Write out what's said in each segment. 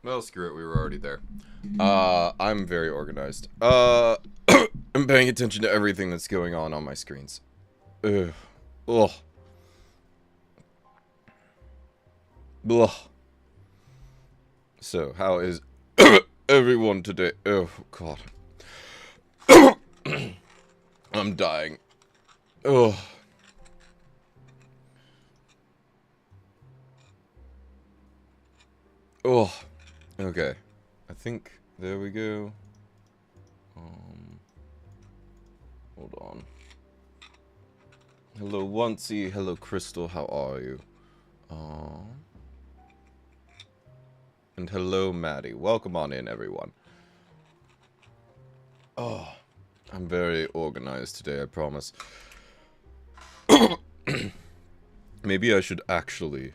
Well, screw it, we were already there. I'm very organized. I'm paying attention to everything that's going on my screens. Ugh. Ugh. Blah. So, how is everyone today? Oh, God. I'm dying. Ugh. Ugh. Okay. I think, there we go. Hold on. Hello, Oncey. Hello, Crystal. How are you? And hello, Maddie. Welcome on in, everyone. Oh, I'm very organized today, I promise. Maybe I should actually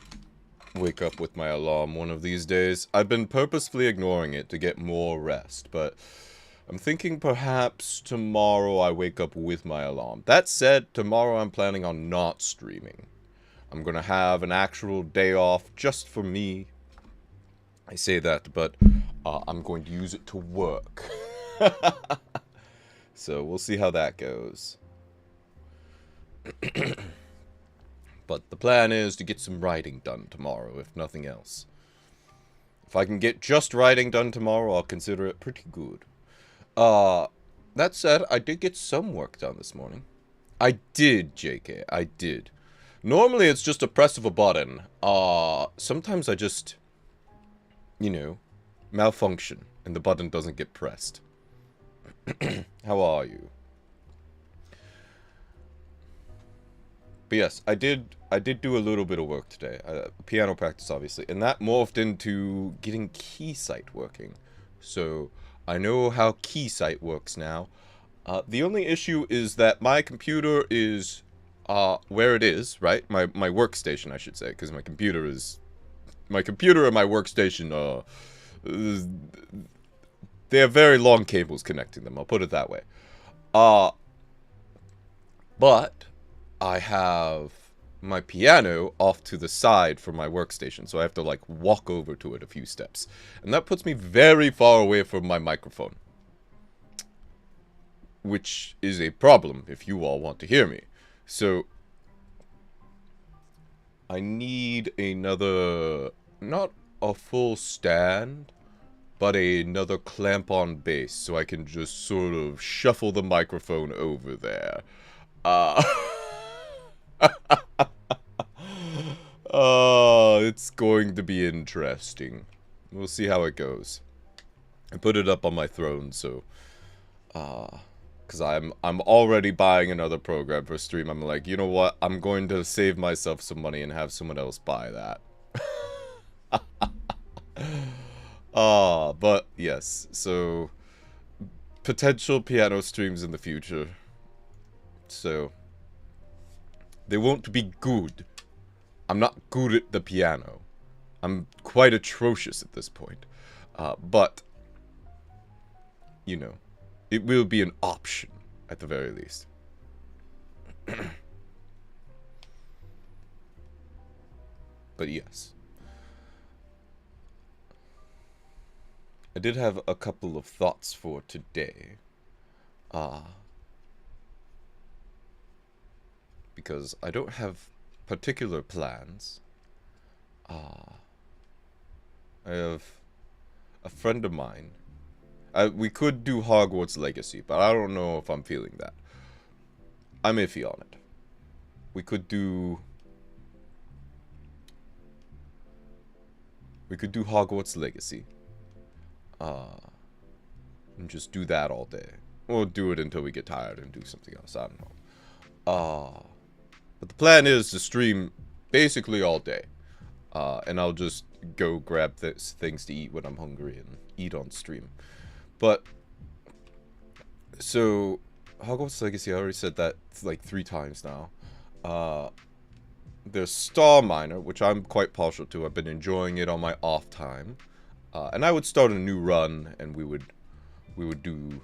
wake up with my alarm one of these days. I've been purposefully ignoring it to get more rest, but I'm thinking perhaps tomorrow I wake up with my alarm. That said, tomorrow I'm planning on not streaming. I'm gonna have an actual day off just for me. I say that, but I'm going to use it to work. So we'll see how that goes. But the plan is to get some writing done tomorrow, if nothing else. If I can get just writing done tomorrow, I'll consider it pretty good. That said, I did get some work done this morning. I did, JK, I did. Normally it's just a press of a button. Sometimes I just, you know, malfunction, and the button doesn't get pressed. How are you? But yes, I did do a little bit of work today. Piano practice, obviously. And that morphed into getting Keysight working. So, I know how Keysight works now. The only issue is that my computer is where it is, right? My workstation, I should say. Because my computer and my workstation, they have very long cables connecting them. I'll put it that way. But I have my piano off to the side from my workstation, so I have to, like, walk over to it a few steps. And that puts me very far away from my microphone. Which is a problem, if you all want to hear me. So, I need another, not a full stand, but another clamp-on base, so I can just sort of shuffle the microphone over there. It's going to be interesting. We'll see how it goes. I put it up on my throne, so, because I'm already buying another program for stream. I'm like, you know what? I'm going to save myself some money and have someone else buy that. But yes, so potential piano streams in the future. So they won't be good. I'm not good at the piano. I'm quite atrocious at this point. But, you know, it will be an option, at the very least. But yes. I did have a couple of thoughts for today. Because I don't have particular plans. I have a friend of mine. We could do Hogwarts Legacy, but I don't know if I'm feeling that. I'm iffy on it. We could do Hogwarts Legacy. And just do that all day. Or do it until we get tired and do something else. I don't know. But the plan is to stream basically all day. And I'll just go grab things to eat when I'm hungry and eat on stream. But, so, Hogwarts Legacy, I already said that like 3 times now. There's Star Miner, which I'm quite partial to. I've been enjoying it on my off time. And I would start a new run, and we would do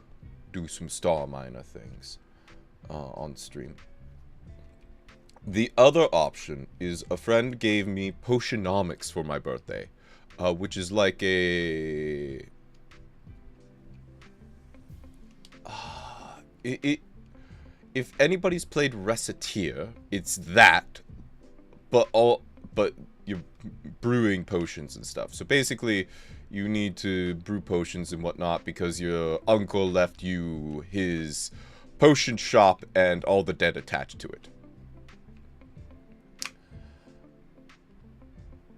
some Star Miner things on stream. The other option is a friend gave me Potionomics for my birthday. which is like a... if anybody's played Reciteer, it's that, but you're brewing potions and stuff. So basically, you need to brew potions and whatnot because your uncle left you his potion shop and all the debt attached to it.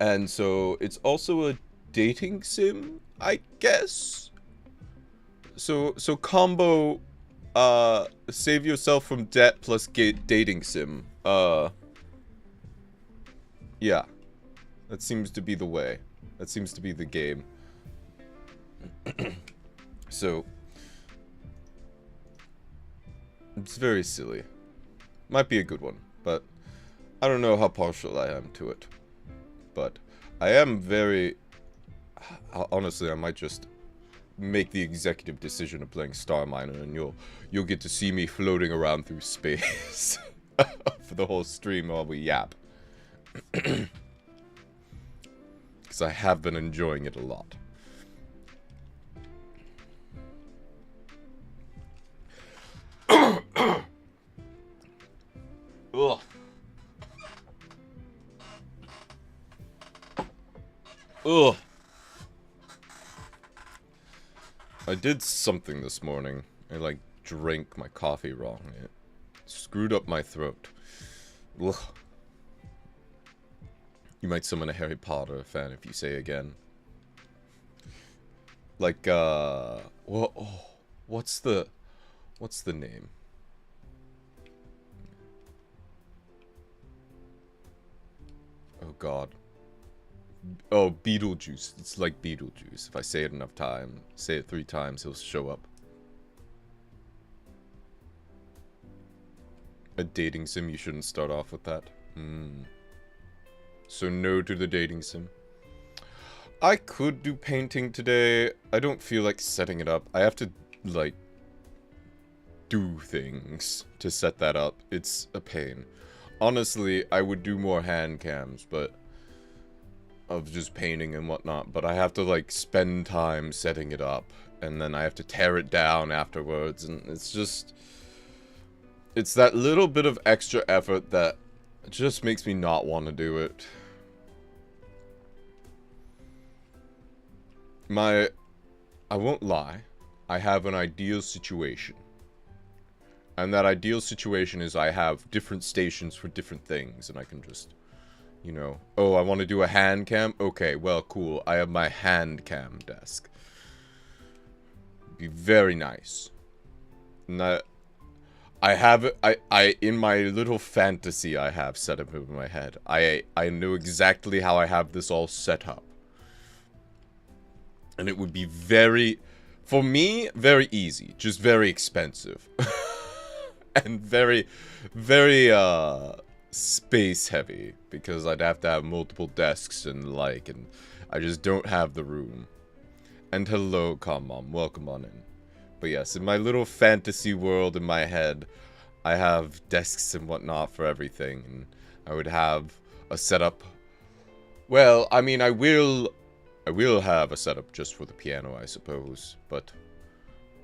And so it's also a dating sim, I guess. So combo save yourself from debt plus dating sim. Yeah. That seems to be the way. That seems to be the game. So it's very silly. Might be a good one, but I don't know how partial I am to it. But I am very... honestly, I might just make the executive decision of playing Star Miner, and you'll get to see me floating around through space for the whole stream while we yap. Because I have been enjoying it a lot. Ugh. Ugh. I did something this morning. I, like, drank my coffee wrong. It screwed up my throat. Ugh. You might summon a Harry Potter fan if you say again. Like, what's the name? Oh, God. Oh, Beetlejuice. It's like Beetlejuice. If I say it enough times, say it 3 times, he'll show up. A dating sim, you shouldn't start off with that. So no to the dating sim. I could do painting today. I don't feel like setting it up. I have to, like, do things to set that up. It's a pain. Honestly, I would do more hand cams, but... of just painting and whatnot, but I have to, like, spend time setting it up, and then I have to tear it down afterwards, and it's just... it's that little bit of extra effort that just makes me not want to do it. I won't lie, I have an ideal situation. And that ideal situation is I have different stations for different things, and I can just... you know, oh, I want to do a hand cam? Okay, well, cool. I have my hand cam desk. Be very nice. And I have it, in my little fantasy I have set up in my head. I know exactly how I have this all set up. And it would be very, for me, very easy. Just very expensive. And very, very, space heavy, because I'd have to have multiple desks and like, and I just don't have the room. And hello, Mom, welcome on in. But yes, in my little fantasy world in my head, I have desks and whatnot for everything, and I would have a setup. Well, I mean, I will have a setup just for the piano, I suppose, but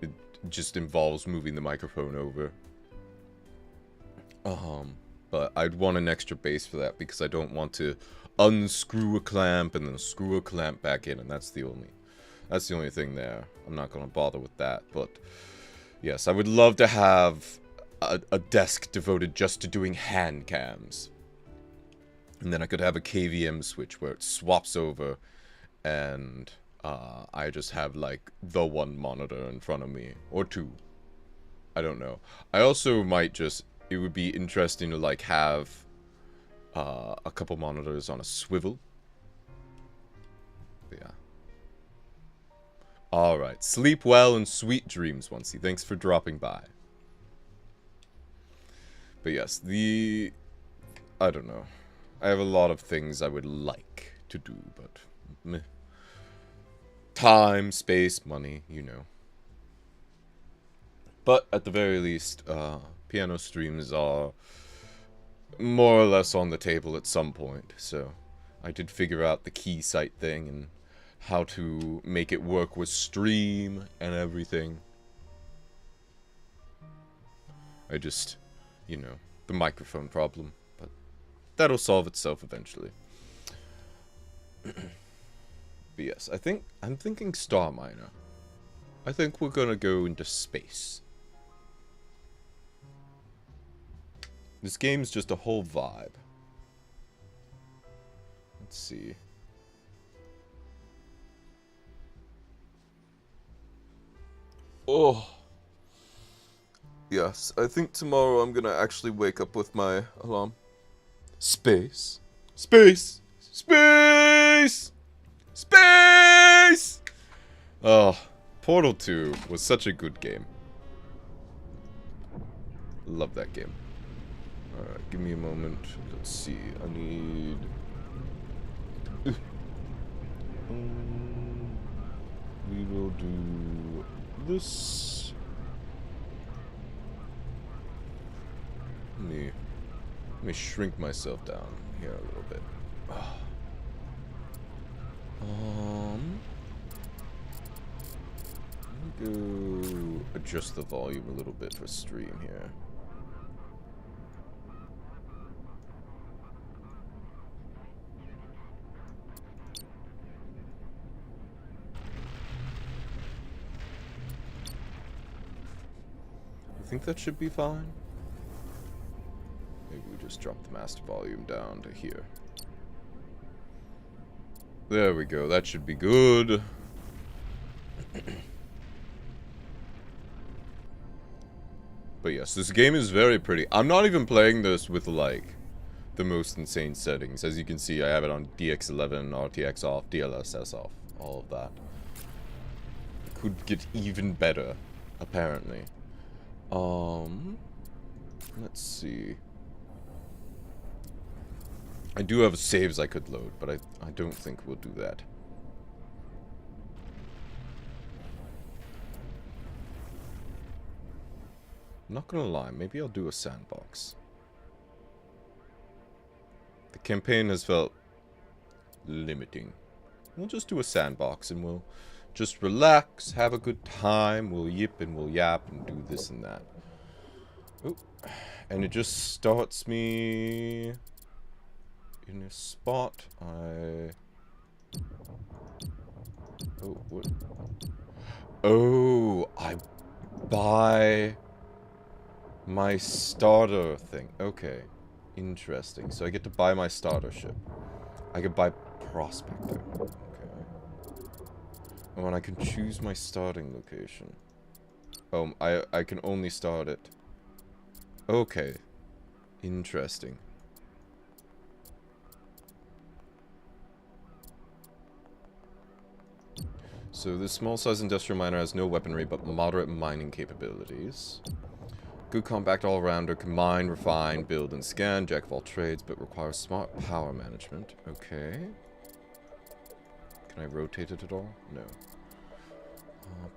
it just involves moving the microphone over. But I'd want an extra bass for that, because I don't want to unscrew a clamp and then screw a clamp back in, and that's the only thing there. I'm not gonna bother with that, but yes, I would love to have a desk devoted just to doing hand cams. And then I could have a KVM switch where it swaps over, and I just have, like, the one monitor in front of me, or 2. I don't know. I also might just... it would be interesting to, like, have a couple monitors on a swivel. But yeah. Alright. Sleep well and sweet dreams, Oncey. Thanks for dropping by. But yes, I don't know. I have a lot of things I would like to do, but... meh. Time, space, money, you know. But at the very least, piano streams are more or less on the table at some point, so I did figure out the key site thing, and how to make it work with stream and everything. I just, you know, the microphone problem, but that'll solve itself eventually. But yes, I'm thinking Star Miner. I think we're gonna go into space. This game's just a whole vibe. Let's see. Oh. Yes, I think tomorrow I'm gonna actually wake up with my alarm. Space. Space! Space! Space! Oh, Portal 2 was such a good game. Love that game. Alright, give me a moment. Let's see. I need... we will do this. Let me shrink myself down here a little bit. Let me go adjust the volume a little bit for stream here. I think that should be fine. Maybe we just drop the master volume down to here. There we go, that should be good. But yes, this game is very pretty. I'm not even playing this with, like, the most insane settings. As you can see, I have it on DX11, RTX off, DLSS off, all of that. It could get even better, apparently. Let's see. I do have saves I could load, but I don't think we'll do that. I'm not gonna lie, maybe I'll do a sandbox. The campaign has felt limiting. We'll just do a sandbox and we'll just relax, have a good time, we'll yip and we'll yap and do this and that. Oop. And it just starts me in a spot. Oh, what? Oh, I buy my starter thing. Okay. Interesting. So I get to buy my starter ship. I could buy Prospector. Okay. Oh, and I can choose my starting location. Oh, I can only start it. Okay. Interesting. So this small-sized industrial miner has no weaponry but moderate mining capabilities. Good compact all-rounder, can mine, refine, build, and scan, jack of all trades, but requires smart power management. Okay. Can I rotate it at all? No.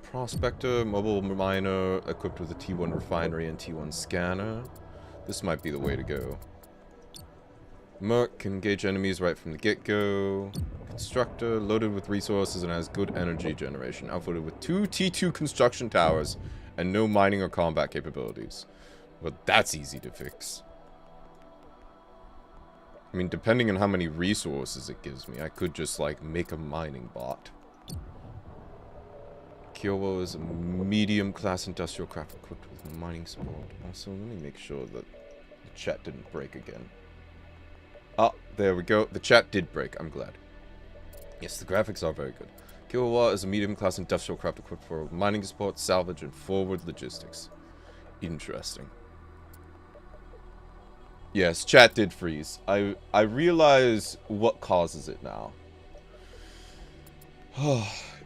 Prospector, mobile miner, equipped with a T1 refinery and T1 scanner. This might be the way to go. Merc can engage enemies right from the get-go. Constructor, loaded with resources and has good energy generation. Outfitted with 2 T2 construction towers and no mining or combat capabilities. But that's easy to fix. I mean, depending on how many resources it gives me, I could just, like, make a mining bot. Kyowo is a medium-class industrial craft equipped with mining support. Also, let me make sure that the chat didn't break again. Ah, there we go. The chat did break. I'm glad. Yes, the graphics are very good. Kyowo is a medium-class industrial craft equipped for mining support, salvage, and forward logistics. Interesting. Yes, chat did freeze. I realize what causes it now.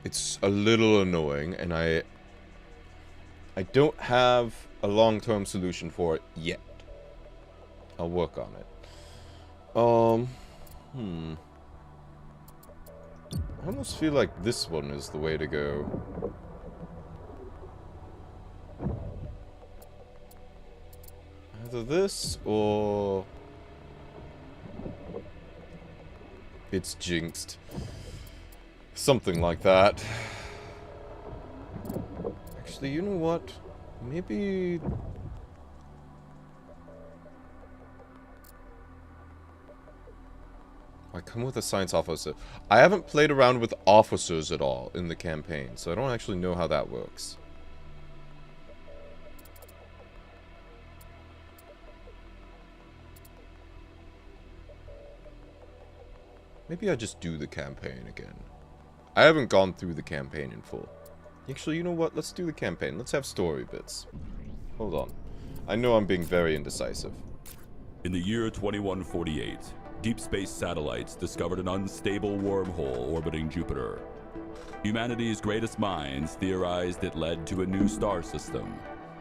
It's a little annoying, and I don't have a long-term solution for it yet. I'll work on it. I almost feel like this one is the way to go. Either this, or... it's jinxed. Something like that. Actually, you know what? Maybe... I come with a science officer. I haven't played around with officers at all in the campaign, so I don't actually know how that works. Maybe I just do the campaign again. I haven't gone through the campaign in full. Actually, you know what? Let's do the campaign. Let's have story bits. Hold on. I know I'm being very indecisive. In the year 2148, deep space satellites discovered an unstable wormhole orbiting Jupiter. Humanity's greatest minds theorized it led to a new star system,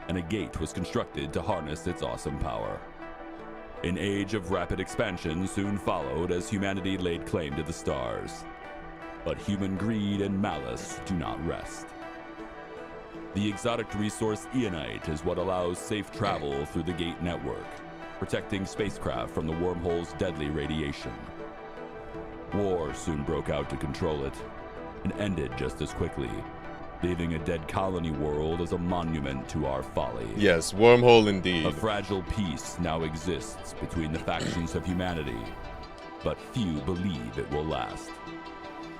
and a gate was constructed to harness its awesome power. An age of rapid expansion soon followed as humanity laid claim to the stars. But human greed and malice do not rest. The exotic resource Eonite is what allows safe travel through the gate network, protecting spacecraft from the wormhole's deadly radiation. War soon broke out to control it, and ended just as quickly, leaving a dead colony world as a monument to our folly. Yes, wormhole indeed. A fragile peace now exists between the factions of humanity, but few believe it will last.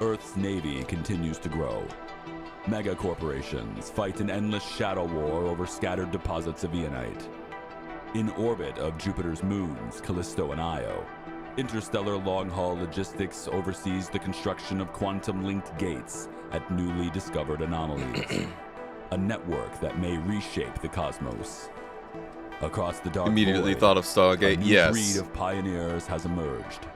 Earth's navy continues to grow. Mega corporations fight an endless shadow war over scattered deposits of Eonite. In orbit of Jupiter's moons, Callisto and Io, interstellar long-haul logistics oversees the construction of quantum-linked gates at newly discovered anomalies. A network that may reshape the cosmos. Across the dark Immediately void, thought of Stargate, a new yes. breed of pioneers has emerged.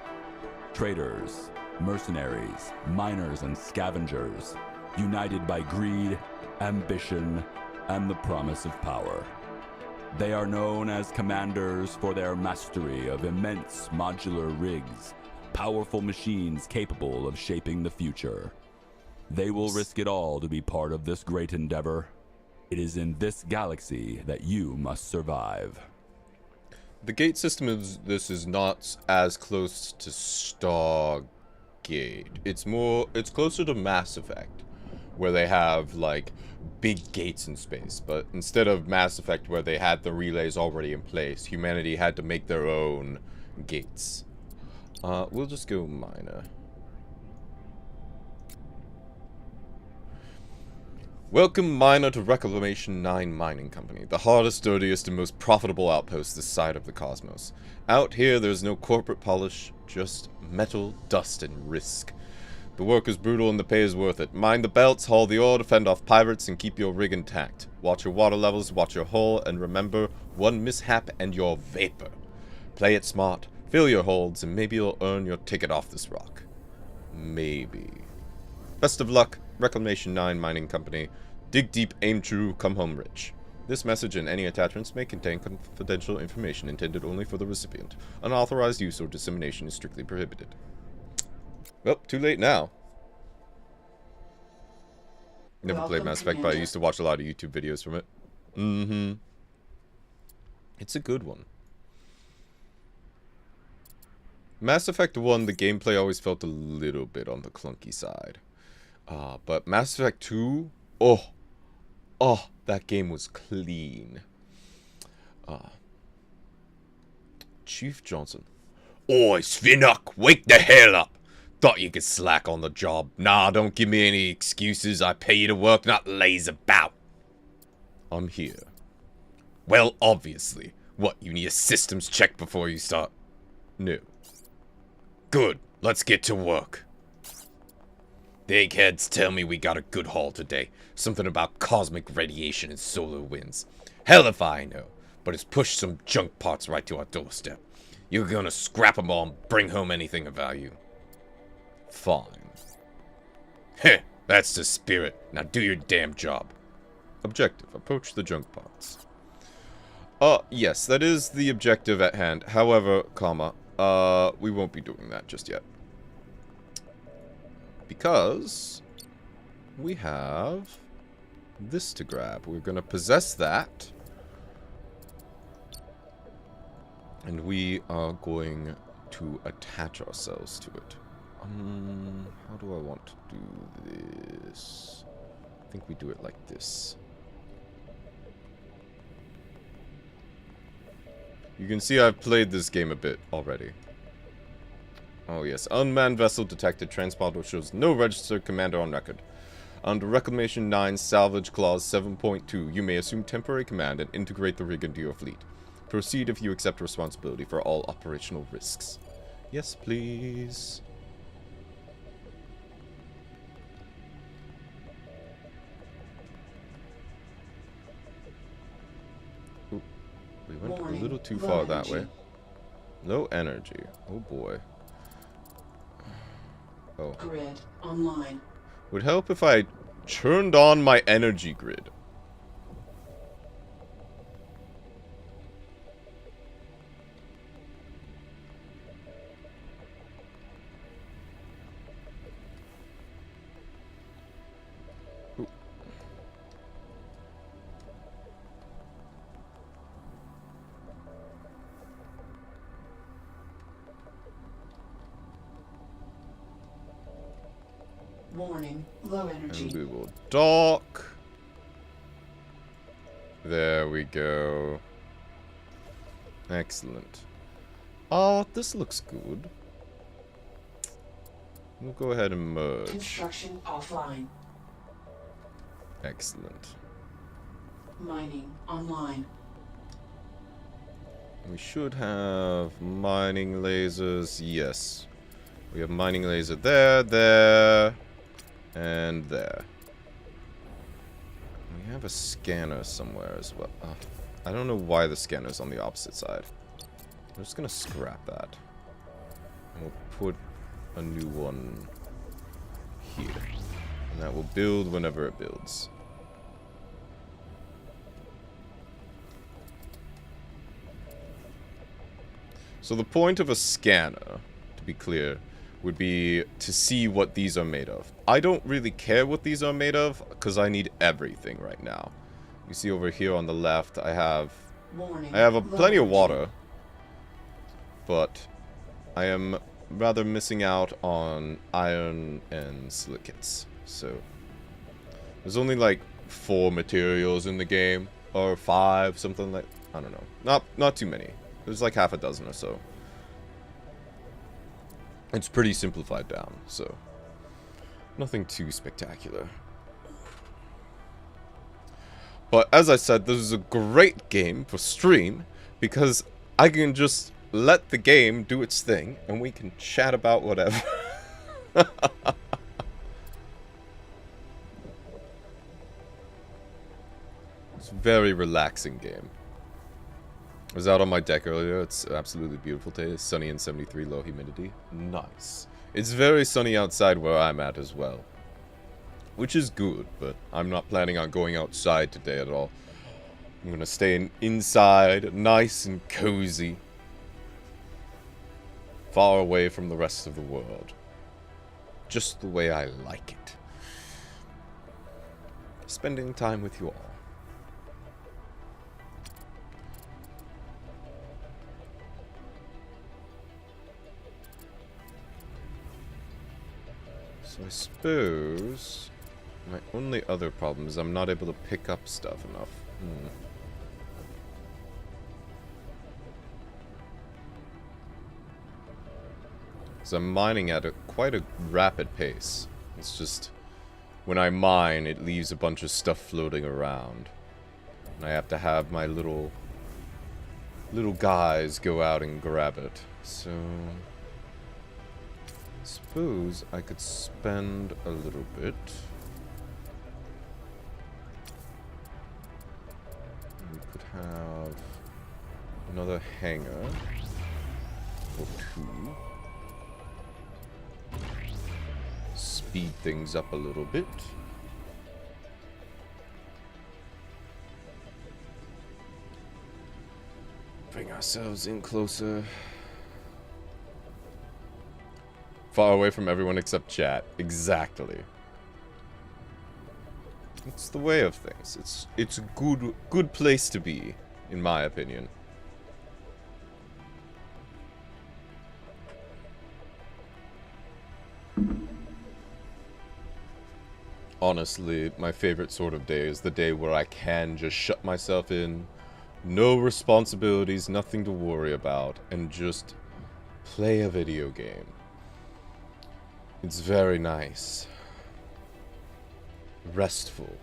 Traders, mercenaries, miners, and scavengers, united by greed, ambition, and the promise of power. They are known as commanders for their mastery of immense modular rigs, powerful machines capable of shaping the future. They will risk it all to be part of this great endeavor. It is in this galaxy that you must survive. The gate system is not as close to Stargate. It's closer to Mass Effect, where they have like big gates in space, but instead of Mass Effect where they had the relays already in place, humanity had to make their own gates. We'll just go minor. Welcome, miner, to Reclamation 9 Mining Company, the hardest, dirtiest, and most profitable outpost this side of the cosmos. Out here, there's no corporate polish, just metal, dust, and risk. The work is brutal and the pay is worth it. Mine the belts, haul the ore, defend off pirates, and keep your rig intact. Watch your water levels, watch your hull, and remember, one mishap and you're vapor. Play it smart, fill your holds, and maybe you'll earn your ticket off this rock. Maybe. Best of luck, Reclamation 9 Mining Company. Dig deep, aim true, come home rich. This message and any attachments may contain confidential information intended only for the recipient. Unauthorized use or dissemination is strictly prohibited. Well, too late now. Never played Mass Effect, but I used to watch a lot of YouTube videos from it. It's a good one. Mass Effect 1, the gameplay always felt a little bit on the clunky side. But Mass Effect 2, oh, that game was clean. Chief Johnson. Oi, Svinnock, wake the hell up! Thought you could slack on the job. Nah, don't give me any excuses. I pay you to work, not laze about. I'm here. Well, obviously. What, you need a systems check before you start? No. Good, let's get to work. The eggheads tell me we got a good haul today. Something about cosmic radiation and solar winds. Hell if I know, but it's pushed some junk parts right to our doorstep. You're gonna scrap them all and bring home anything of value. Fine. Heh, that's the spirit. Now do your damn job. Objective, approach the junk parts. Yes, that is the objective at hand. However, we won't be doing that just yet. Because we have this to grab. We're gonna possess that. And we are going to attach ourselves to it. How do I want to do this? I think we do it like this. You can see I've played this game a bit already. Oh yes, unmanned vessel detected. Transponder shows no registered commander on record. Under Reclamation 9 Salvage Clause 7.2, you may assume temporary command and integrate the rig into your fleet. Proceed if you accept responsibility for all operational risks. Yes, please. Ooh, we went a little too far that way. Low energy. Oh boy. Oh. Grid online. Would help if I turned on my energy grid. Ooh. Warning, low energy. And we will dock. There we go. Excellent. Oh, this looks good. We'll go ahead and merge. Construction offline. Excellent. Mining online. We should have mining lasers. Yes. We have mining laser there, there, and there. We have a scanner somewhere as well. I don't know why the scanner's on the opposite side. I'm just gonna scrap that. And we'll put a new one here. And that will build whenever it builds. So the point of a scanner, to be clear, would be to see what these are made of. I don't really care what these are made of, because I need everything right now. You see over here on the left, I have plenty of water, but I am rather missing out on iron and silicates. So there's only like 4 materials in the game, or 5, something like, I don't know. Not too many. There's like half a dozen or so. It's pretty simplified down, so nothing too spectacular. But as I said, this is a great game for stream because I can just let the game do its thing and we can chat about whatever. It's a very relaxing game. I was out on my deck earlier. It's absolutely beautiful today. It's sunny and 73, low humidity. Nice. It's very sunny outside where I'm at as well. Which is good, but I'm not planning on going outside today at all. I'm gonna stay inside, nice and cozy. Far away from the rest of the world. Just the way I like it. Spending time with you all. So I suppose my only other problem is I'm not able to pick up stuff enough. Because I'm mining at quite a rapid pace. It's just, when I mine, it leaves a bunch of stuff floating around. And I have to have my little guys go out and grab it. So I suppose I could spend a little bit. We could have another hangar or 2. Speed things up a little bit. Bring ourselves in closer. Far away from everyone except chat. Exactly. It's the way of things. It's a good place to be, in my opinion. Honestly, my favorite sort of day is the day where I can just shut myself in, no responsibilities, nothing to worry about, and just play a video game. It's very nice. Restful.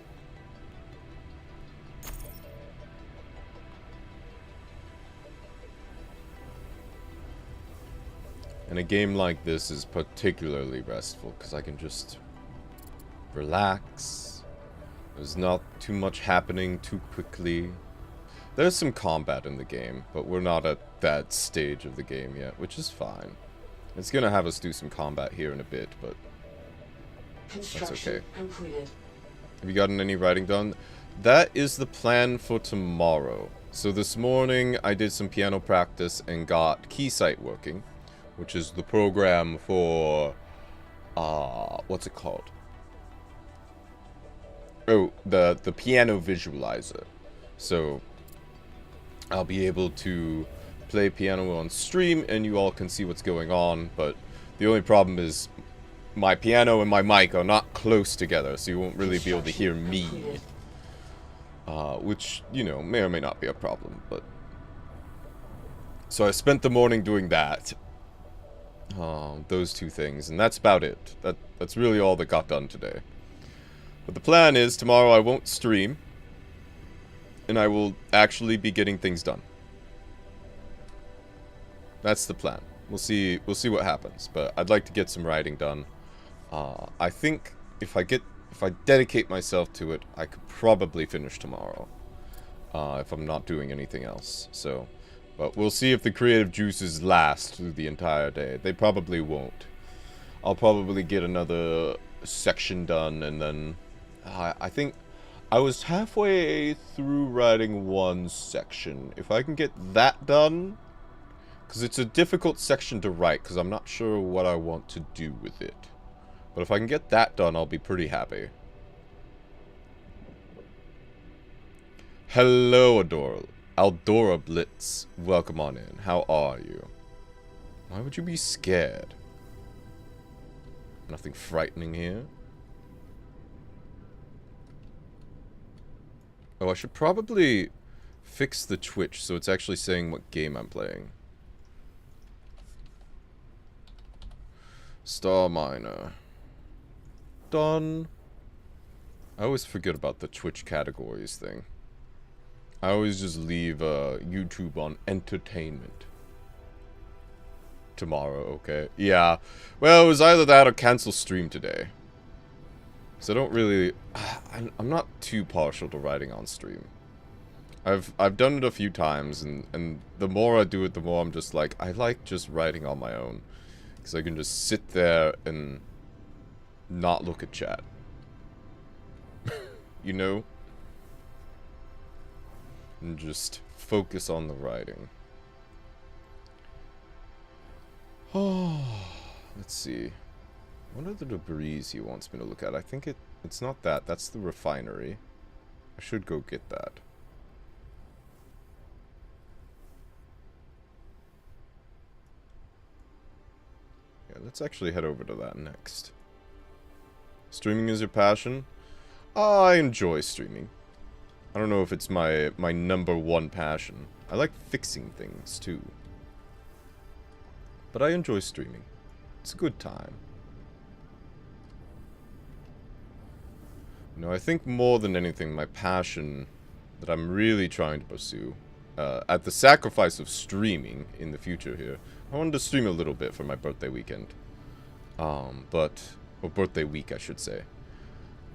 And a game like this is particularly restful because I can just relax. There's not too much happening too quickly. There's some combat in the game, but we're not at that stage of the game yet, which is fine. It's gonna have us do some combat here in a bit, but that's okay. Completed. Have you gotten any writing done? That is the plan for tomorrow. So this morning I did some piano practice and got Keysight working, which is the program for, what's it called? Oh, the piano visualizer. So I'll be able to play piano on stream and you all can see what's going on, but the only problem is my piano and my mic are not close together, so you won't really be able to hear me. Which, you know, may or may not be a problem, but... So I spent the morning doing that. Those two things, and that's about it. That's really all that got done today. But the plan is, tomorrow I won't stream, and I will actually be getting things done. That's the plan. We'll see what happens, but I'd like to get some writing done. I think if I dedicate myself to it, I could probably finish tomorrow. If I'm not doing anything else. So, but we'll see if the creative juices last through the entire day. They probably won't. I'll probably get another section done, and then I think I was halfway through writing one section. If I can get that done, because it's a difficult section to write, because I'm not sure what I want to do with it. But if I can get that done, I'll be pretty happy. Hello, Aldora Blitz. Welcome on in. How are you? Why would you be scared? Nothing frightening here. Oh, I should probably fix the Twitch so it's actually saying what game I'm playing. Star Miner. Done. I always forget about the Twitch categories thing. I always just leave YouTube on entertainment. Tomorrow, okay. Yeah. Well, it was either that or cancel stream today. So I don't really... I'm not too partial to writing on stream. I've done it a few times, and the more I do it, the more I'm just like, I like just writing on my own. Because I can just sit there and not look at chat. You know? And just focus on the writing. Oh, let's see. What are the debris he wants me to look at? I think it's not that. That's the refinery. I should go get that. Yeah, let's actually head over to that next. Streaming is your passion? I enjoy streaming. I don't know if it's my #1 passion. I like fixing things, too. But I enjoy streaming. It's a good time. You know, I think more than anything, my passion that I'm really trying to pursue, at the sacrifice of streaming in the future here, I wanted to stream a little bit for my birthday weekend. Or birthday week, I should say.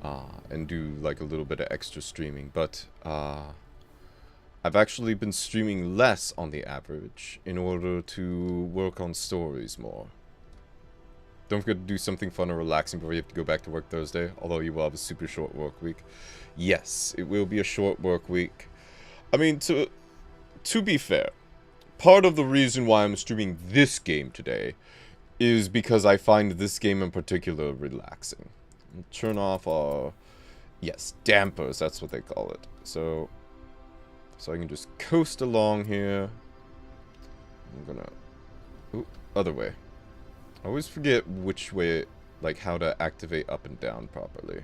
And do like a little bit of extra streaming, but I've actually been streaming less on the average in order to work on stories more. Don't forget to do something fun or relaxing before you have to go back to work Thursday, although you will have a super short work week. Yes, it will be a short work week. I mean, to be fair, part of the reason why I'm streaming this game today is because I find this game in particular relaxing. Turn off our, yes, dampers, that's what they call it. So I can just coast along here. I'm gonna, ooh, other way. I always forget which way, like how to activate up and down properly.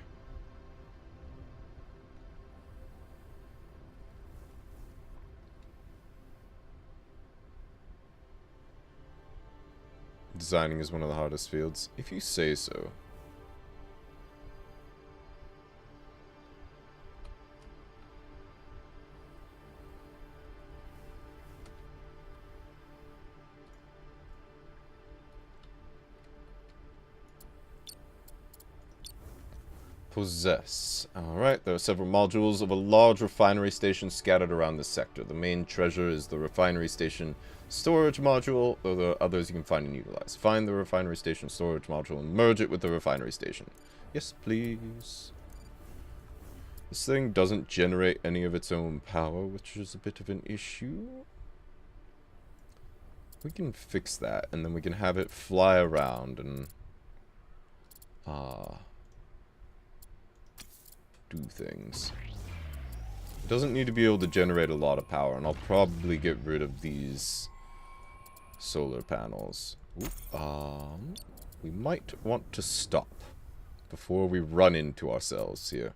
designing is one of the hardest fields. If you say so. Possess. Alright, there are several modules of a large refinery station scattered around the sector. The main treasure is the refinery station storage module, though there are others you can find and utilize. Find the refinery station storage module and merge it with the refinery station. Yes, please. This thing doesn't generate any of its own power, which is a bit of an issue. We can fix that, and then we can have it fly around and... do things. It doesn't need to be able to generate a lot of power, and I'll probably get rid of these solar panels. Ooh, we might want to stop before we run into ourselves here.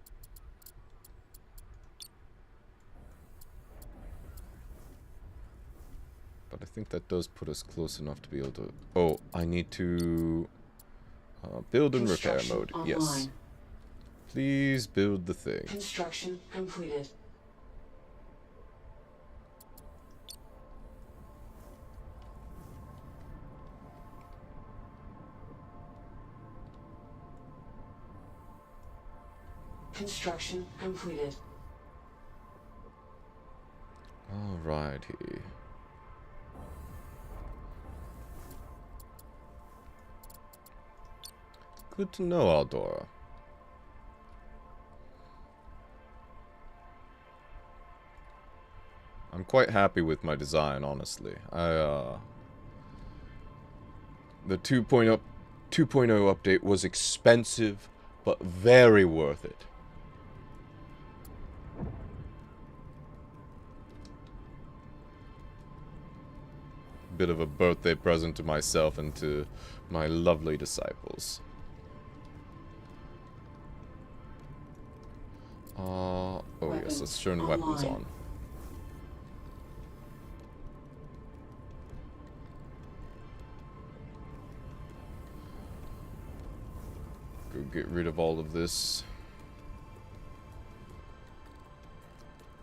But I think that does put us close enough to be able to... Oh, I need to build and repair mode. Online. Yes. Please build the thing. Construction completed. Construction completed. Alrighty. Good to know, Aldora. I'm quite happy with my design, honestly. The 2.0 update was expensive, but very worth it. Bit of a birthday present to myself and to my lovely disciples. Oh yes, let's turn weapons on. Go get rid of all of this.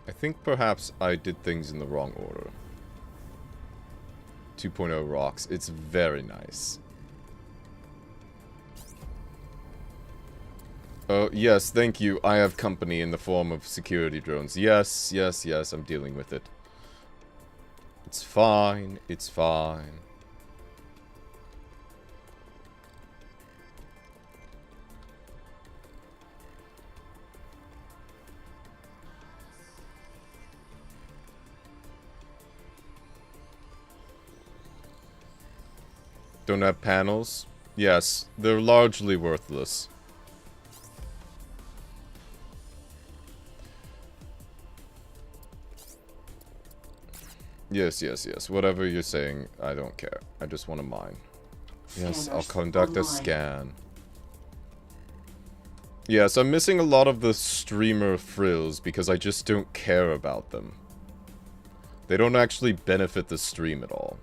I think perhaps I did things in the wrong order. 2.0 rocks. It's very nice. Oh, yes, thank you. I have company in the form of security drones. Yes, yes, yes, I'm dealing with it. It's fine. It's fine. Don't have panels? Yes, they're largely worthless. Yes, yes, yes. Whatever you're saying, I don't care. I just want to mine. Yes, I'll conduct a scan. Yes, I'm missing a lot of the streamer frills because I just don't care about them. They don't actually benefit the stream at all.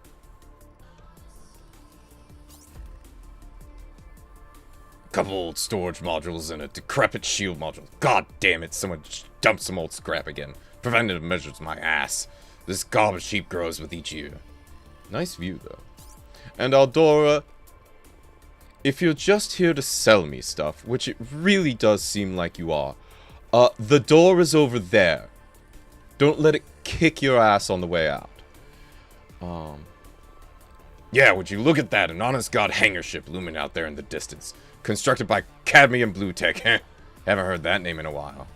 Couple old storage modules and a decrepit shield module. God damn it, someone dumped some old scrap again. Preventative measures, my ass. This garbage heap grows with each year. Nice view, though. And Aldora, if you're just here to sell me stuff, which it really does seem like you are, the door is over there. Don't let it kick your ass on the way out. Yeah, would you look at that, an honest god hangar ship looming out there in the distance. Constructed by Cadmium Blue Tech. Haven't heard that name in a while.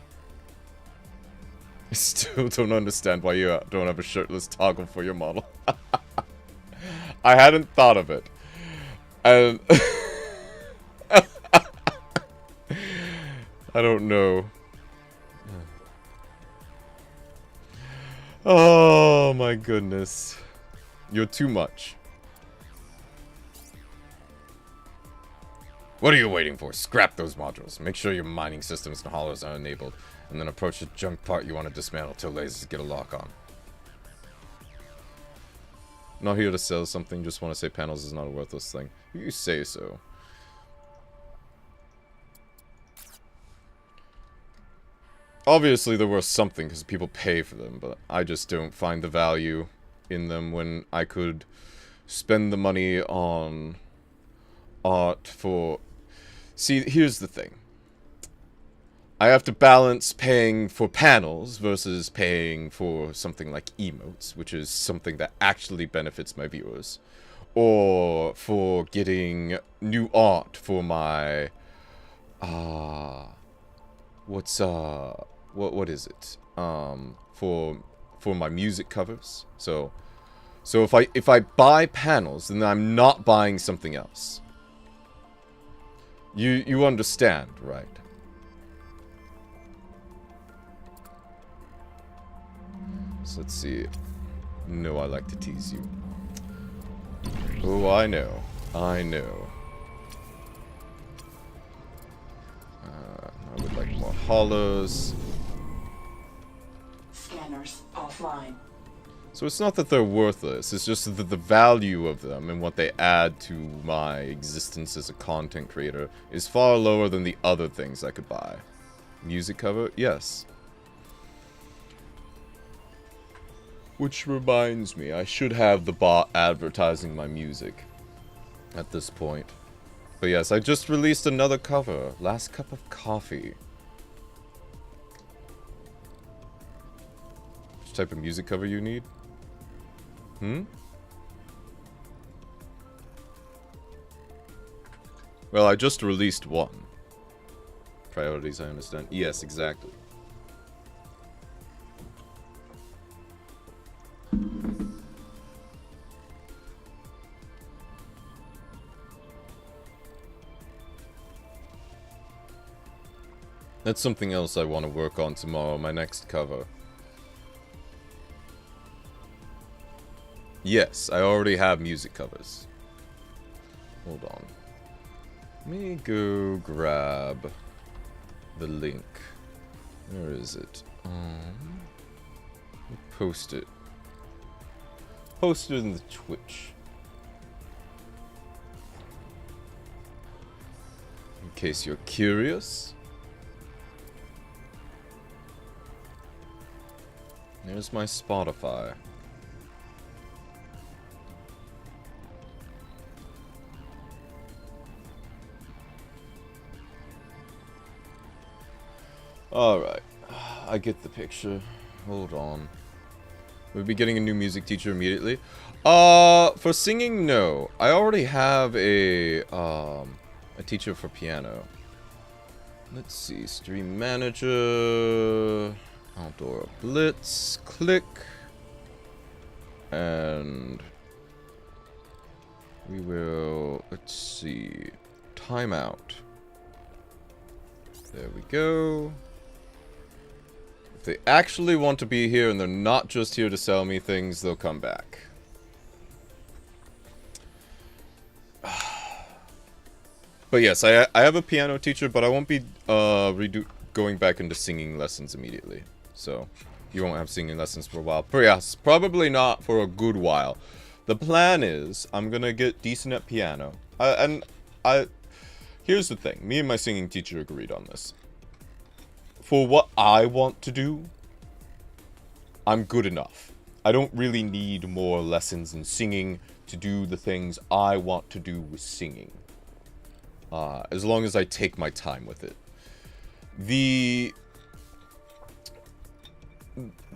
I still don't understand why you don't have a shirtless toggle for your model. I hadn't thought of it. And I don't know. Oh my goodness. You're too much. What are you waiting for? Scrap those modules. Make sure your mining systems and haulers are enabled. And then approach the junk part you want to dismantle till lasers get a lock on. Not here to sell something, just want to say panels is not a worthless thing. You say so. Obviously they're worth something because people pay for them, but I just don't find the value in them when I could spend the money on art for... See, here's the thing. I have to balance paying for panels versus paying for something like emotes, which is something that actually benefits my viewers. Or for getting new art for my... what is it? For my music covers. So if I buy panels, then I'm not buying something else. You understand, right? So let's see. No, I like to tease you. Oh, I know. I know. I would like more hollows. Scanners offline. So it's not that they're worthless, it's just that the value of them and what they add to my existence as a content creator is far lower than the other things I could buy. Music cover? Yes. Which reminds me, I should have the bot advertising my music at this point. But yes, I just released another cover. Last Cup of Coffee. Which type of music cover you need? Well, I just released one. Priorities, I understand. Yes, exactly. That's something else I want to work on tomorrow, my next cover. Yes, I already have music covers. Hold on. Let me go grab the link. Where is it? Post it. Post it in the Twitch. In case you're curious. There's my Spotify. Alright. I get the picture. Hold on. We'll be getting a new music teacher immediately. For singing, no. I already have a teacher for piano. Let's see. Stream manager... Outdoor Blitz, click, and we will, let's see, timeout. There we go. If they actually want to be here and they're not just here to sell me things, they'll come back. But yes, I have a piano teacher, but I won't be going back into singing lessons immediately. So, you won't have singing lessons for a while. But yes, probably not for a good while. The plan is, I'm gonna get decent at piano. Here's the thing. Me and my singing teacher agreed on this. For what I want to do, I'm good enough. I don't really need more lessons in singing to do the things I want to do with singing. As long as I take my time with it.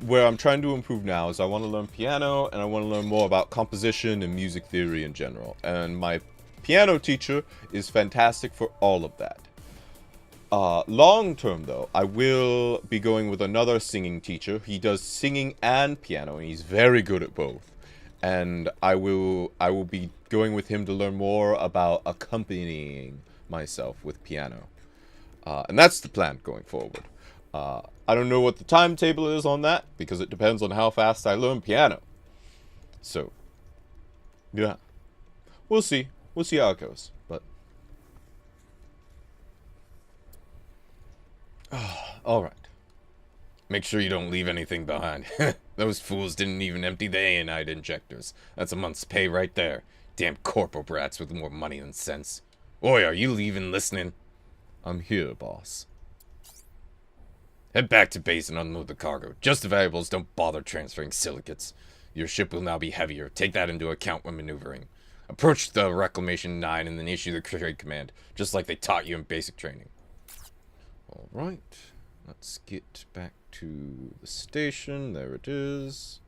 Where I'm trying to improve now is I want to learn piano, and I want to learn more about composition and music theory in general. And my piano teacher is fantastic for all of that. Long term, though, I will be going with another singing teacher. He does singing and piano, and he's very good at both. And I will be going with him to learn more about accompanying myself with piano. And that's the plan going forward. I don't know what the timetable is on that, because it depends on how fast I learn piano. So, yeah. We'll see. We'll see how it goes. But, alright. Make sure you don't leave anything behind. Those fools didn't even empty the ANide injectors. That's a month's pay right there. Damn corporal brats with more money than sense. Oi, are you even listening? I'm here, boss. Head back to base and unload the cargo. Just the valuables, don't bother transferring silicates. Your ship will now be heavier. Take that into account when maneuvering. Approach the Reclamation 9 and then issue the trade command, just like they taught you in basic training. Alright, let's get back to the station. There it is.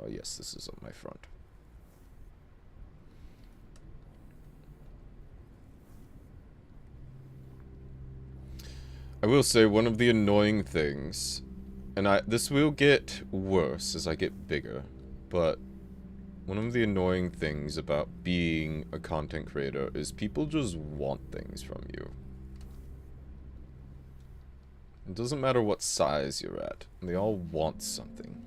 Yes, this is on my front. I will say one of the annoying things, and this will get worse as I get bigger, but one of the annoying things about being a content creator is people just want things from you. It doesn't matter what size you're at, they all want something.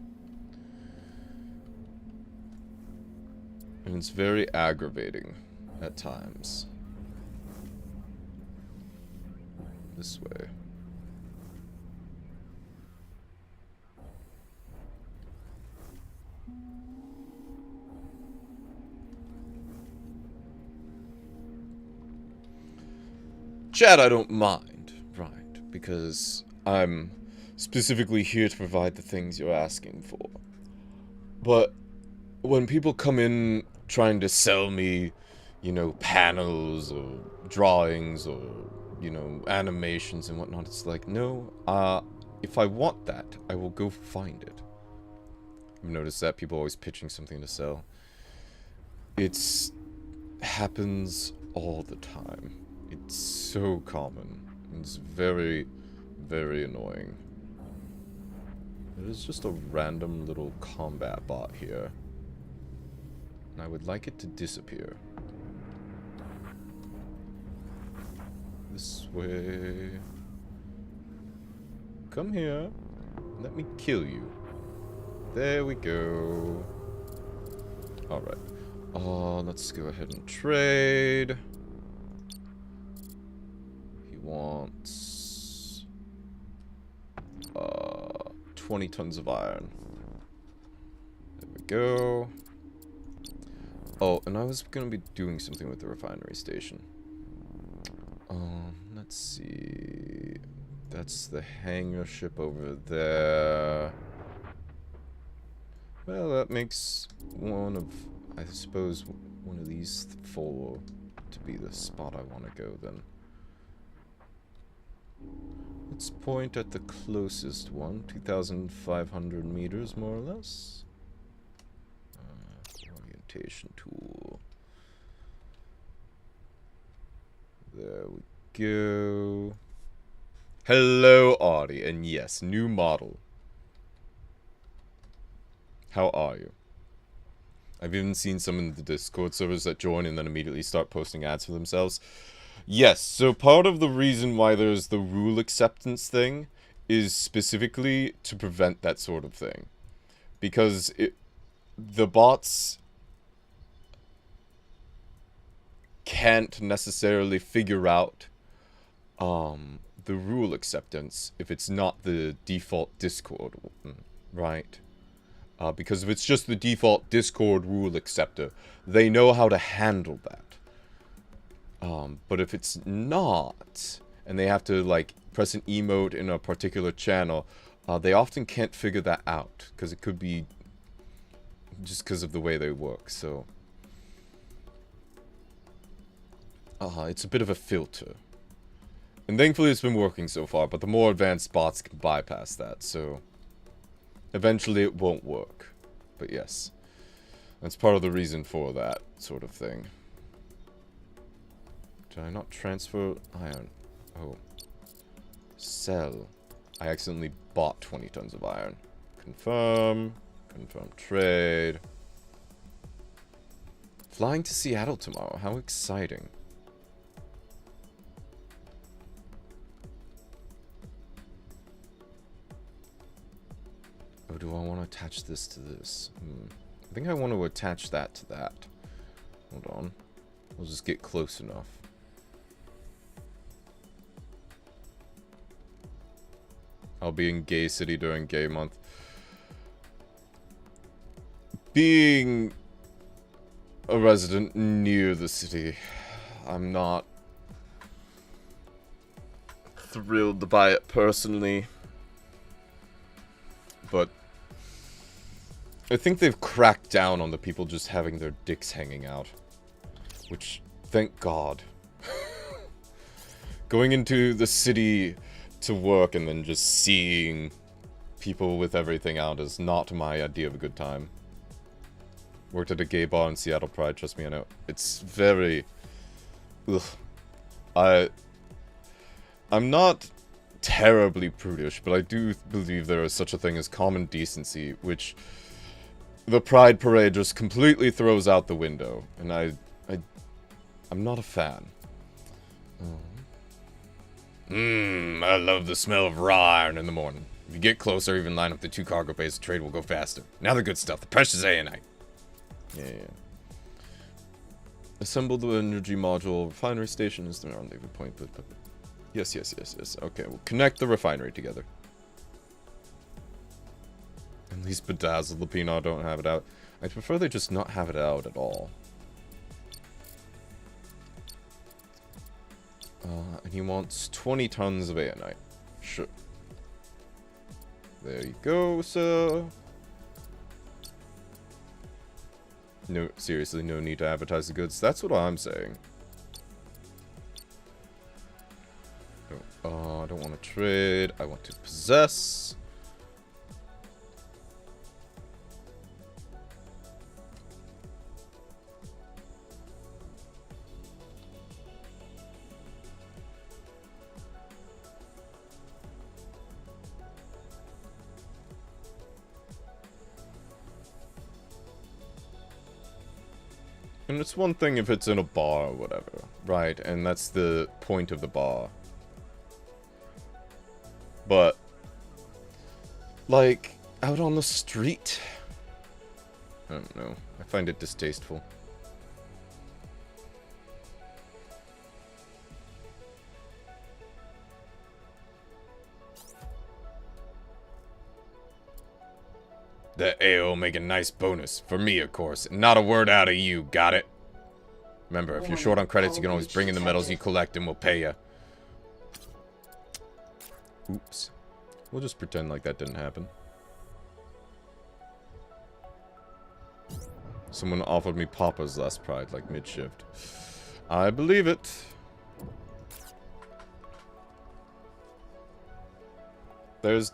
And it's very aggravating at times. This way. Chat, I don't mind, right, because I'm specifically here to provide the things you're asking for. But when people come in trying to sell me, you know, panels or drawings or, you know, animations and whatnot, it's like, no, if I want that, I will go find it. I've noticed that people always pitching something to sell. It's happens all the time. It's so common. It's very, very annoying. There's just a random little combat bot here. And I would like it to disappear. This way. Come here. Let me kill you. There we go. Alright. Let's go ahead and trade. He wants 20 tons of iron. There we go. Oh, and I was gonna be doing something with the refinery station. Let's see. That's the hangar ship over there. Well, that makes one of, I suppose, one of these four to be the spot I want to go then. Let's point at the closest one, 2,500 meters more or less. Orientation tool. There we go. Hello, Audie, and yes, new model. How are you? I've even seen some in the Discord servers that join and then immediately start posting ads for themselves. Yes, so part of the reason why there's the rule acceptance thing is specifically to prevent that sort of thing. Because the bots can't necessarily figure out the rule acceptance if it's not the default Discord, right? Because if it's just the default Discord rule acceptor, they know how to handle that. But if it's not, and they have to, like, press an emote in a particular channel, they often can't figure that out, because it could be just because of the way they work, so... it's a bit of a filter. And thankfully it's been working so far, but the more advanced bots can bypass that, so... Eventually it won't work. But yes. That's part of the reason for that sort of thing. Did I not transfer iron? Oh. Sell. I accidentally bought 20 tons of iron. Confirm. Confirm trade. Flying to Seattle tomorrow. How exciting. Oh, do I want to attach this to this? I think I want to attach that to that. Hold on. We'll just get close enough. I'll be in Gay City during Gay Month. Being a resident near the city, I'm not thrilled by it personally. But I think they've cracked down on the people just having their dicks hanging out. Which, thank God. Going into the city to work and then just seeing people with everything out is not my idea of a good time. Worked at a gay bar in Seattle Pride, trust me, I know. It's very... Ugh. I'm not terribly prudish, but I do believe there is such a thing as common decency, which the Pride Parade just completely throws out the window. And I'm not a fan. I love the smell of raw iron in the morning. If you get closer, even line up the 2 cargo bays, the trade will go faster. Now the good stuff, the precious ANI. Yeah. Assemble the energy module. Refinery station is the rendezvous point. But. Yes. Okay, we'll connect the refinery together. At least Bedazzle the Pinot don't have it out. I prefer they just not have it out at all. And he wants 20 tons of ANI. Sure. There you go, sir. No, seriously, no need to advertise the goods. That's what I'm saying. I don't want to trade. I want to possess. And it's one thing if it's in a bar or whatever, right? And that's the point of the bar. But, like, out on the street? I don't know. I find it distasteful. The AO make a nice bonus. For me, of course. Not a word out of you, got it? Remember, if you're short on credits, you can always bring in the medals you collect and we'll pay you. Oops. We'll just pretend like that didn't happen. Someone offered me Papa's last Pride, like mid-shift. I believe it. There's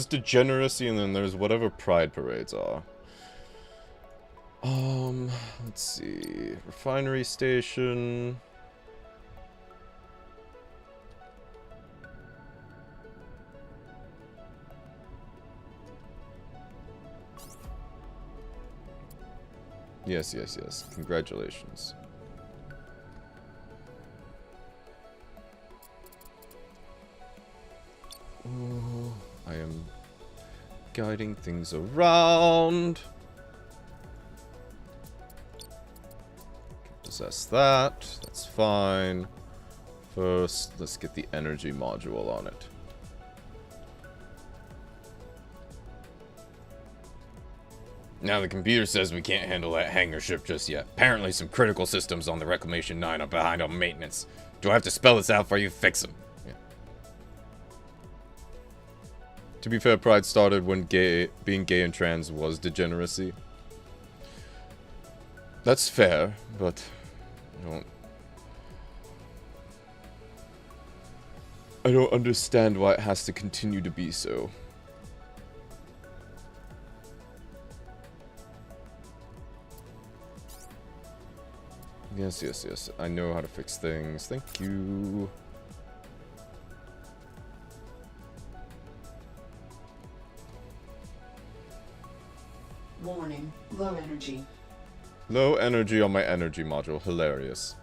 degeneracy and then there's whatever Pride parades are. Let's see. Refinery station. Yes. Congratulations. Oh, I am guiding things around. Possess that. That's fine. First, let's get the energy module on it. Now the computer says we can't handle that hangar ship just yet. Apparently some critical systems on the Reclamation 9 are behind on maintenance. Do I have to spell this out for you? Fix them. Yeah. To be fair, Pride started when being gay and trans was degeneracy. That's fair, but I don't understand why it has to continue to be so. Yes. I know how to fix things. Thank you. Warning, low energy. Low energy on my energy module. Hilarious.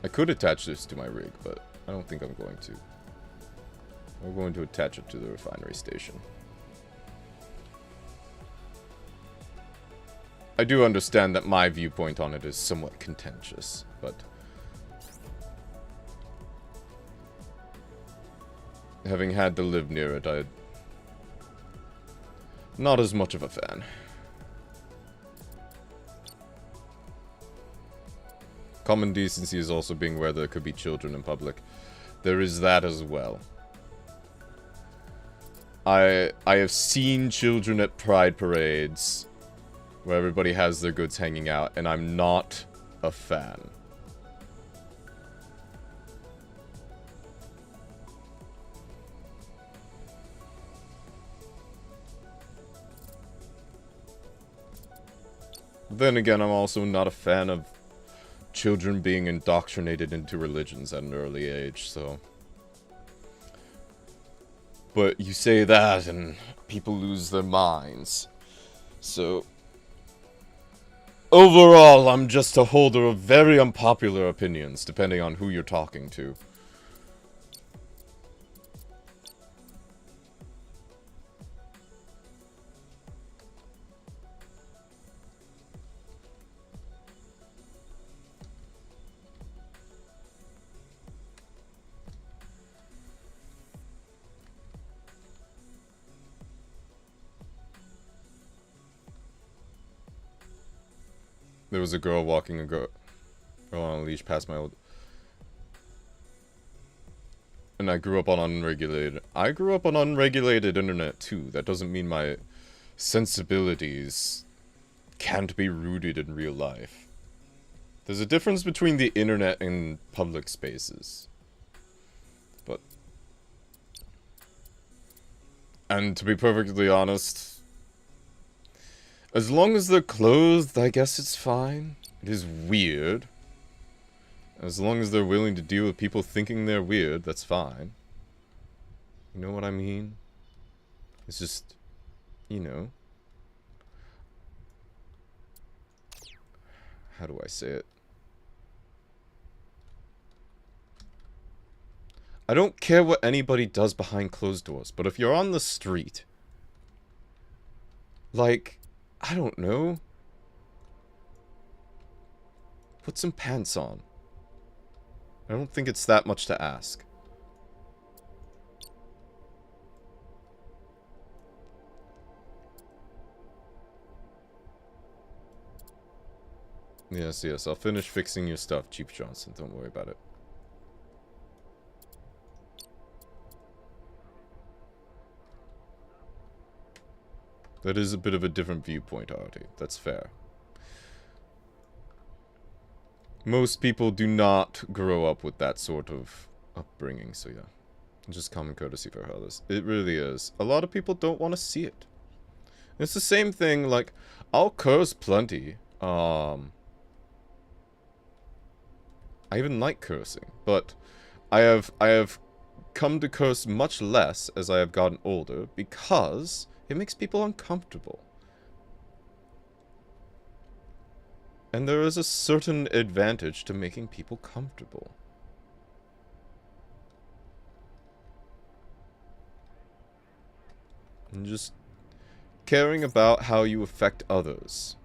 I could attach this to my rig, but I don't think I'm going to. I'm going to attach it to the refinery station. I do understand that my viewpoint on it is somewhat contentious, but having had to live near it, I'm not as much of a fan. Common decency is also being aware there could be children in public. There is that as well. I have seen children at pride parades where everybody has their goods hanging out, and I'm not a fan. Then again, I'm also not a fan of children being indoctrinated into religions at an early age, so... But you say that, and people lose their minds. So... Overall, I'm just a holder of very unpopular opinions, depending on who you're talking to. There was a girl walking a girl on a leash past my old... And I grew up on unregulated... I grew up on unregulated internet too. That doesn't mean my sensibilities can't be rooted in real life. There's a difference between the internet and public spaces. But... And to be perfectly honest... As long as they're clothed, I guess it's fine. It is weird. As long as they're willing to deal with people thinking they're weird, that's fine. You know what I mean? It's just, you know. How do I say it? I don't care what anybody does behind closed doors, but if you're on the street, like... I don't know. Put some pants on. I don't think it's that much to ask. Yes, yes, I'll finish fixing your stuff, Chief Johnson. Don't worry about it. That is a bit of a different viewpoint, Artie. That's fair. Most people do not grow up with that sort of upbringing, so yeah. Just common courtesy for others. It really is. A lot of people don't want to see it. It's the same thing, like, I'll curse plenty. I even like cursing, but I have come to curse much less as I have gotten older because... It makes people uncomfortable. And there is a certain advantage to making people comfortable. And just caring about how you affect others.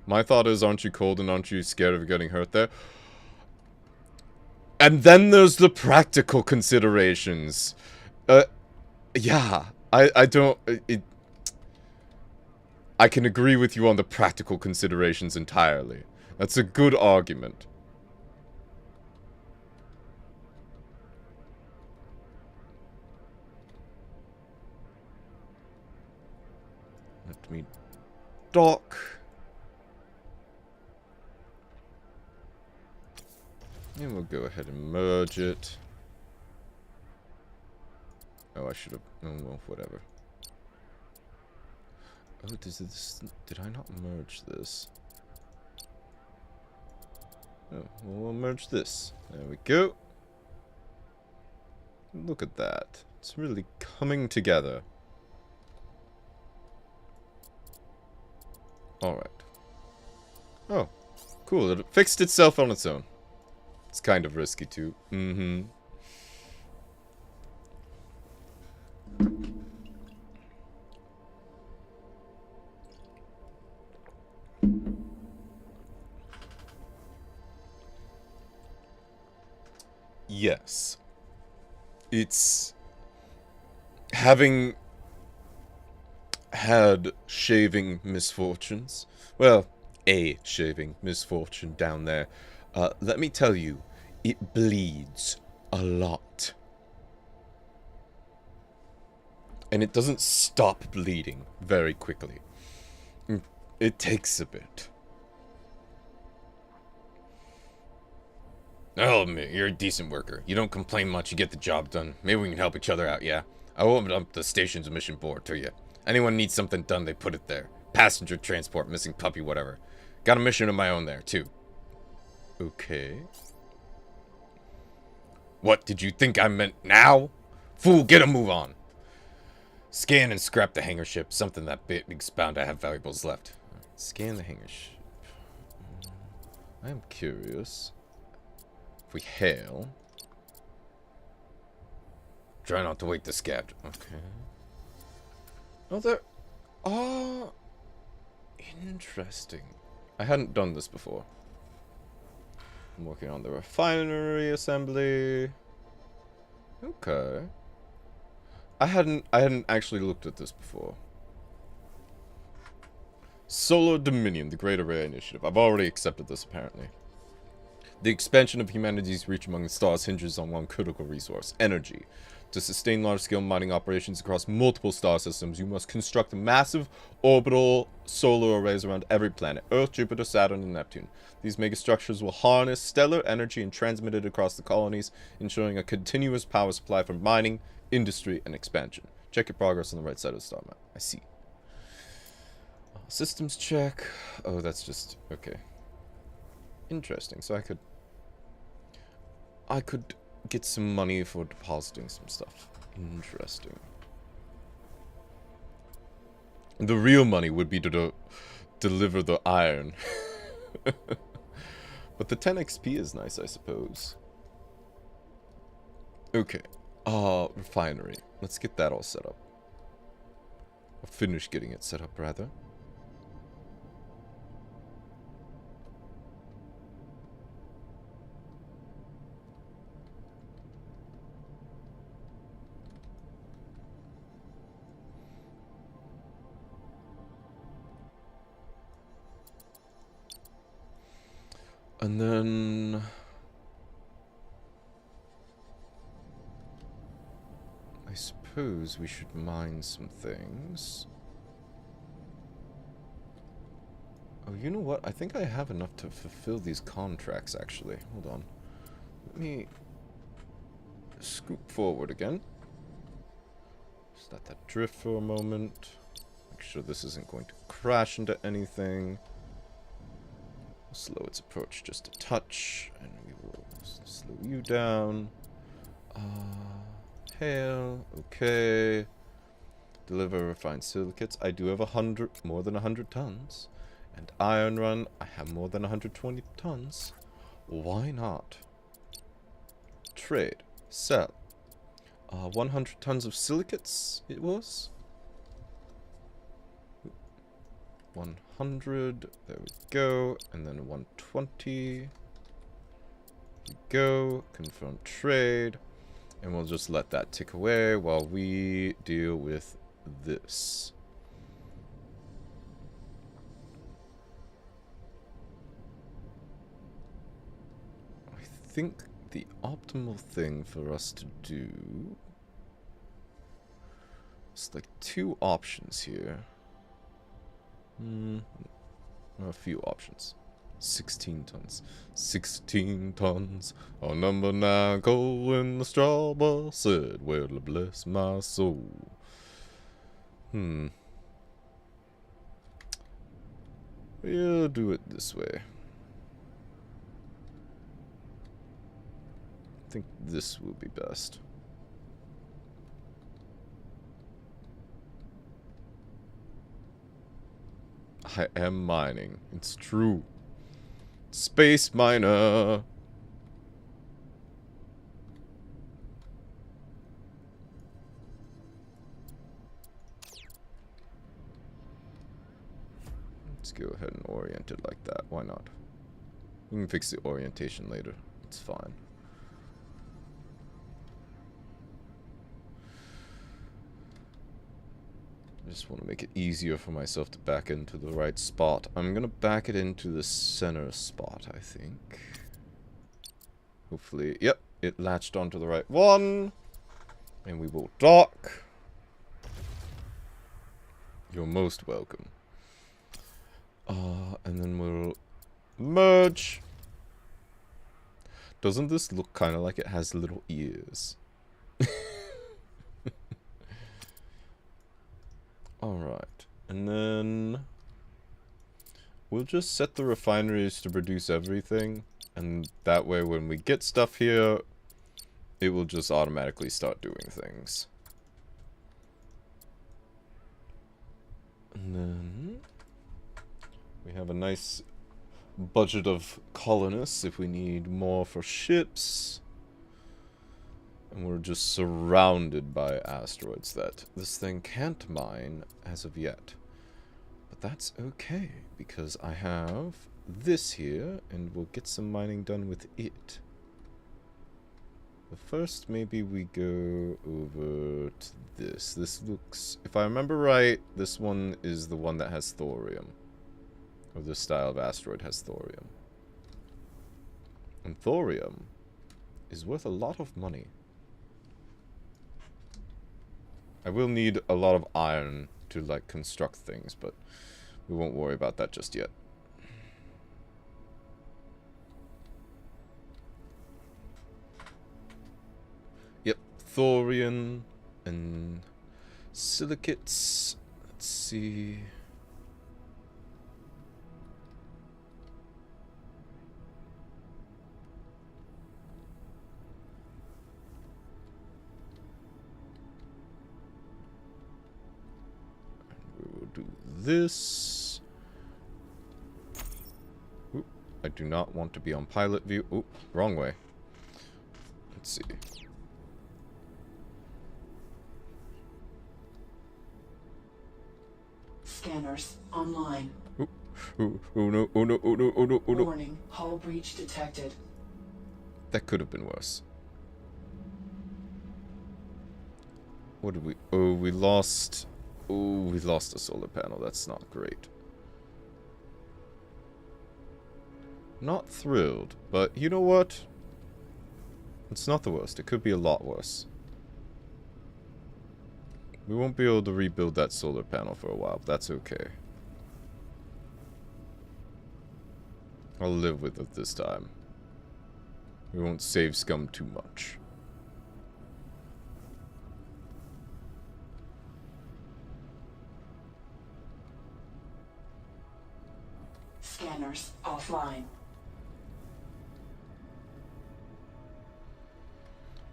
My thought is, aren't you cold and aren't you scared of getting hurt there? And then there's the practical considerations. Yeah, I don't... I can agree with you on the practical considerations entirely. That's a good argument. Let me dock. And we'll go ahead and merge it. Oh, I should have... Oh, well, whatever. Oh, did I not merge this? Oh, well, we'll merge this. There we go. Look at that. It's really coming together. Alright. Oh, cool. It fixed itself on its own. It's kind of risky, too. Mm-hmm. Yes. It's having had shaving misfortunes. Well, a shaving misfortune down there. Let me tell you, it bleeds a lot. And it doesn't stop bleeding very quickly. It takes a bit. Oh, man, you're a decent worker. You don't complain much, you get the job done. Maybe we can help each other out, yeah? I will open up the station's mission board to you. Anyone needs something done, they put it there. Passenger transport, missing puppy, whatever. Got a mission of my own there, too. Okay. What, did you think I meant now? Fool, get a move on. Scan and scrap the hangar ship. Something that big's bound to have valuables left. Scan the hangar ship. I am curious. If we hail. Try not to wake the scav. Okay. Oh, there. Oh. Interesting. I hadn't done this before. I'm working on the refinery assembly. Okay. I hadn't actually looked at this before. Solar Dominion, the Great Array Initiative. I've already accepted this, apparently. The expansion of humanity's reach among the stars hinges on one critical resource, energy. To sustain large-scale mining operations across multiple star systems, you must construct massive orbital solar arrays around every planet, Earth, Jupiter, Saturn, and Neptune. These megastructures will harness stellar energy and transmit it across the colonies, ensuring a continuous power supply for mining, industry, and expansion. Check your progress on the right side of the star map. I see. Systems check. Oh, that's just... okay. Interesting. So I could get some money for depositing some stuff. Interesting. The real money would be to deliver the iron. But the 10 XP is nice, I suppose. Okay. Refinery. Let's get that all set up. Or finish getting it set up, rather. And then... I suppose we should mine some things. Oh, you know what? I think I have enough to fulfill these contracts, actually. Hold on. Let me scoop forward again. Just let that drift for a moment. Make sure this isn't going to crash into anything. Slow its approach just a touch, and we will slow you down. Hail, okay. Deliver refined silicates. I do have more than 100 tons. And iron run, I have more than 120 tons. Why not? Trade, sell. 100 tons of silicates, it was. 100, there we go, and then 120, there we go, confirm trade, and we'll just let that tick away while we deal with this. I think the optimal thing for us to do is like 2 options here. A few options. 16 tons. 16 tons. On number 9, coal in the straw bus said, well, bless my soul. We'll do it this way. I think this will be best. I am mining. It's true. Space miner. Let's go ahead and orient it like that. Why not? We can fix the orientation later. It's fine. I just want to make it easier for myself to back into the right spot. I'm going to back it into the center spot, I think. Hopefully, yep, it latched onto the right one. And we will dock. You're most welcome. And then we'll merge. Doesn't this look kind of like it has little ears? Alright. And then we'll just set the refineries to produce everything. And that way when we get stuff here, it will just automatically start doing things. And then we have a nice budget of colonists if we need more for ships. And we're just surrounded by asteroids that this thing can't mine as of yet. But that's okay, because I have this here, and we'll get some mining done with it. But first, maybe we go over to this. This looks, if I remember right, this one is the one that has thorium. Or this style of asteroid has thorium. And thorium is worth a lot of money. I will need a lot of iron to, like, construct things, but we won't worry about that just yet. Yep, thorium and silicates. Let's see. Do this. Oop, I do not want to be on pilot view. Oop, wrong way. Let's see. Scanners online. Oop, oh, oh no, oh no, oh no, oh no, oh no. Warning, hull breach detected. That could have been worse. What did we... Oh, we lost... Oh, we lost a solar panel. That's not great. Not thrilled, but you know what? It's not the worst. It could be a lot worse. We won't be able to rebuild that solar panel for a while, but that's okay. I'll live with it this time. We won't save scum too much. Scanners offline.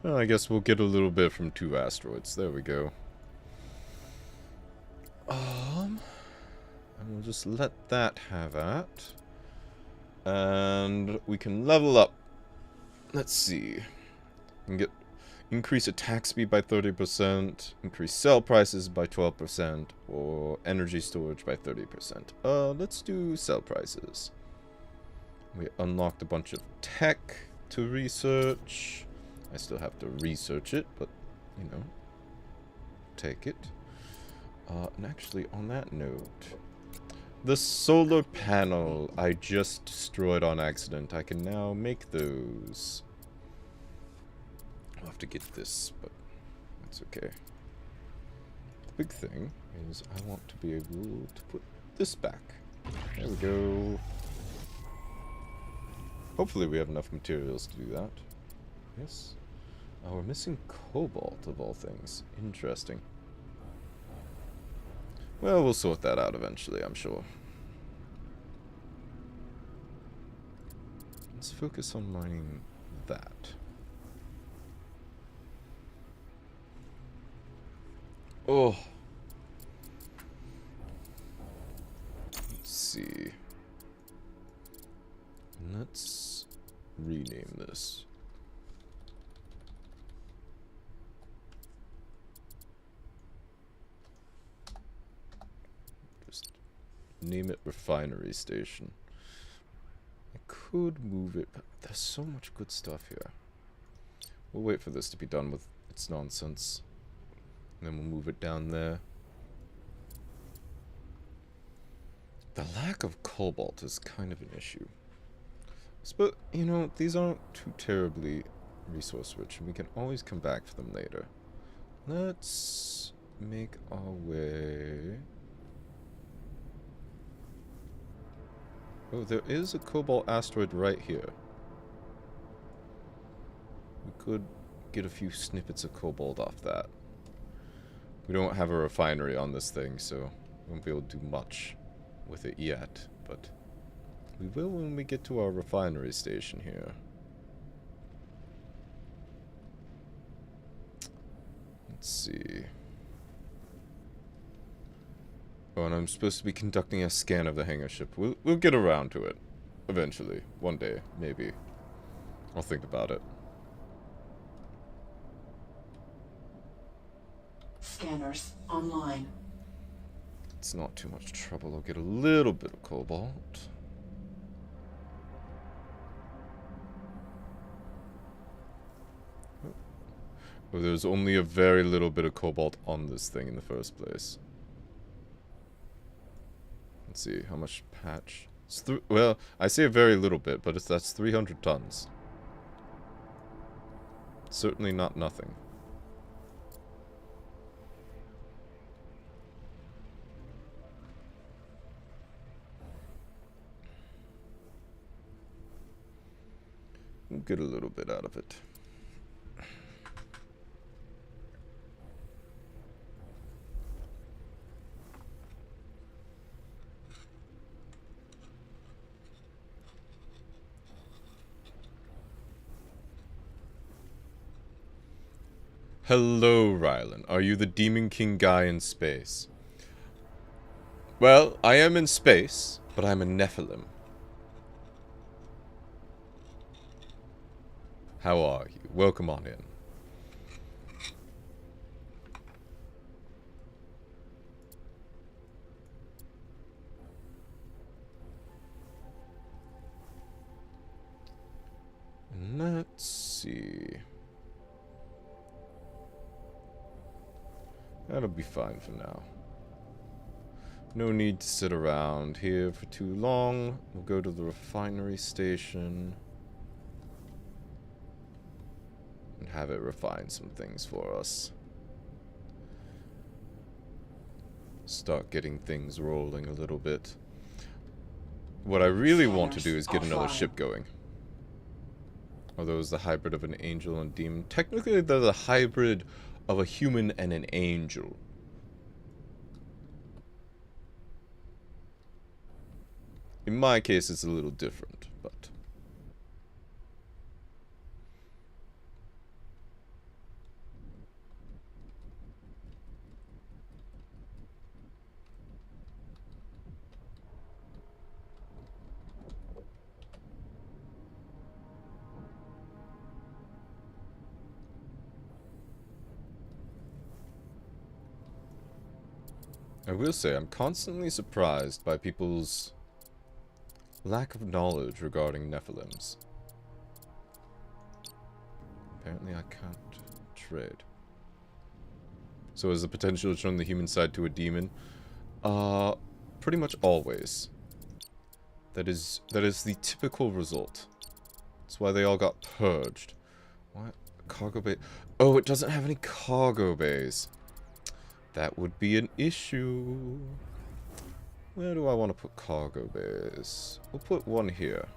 Well, I guess we'll get a little bit from 2 asteroids. There we go. And we'll just let that have that. And we can level up. Let's see. We can increase attack speed by 30%, increase cell prices by 12%, or energy storage by 30%. Let's do cell prices. We unlocked a bunch of tech to research. I still have to research it, but, you know, take it. And actually, on that note, the solar panel I just destroyed on accident, I can now make those. I'll have to get this, but that's okay. The big thing is I want to be able to put this back. There we go. Hopefully we have enough materials to do that. Yes. Oh, we're missing cobalt, of all things. Interesting. Well, we'll sort that out eventually, I'm sure. Let's focus on mining that. Oh. Let's see. Let's rename this. Just name it Refinery Station. I could move it, but there's so much good stuff here. We'll wait for this to be done with its nonsense. And then we'll move it down there. The lack of cobalt is kind of an issue. But, you know, these aren't too terribly resource rich, and we can always come back for them later. Let's make our way... Oh, there is a cobalt asteroid right here. We could get a few snippets of cobalt off that. We don't have a refinery on this thing, so we won't be able to do much with it yet, but we will when we get to our refinery station here. Let's see. Oh, and I'm supposed to be conducting a scan of the hangar ship. We'll get around to it. Eventually. One day, maybe. I'll think about it. Scanners online. It's not too much trouble. I'll get a little bit of cobalt. Oh, there's only a very little bit of cobalt on this thing in the first place. Let's see, how much patch? It's well, I say a very little bit, but that's 300 tons. Certainly not nothing. We'll get a little bit out of it. Hello, Rylan. Are you the Demon King guy in space? Well, I am in space, but I'm a Nephilim. How are you? Welcome on in. Let's see. That'll be fine for now. No need to sit around here for too long. We'll go to the refinery station and have it refine some things for us. Start getting things rolling a little bit. What I really want to do is get another ship going. Are those the hybrid of an angel and demon? Technically, they're the hybrid of a human and an angel. In my case, it's a little different, but... I will say, I'm constantly surprised by people's lack of knowledge regarding Nephilims. Apparently I can't trade. So is the potential to turn the human side to a demon? Pretty much always. That is the typical result. That's why they all got purged. What? Cargo bay? Oh, it doesn't have any cargo bays. That would be an issue. Where do I want to put cargo bays? We'll put one here.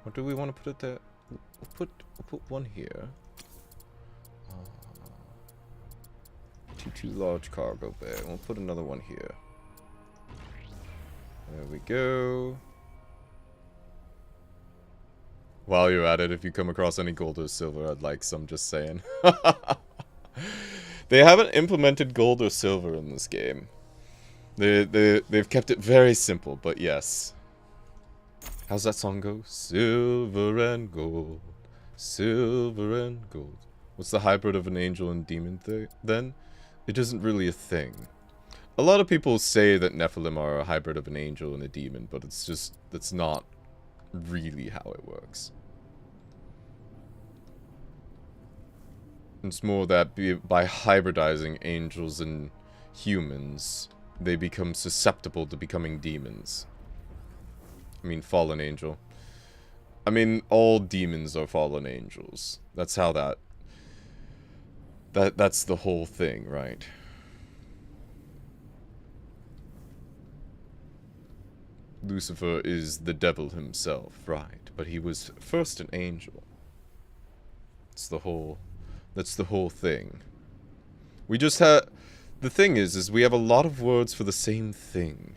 Or do we want to put it there? We'll put one here. Too large cargo bay. We'll put another one here. There we go. While you're at it, if you come across any gold or silver, I'd like some, just saying. They haven't implemented gold or silver in this game. They've kept it very simple, but yes. How's that song go? Silver and gold. Silver and gold. What's the hybrid of an angel and demon then? It isn't really a thing. A lot of people say that Nephilim are a hybrid of an angel and a demon, but it's just, that's not really how it works. It's more that by hybridizing angels and humans, they become susceptible to becoming demons. I mean, fallen angel. I mean, all demons are fallen angels. That's how that's the whole thing, right? Lucifer is the devil himself, right? But he was first an angel. That's the whole thing. We just have, the thing is we have a lot of words for the same thing.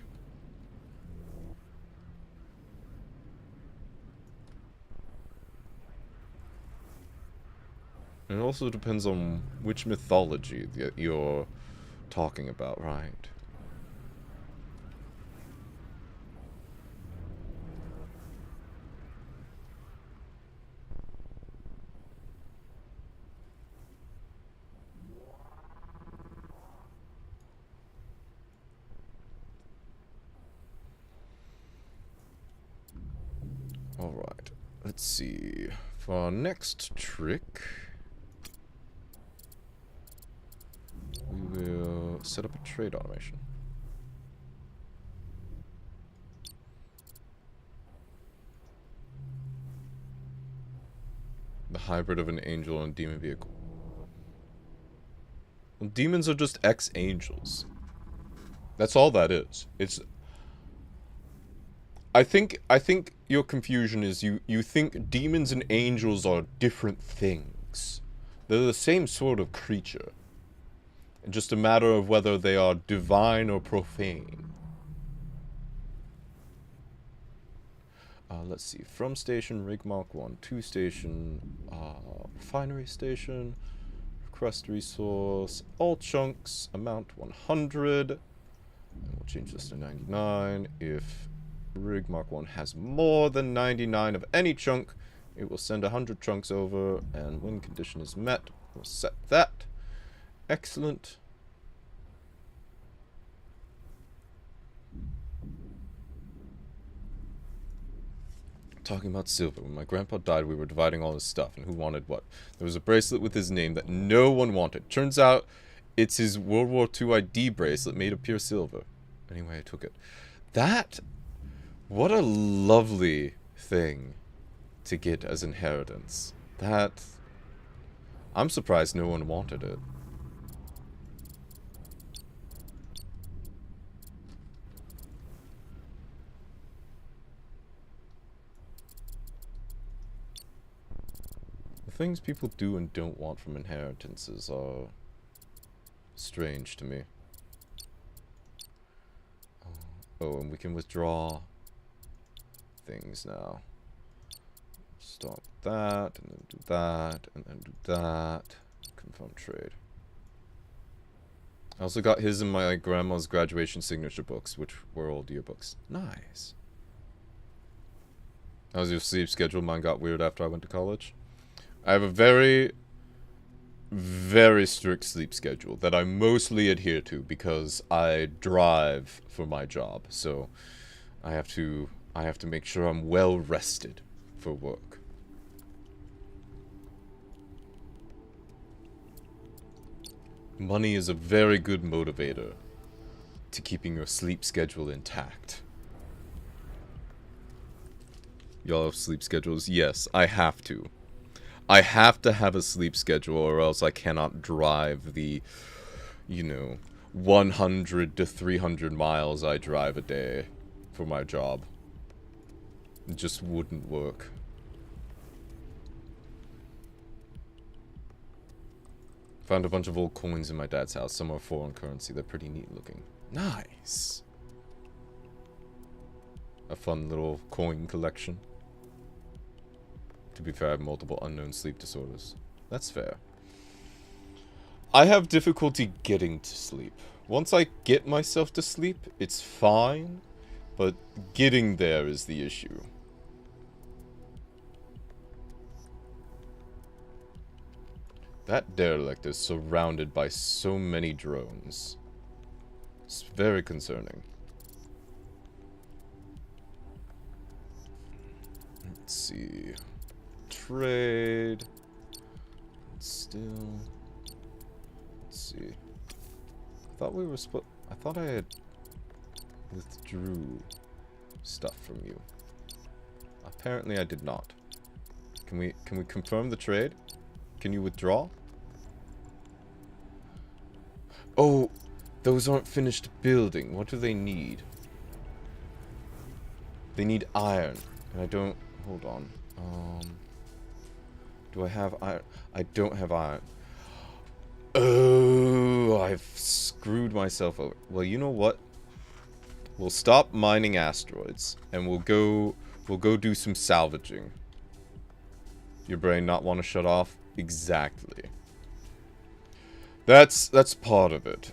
It also depends on which mythology that you're talking about, right? Alright, let's see. For our next trick, we will set up a trade automation. The hybrid of an angel and demon vehicle. Well, demons are just ex-angels. That's all that is. It's... I think your confusion is you think demons and angels are different things. They're the same sort of creature. It's just a matter of whether they are divine or profane. Let's see. From station, rig mark 1. 2 station, refinery station, request resource, all chunks, amount 100. And we'll change this to 99. If rig mark 1 has more than 99 of any chunk, it will send 100 chunks over, and when condition is met, we'll set that. Excellent. Talking about silver. When my grandpa died, we were dividing all his stuff, and who wanted what. There was a bracelet with his name that no one wanted. Turns out, it's his World War II ID bracelet made of pure silver. Anyway, I took it. That... what a lovely thing to get as inheritance. That... I'm surprised no one wanted it. The things people do and don't want from inheritances are strange to me. Oh, and we can withdraw things now. Stop that, and then do that, and then do that. Confirm trade. I also got his and my grandma's graduation signature books, which were old yearbooks. Nice. How's your sleep schedule? Mine got weird after I went to college. I have a very, very strict sleep schedule that I mostly adhere to because I drive for my job. So I have to make sure I'm well rested for work. Money is a very good motivator to keeping your sleep schedule intact. Y'all have sleep schedules? Yes, I have to. I have to have a sleep schedule or else I cannot drive the, 100 to 300 miles I drive a day for my job. It just wouldn't work. Found a bunch of old coins in my dad's house. Some are foreign currency. They're pretty neat looking. Nice. A fun little coin collection. To be fair, I have multiple unknown sleep disorders. That's fair. I have difficulty getting to sleep. Once I get myself to sleep, it's fine. But getting there is the issue. That derelict is surrounded by so many drones. It's very concerning. Let's see. Trade. Still. Let's see. I thought we were I thought I had withdrew stuff from you. Apparently I did not. Can we confirm the trade? Can you withdraw? Oh, those aren't finished building. What do they need? They need iron. And I don't... Hold on. Do I have iron? I don't have iron. Oh, I've screwed myself over. Well, you know what? We'll stop mining asteroids. And we'll go do some salvaging. Your brain not want to shut off? Exactly. That's part of it.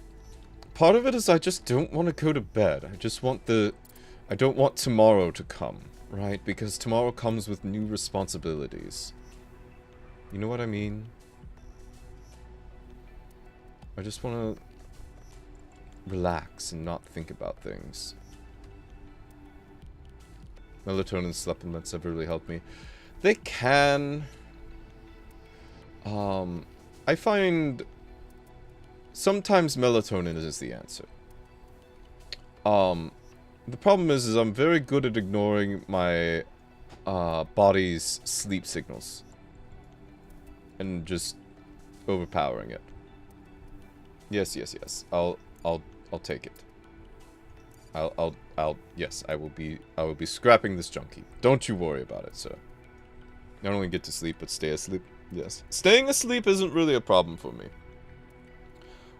Part of it is I just don't want to go to bed. I don't want tomorrow to come, right? Because tomorrow comes with new responsibilities. You know what I mean? I just want to relax and not think about things. Melatonin supplements have really helped me. They can. I find sometimes melatonin is the answer. The problem is I'm very good at ignoring my body's sleep signals and just overpowering it. Yes. I'll take it. Yes, I will be scrapping this junkie. Don't you worry about it, sir. Not only get to sleep, but stay asleep. Yes. Staying asleep isn't really a problem for me.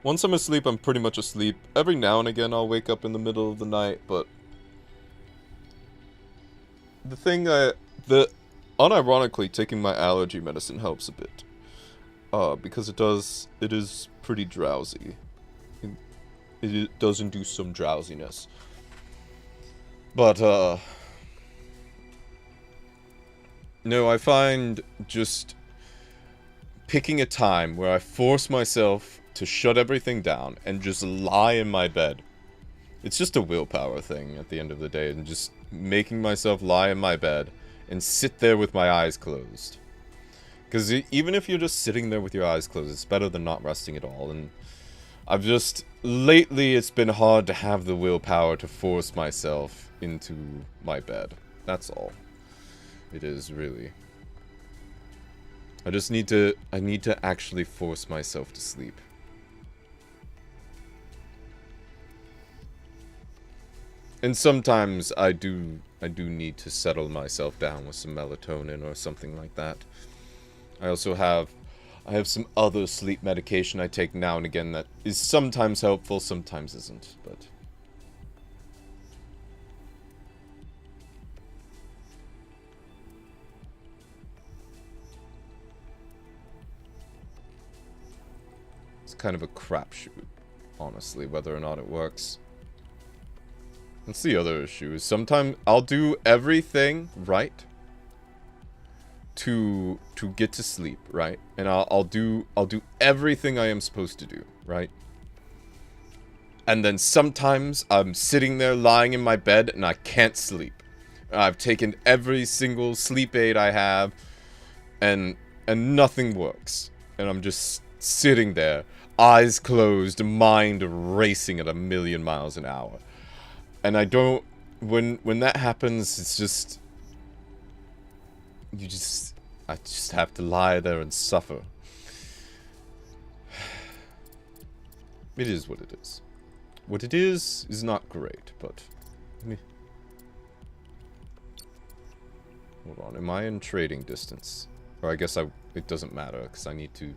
Once I'm asleep, I'm pretty much asleep. Every now and again, I'll wake up in the middle of the night, but... unironically, taking my allergy medicine helps a bit. Because it is pretty drowsy. It does induce some drowsiness. But, no, I find just picking a time where I force myself to shut everything down and just lie in my bed. It's just a willpower thing at the end of the day, and just making myself lie in my bed and sit there with my eyes closed. Because even if you're just sitting there with your eyes closed, it's better than not resting at all. And I've just... lately, it's been hard to have the willpower to force myself into my bed. That's all. It is, really. I just need to... I need to actually force myself to sleep. And sometimes I do need to settle myself down with some melatonin or something like that. I also have some other sleep medication I take now and again that is sometimes helpful, sometimes isn't, but... It's kind of a crapshoot, honestly, whether or not it works. That's the other issue. Sometimes I'll do everything right to get to sleep, right? And I'll do everything I am supposed to do, right? And then sometimes I'm sitting there lying in my bed and I can't sleep. I've taken every single sleep aid I have and nothing works. And I'm just sitting there, eyes closed, mind racing at 1,000,000 miles an hour. And I don't... When that happens, it's just... I just have to lie there and suffer. It is what it is. What it is not great, but... Hold on, am I in trading distance? Or I guess it doesn't matter, because I need to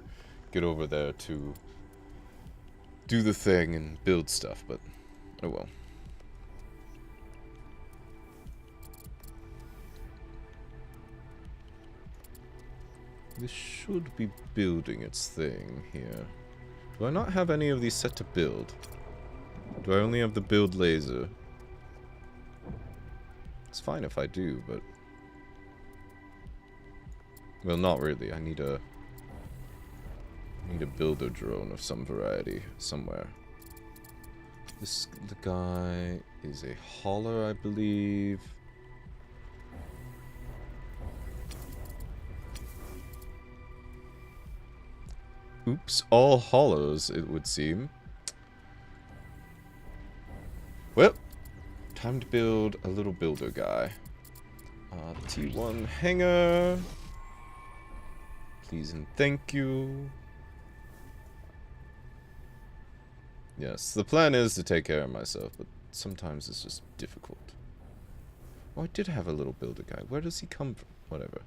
get over there to do the thing and build stuff, but... Oh well. This should be building its thing here. Do I not have any of these set to build? Do I only have the build laser? It's fine if I do, but... Well, not really. I need a builder drone of some variety somewhere. The guy is a hauler, I believe. Oops, all hollows, it would seem. Well, Time to build a little builder guy. T1 hangar. Please and thank you. Yes, the plan is to take care of myself, but sometimes it's just difficult. Oh, I did have a little builder guy. Where does he come from? Whatever.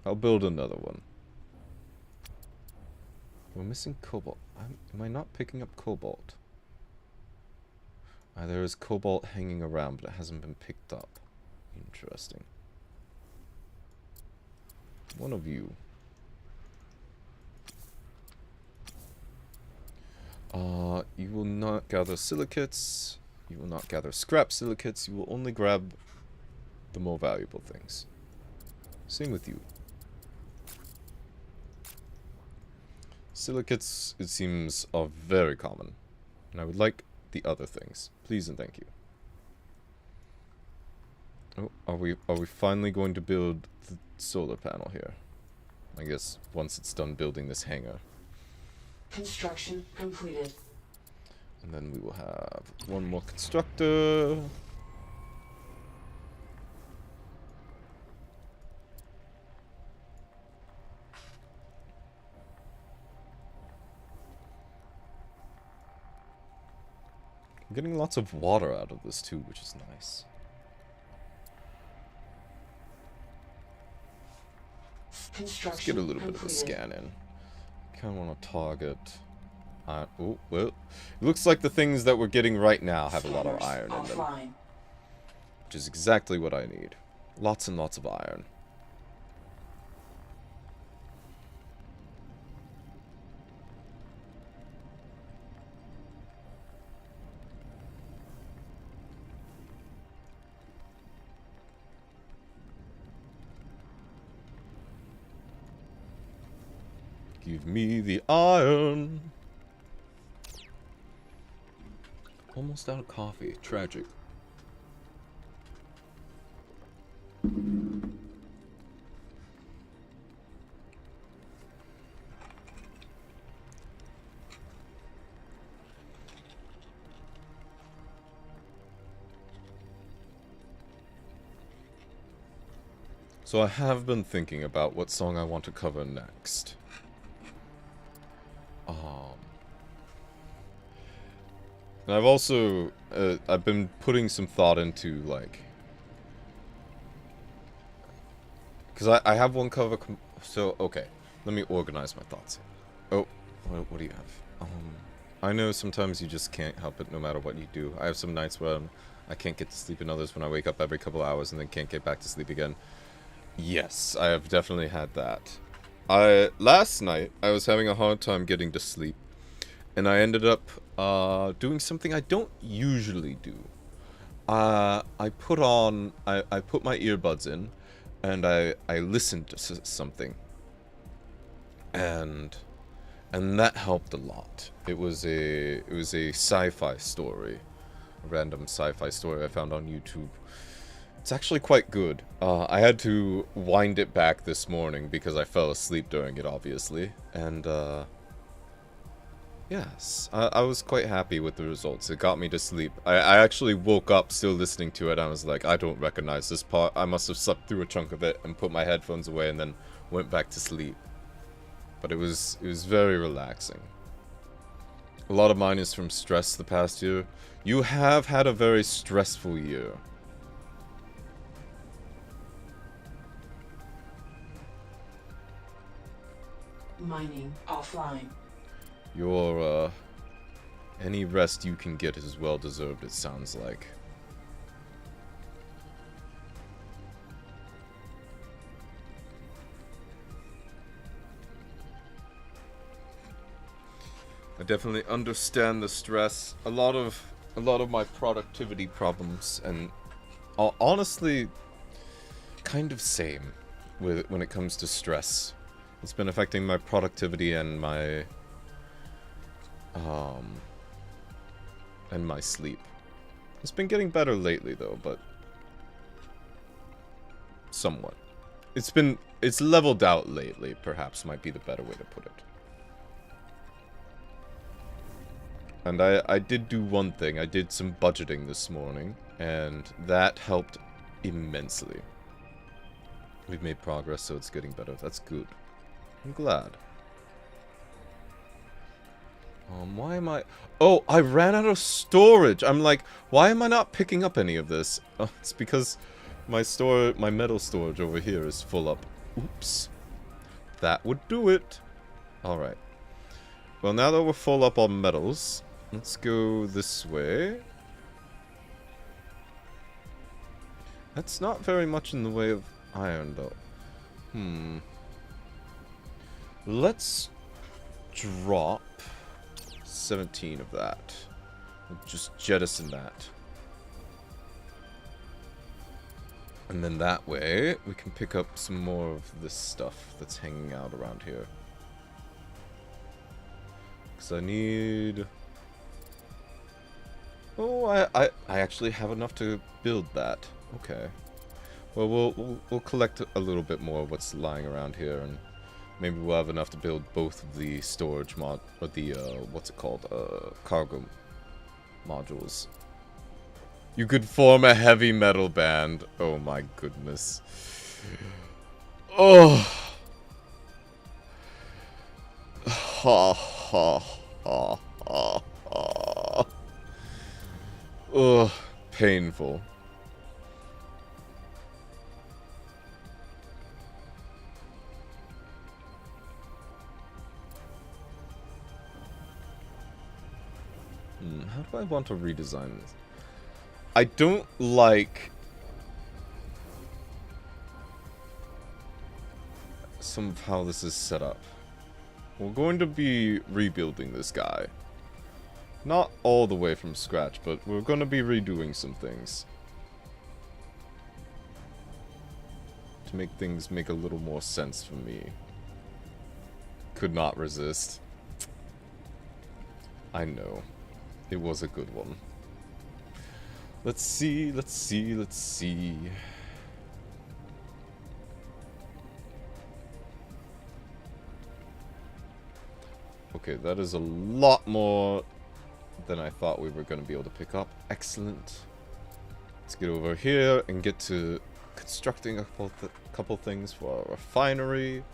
I'll build another one. We're missing cobalt. Am I not picking up cobalt? There is cobalt hanging around, but it hasn't been picked up. Interesting. One of you. You will not gather silicates. You will not gather scrap silicates. You will only grab the more valuable things. Same with you. Silicates, it seems, are very common. And I would like the other things. Please and thank you. Oh, are we finally going to build the solar panel here? I guess once it's done building this hangar. Construction completed. And then we will have one more constructor. I'm getting lots of water out of this too, which is nice. Let's get a little bit of a scan in. Kind of want to target. Oh, well, it looks like the things that we're getting right now have a lot of iron in them. Which is exactly what I need. Lots and lots of iron. Give me the iron. Almost out of coffee. Tragic. So I have been thinking about what song I want to cover next. And I've also, I've been putting some thought into, like... Because I have one cover... So, okay. Let me organize my thoughts here. Oh, what do you have? I know sometimes you just can't help it no matter what you do. I have some nights where I can't get to sleep, and others when I wake up every couple hours and then can't get back to sleep again. Yes, I have definitely had that. Last night, I was having a hard time getting to sleep. And I ended up doing something I don't usually do. I put my earbuds in, and I listened to something. And that helped a lot. It was a sci-fi story, a random sci-fi story I found on YouTube. It's actually quite good. I had to wind it back this morning because I fell asleep during it, obviously. And, yes, I was quite happy with the results. It got me to sleep. I actually woke up still listening to it. And I was like, I don't recognize this part. I must have slept through a chunk of it and put my headphones away and then went back to sleep. But it was very relaxing. A lot of mine is from stress the past year. You have had a very stressful year. Mining offline. Your, any rest you can get is well deserved, it sounds like. I definitely understand the stress. A lot of my productivity problems, and honestly, kind of same when it comes to stress. It's been affecting my productivity and my sleep. It's been getting better lately though, but somewhat. It's leveled out lately, perhaps might be the better way to put it. And I did do one thing. I did some budgeting this morning, and that helped immensely. We've made progress, so it's getting better. That's good. I'm glad. Why am I... Oh, I ran out of storage! I'm like, why am I not picking up any of this? Oh, it's because my metal storage over here is full up. Oops. That would do it. Alright. Well, now that we're full up on metals, let's go this way. That's not very much in the way of iron, though. Let's drop 17 of that. We'll just jettison that. And then that way, we can pick up some more of this stuff that's hanging out around here. Because I need... Oh, I actually have enough to build that. Okay. Well, we'll collect a little bit more of what's lying around here, and maybe we'll have enough to build both of the storage or the, what's it called? Cargo modules. You could form a heavy metal band. Oh my goodness. Oh. Ha ha ha ha ha. Ugh, painful. How do I want to redesign this? I don't like some of how this is set up. We're going to be rebuilding this guy. Not all the way from scratch, but we're going to be redoing some things. To make things make a little more sense for me. Could not resist. I know. It was a good one. Let's see, let's see, let's see. Okay, that is a lot more than I thought we were going to be able to pick up. Excellent. Let's get over here and get to constructing a couple things for our refinery.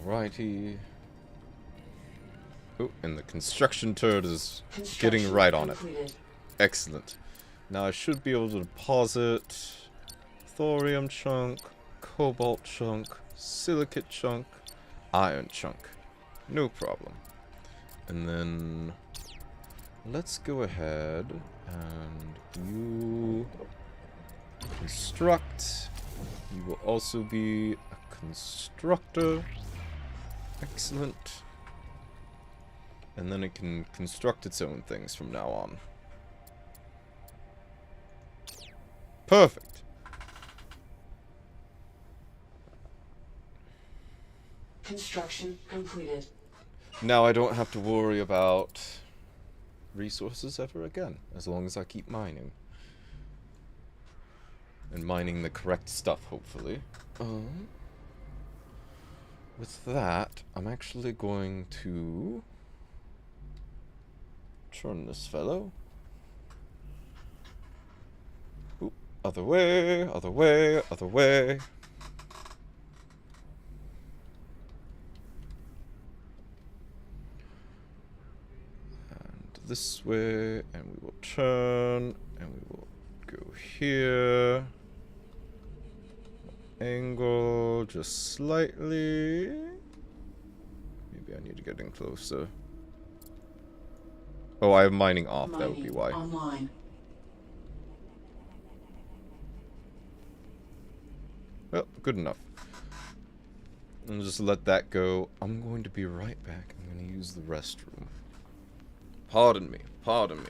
Alrighty. Oh, and the construction turret is getting right on it. Excellent. Now I should be able to deposit thorium chunk, cobalt chunk, silicate chunk, iron chunk. No problem. And then let's go ahead and you construct. You will also be a constructor. Excellent. And then it can construct its own things from now on. Perfect. Construction completed. Now I don't have to worry about resources ever again, as long as I keep mining. And mining the correct stuff, hopefully. With that, I'm actually going to turn this fellow. Oop, other way, other way, other way. And this way, and we will turn, and we will go here. Angle just slightly. Maybe I need to get in closer. Oh, I have mining off. That would be why. Online. Well, good enough. And just let that go. I'm going to be right back. I'm going to use the restroom. Pardon me. Pardon me.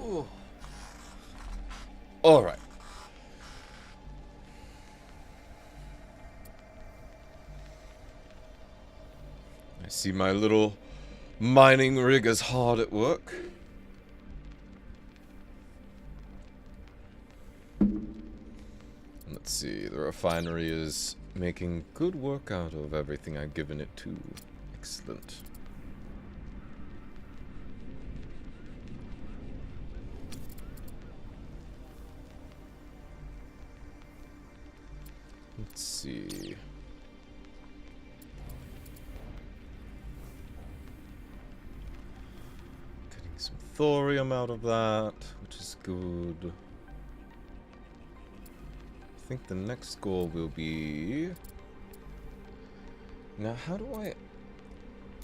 Ooh. All right. I see my little mining rig is hard at work. Let's see, the refinery is making good work out of everything I've given it to. Excellent. Let's see. Getting some thorium out of that, which is good. I think the next goal will be... Now, how do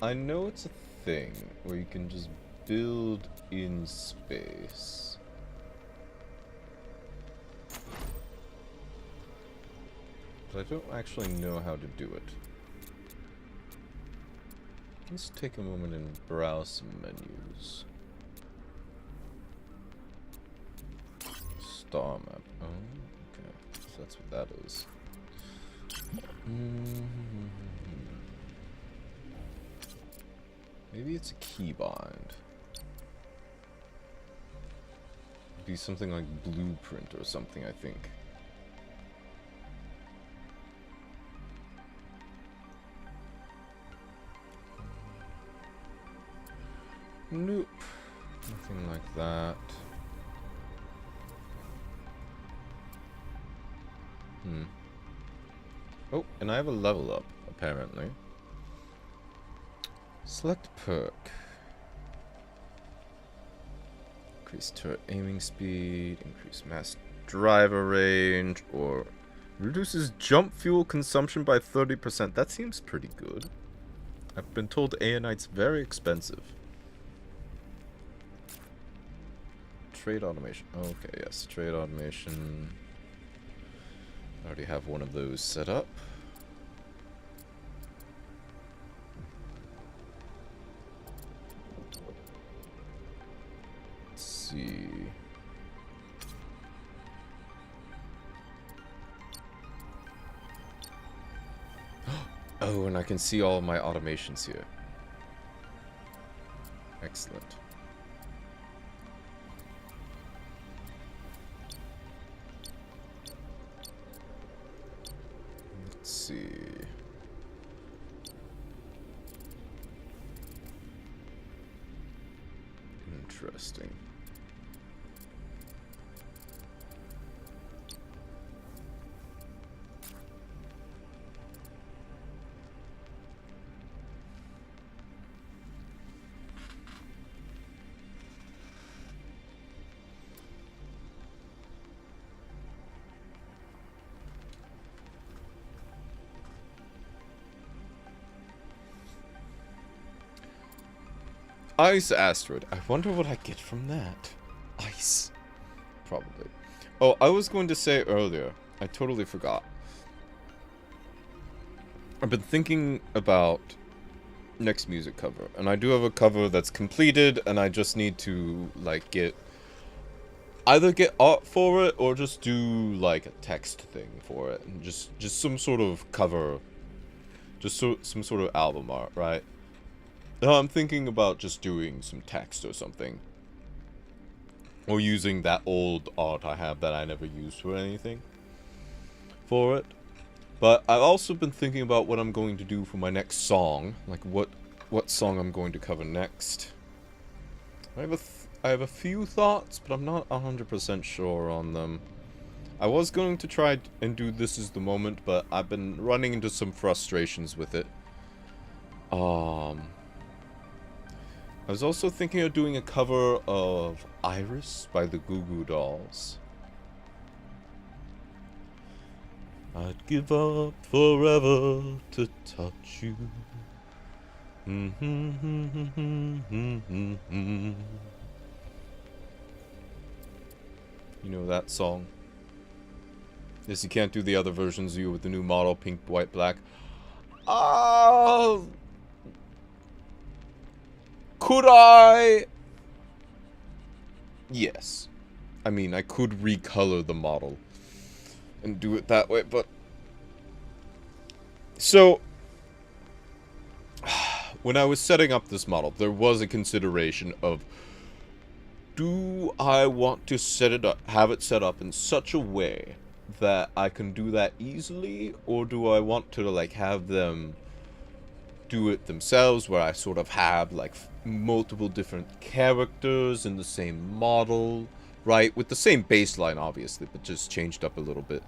I know it's a thing where you can just build in space. But I don't actually know how to do it. Let's take a moment and browse some menus. Star map. Oh, okay. So that's what that is. Maybe it's a keybind. Be something like blueprint or something, I think. Nope. Nothing like that. Oh, and I have a level up, apparently. Select perk. Increase turret aiming speed, increase mass driver range, or reduces jump fuel consumption by 30%. That seems pretty good. I've been told ANite's very expensive. Trade automation. Okay, yes, trade automation. I already have one of those set up. Let's see. Oh, and I can see all my automations here. Excellent. Let's see. Interesting. Ice asteroid. I wonder what I get from that. Ice. probably. Oh, I was going to say earlier, I totally forgot. I've been thinking about next music cover, and I do have a cover that's completed, and I just need to, like, either get art for it, or just do, like, a text thing for it, and just some sort of cover, some sort of album art, right? I'm thinking about just doing some text or something. Or using that old art I have that I never used for anything. For it. But I've also been thinking about what I'm going to do for my next song. Like, what song I'm going to cover next. I have a few thoughts, but I'm not 100% sure on them. I was going to try and do This Is the Moment, but I've been running into some frustrations with it. I was also thinking of doing a cover of Iris by the Goo Goo Dolls. I'd give up forever to touch you. You know that song? Yes, you can't do the other versions of you with the new model, pink, white, black. Could I? Yes. I mean, I could recolor the model and do it that way, but... So, when I was setting up this model, there was a consideration of, do I want to have it set up in such a way that I can do that easily, or do I want to, like, have them do it themselves, where I sort of have, like, multiple different characters in the same model, right? With the same baseline, obviously, but just changed up a little bit.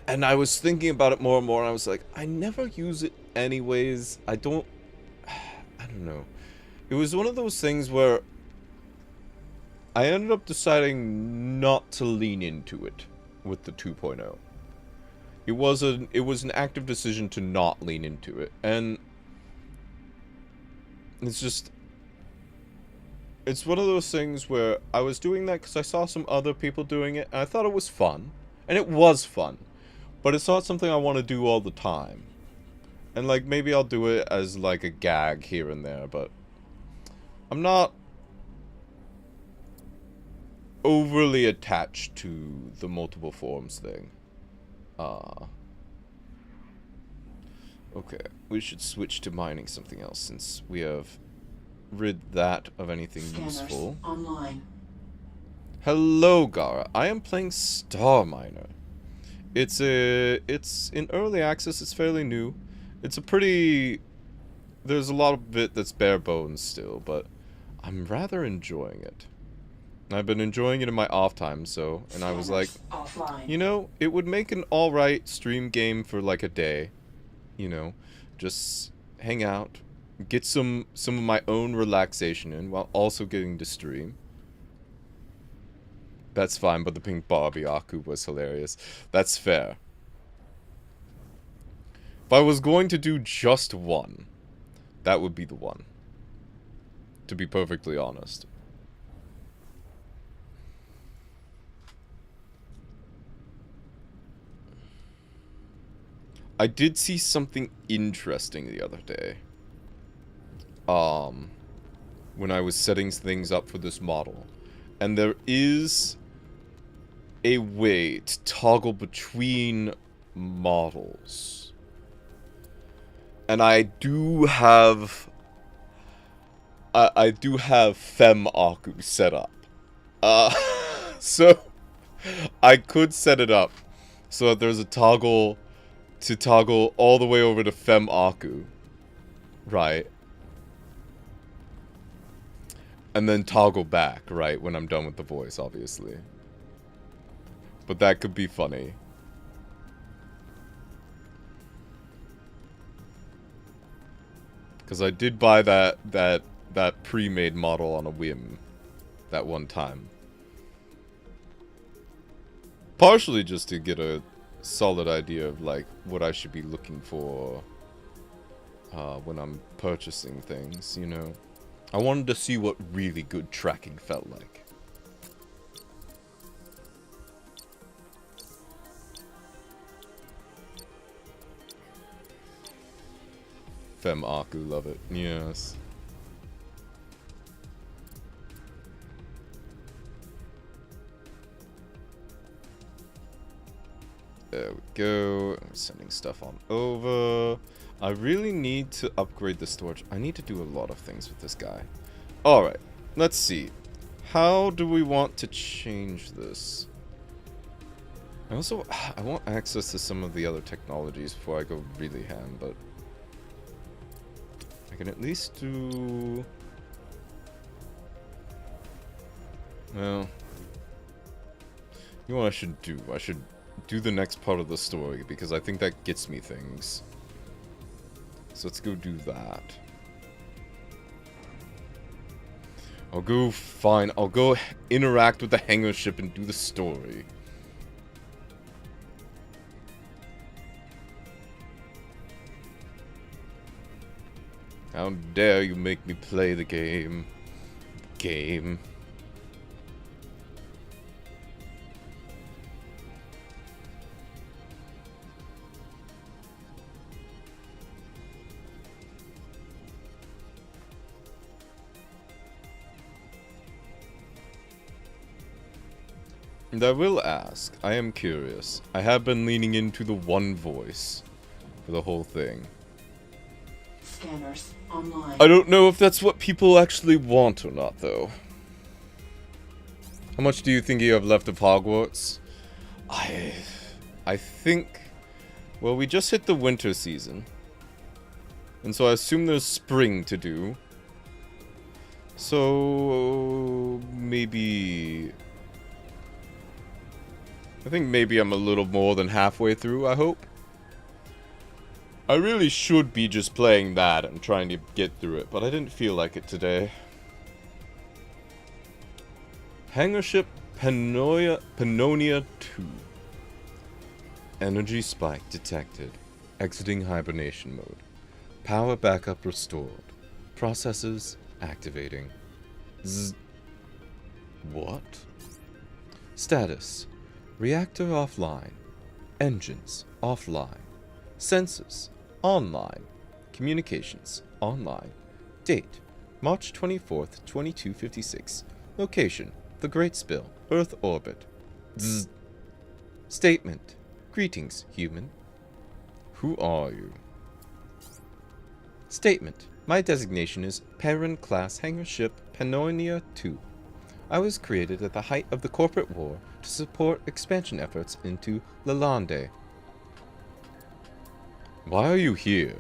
And I was thinking about it more and more, and I was like, I never use it anyways. I don't know. It was one of those things where I ended up deciding not to lean into it with the 2.0. It was an active decision to not lean into it, and it's one of those things where I was doing that because I saw some other people doing it, and I thought it was fun, and it was fun, but it's not something I want to do all the time. And, like, maybe I'll do it as, like, a gag here and there, but I'm not overly attached to the multiple forms thing. Okay, we should switch to mining something else since we have rid that of anything useful. Online. Hello, Gara. I am playing Star Miner. It's in early access. It's fairly new. It's there's a lot of it that's bare bones still, but I'm rather enjoying it. I've been enjoying it in my off time, and I was like, you know, it would make an alright stream game for like a day. You know, just hang out, get some of my own relaxation in while also getting to stream. That's fine, but the pink Barbie Aku was hilarious. That's fair. If I was going to do just one, that would be the one. To be perfectly honest. I did see something interesting the other day. When I was setting things up for this model. And there is a way to toggle between models. And I do have Fem Aku set up. So I could set it up so that there's a toggle to toggle all the way over to Fem Aku. Right. And then toggle back, right, when I'm done with the voice, obviously. But that could be funny. Because I did buy that pre-made model on a whim that one time. Partially just to get a solid idea of, like, what I should be looking for when I'm purchasing things, you know. I wanted to see what really good tracking felt like. Fem Aku, love it. Yes. There we go. I'm sending stuff on over. I really need to upgrade the storage. I need to do a lot of things with this guy. Alright, let's see. How do we want to change this? I want access to some of the other technologies before I go really ham, but I can at least do... Well, you know what I should do? I should do the next part of the story, because I think that gets me things. So let's go do that. I'll go interact with the hangar ship and do the story. How dare you make me play the game. And I will ask, I am curious. I have been leaning into the one voice for the whole thing. Scanners online. I don't know if that's what people actually want or not, though. How much do you think you have left of Hogwarts? I think... Well, we just hit the winter season. And so I assume there's spring to do. So... maybe... I think maybe I'm a little more than halfway through, I hope. I really should be just playing that and trying to get through it, but I didn't feel like it today. Hangar ship Pannonia 2. Energy spike detected. Exiting hibernation mode. Power backup restored. Processes activating. What? Status. Reactor offline. Engines offline. Sensors online. Communications online. Date March 24th, 2256. Location The Great Spill, Earth orbit. Zzz. Statement. Greetings, human. Who are you? Statement. My designation is Perrin Class Hangar Ship Pannonia 2. I was created at the height of the corporate war to support expansion efforts into Lalande. Why are you here?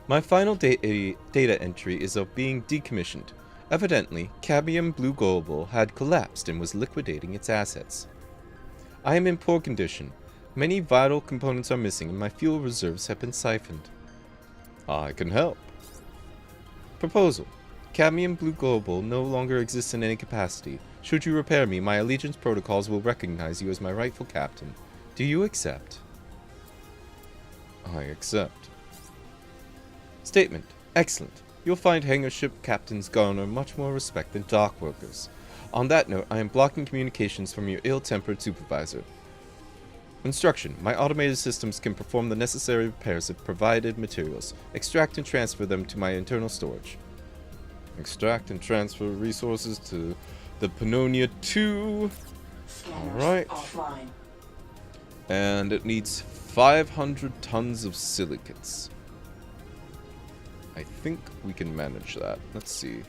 My final data entry is of being decommissioned. Evidently, Cadmium Blue Global had collapsed and was liquidating its assets. I am in poor condition. Many vital components are missing and my fuel reserves have been siphoned. I can help. Proposal. Cadmium Blue Global no longer exists in any capacity. Should you repair me, my allegiance protocols will recognize you as my rightful captain. Do you accept? I accept. Statement. Excellent. You'll find hangar ship captains garner much more respect than dock workers. On that note, I am blocking communications from your ill-tempered supervisor. Instruction. My automated systems can perform the necessary repairs of provided materials. Extract and transfer them to my internal storage. Extract and transfer resources to the Pannonia 2. Alright. And it needs 500 tons of silicates. I think we can manage that. Let's see.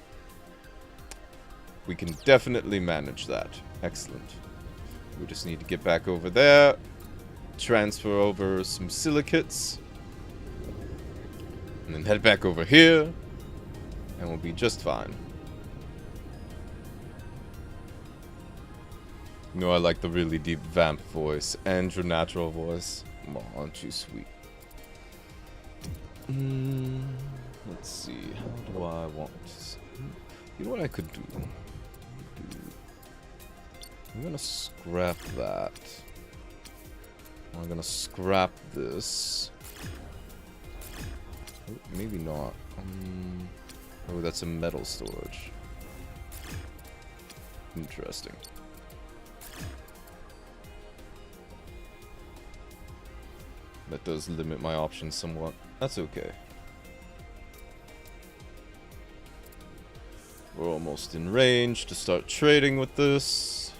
We can definitely manage that. Excellent. We just need to get back over there. Transfer over some silicates. And then head back over here. And we'll be just fine. You know I like the really deep vamp voice and your natural voice. Oh, aren't you sweet? Let's see. How do I want to... You know what I could do? I'm gonna scrap that. I'm gonna scrap this. Oh, maybe not. Oh, that's a metal storage. Interesting. That does limit my options somewhat. That's okay. we're almost in range to start trading with this.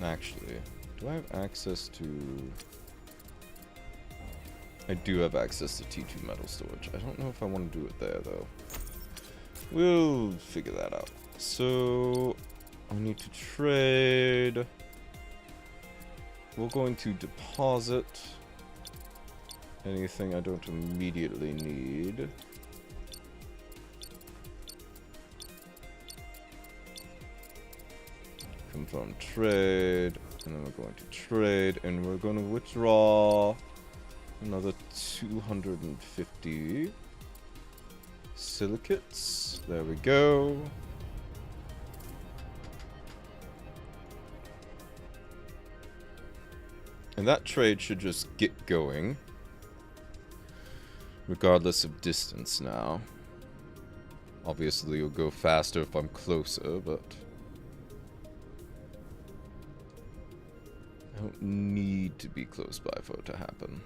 Actually, do I have access to... I do have access to T2 metal storage. I don't know if I want to do it there, though. We'll figure that out. So, I need to trade. We're going to deposit anything I don't immediately need. Confirm trade, and then we're going to trade, and we're going to withdraw another 250 silicates. There we go. And that trade should just get going, regardless of distance now. Obviously, it'll go faster if I'm closer, but I don't need to be close by for it to happen.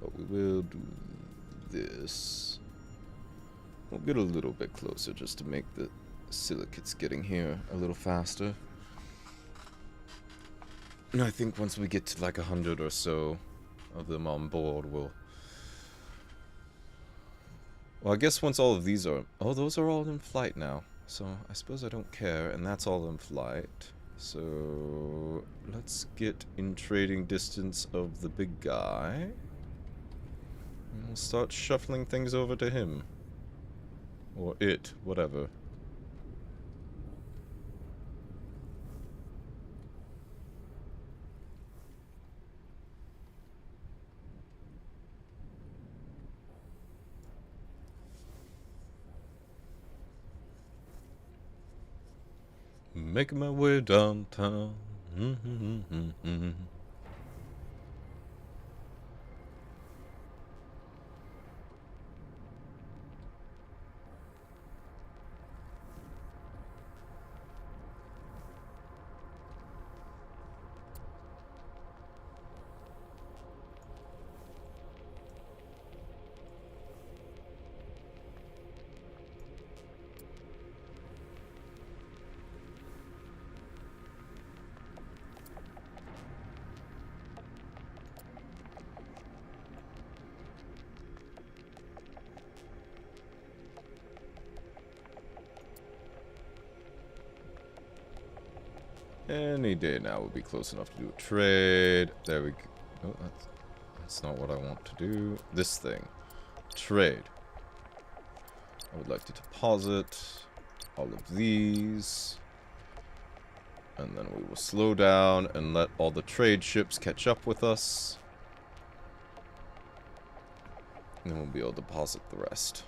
But we will do this. We'll get a little bit closer just to make the silicates getting here a little faster. And I think once we get to like 100 or so of them on board, we'll... Well, I guess once all of these are... Oh, those are all in flight now. So I suppose I don't care, and that's all in flight. So let's get in trading distance of the big guy. And we'll start shuffling things over to him. Or it, whatever. Making my way downtown. Any day now will be close enough to do a trade. There we go. Oh, that's not what I want to do. This thing. Trade. I would like to deposit all of these. And then we will slow down and let all the trade ships catch up with us. And then we'll be able to deposit the rest.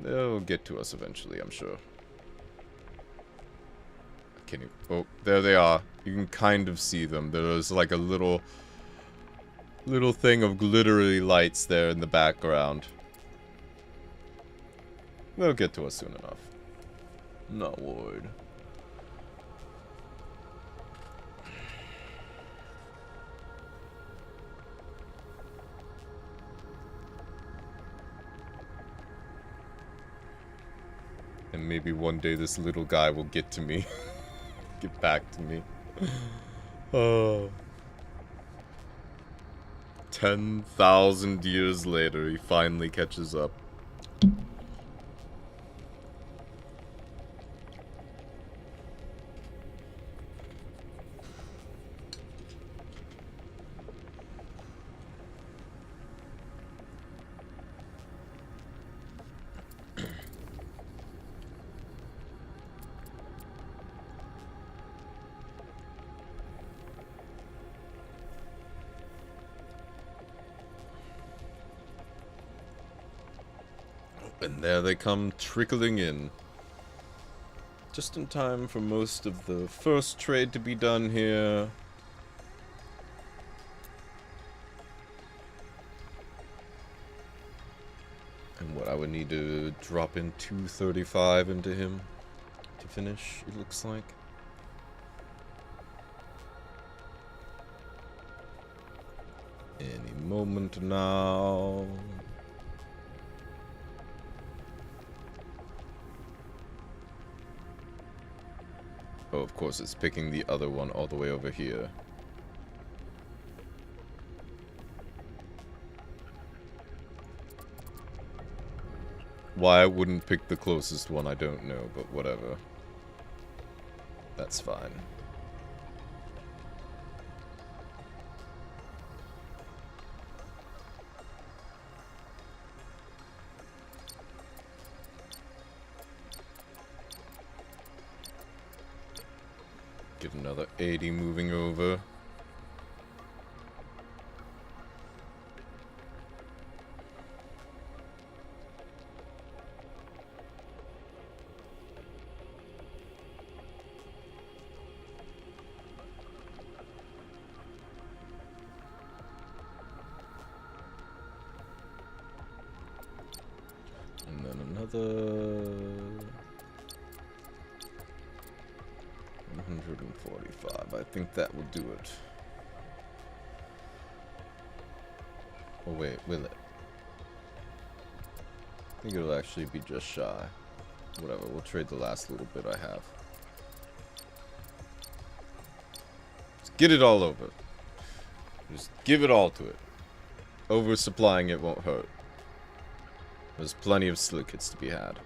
They'll get to us eventually, I'm sure. Can you... Oh, there they are. You can kind of see them. There's like a little thing of glittery lights there in the background. They'll get to us soon enough. Not worried. And maybe one day this little guy will get to me. Get back to me. Oh. 10,000 years later, he finally catches up. And there they come trickling in. Just in time for most of the first trade to be done here. What, I would need to drop in 235 into him to finish, it looks like. Any moment now. Oh, of course, it's picking the other one all the way over here. Why I wouldn't pick the closest one, I don't know, but whatever. That's fine. Get another 80 moving over. And then another 145. I think that will do it. Oh wait, will it? I think it'll actually be just shy. Whatever, we'll trade the last little bit I have. Just get it all over. Just give it all to it. Oversupplying it won't hurt. There's plenty of silicates to be had.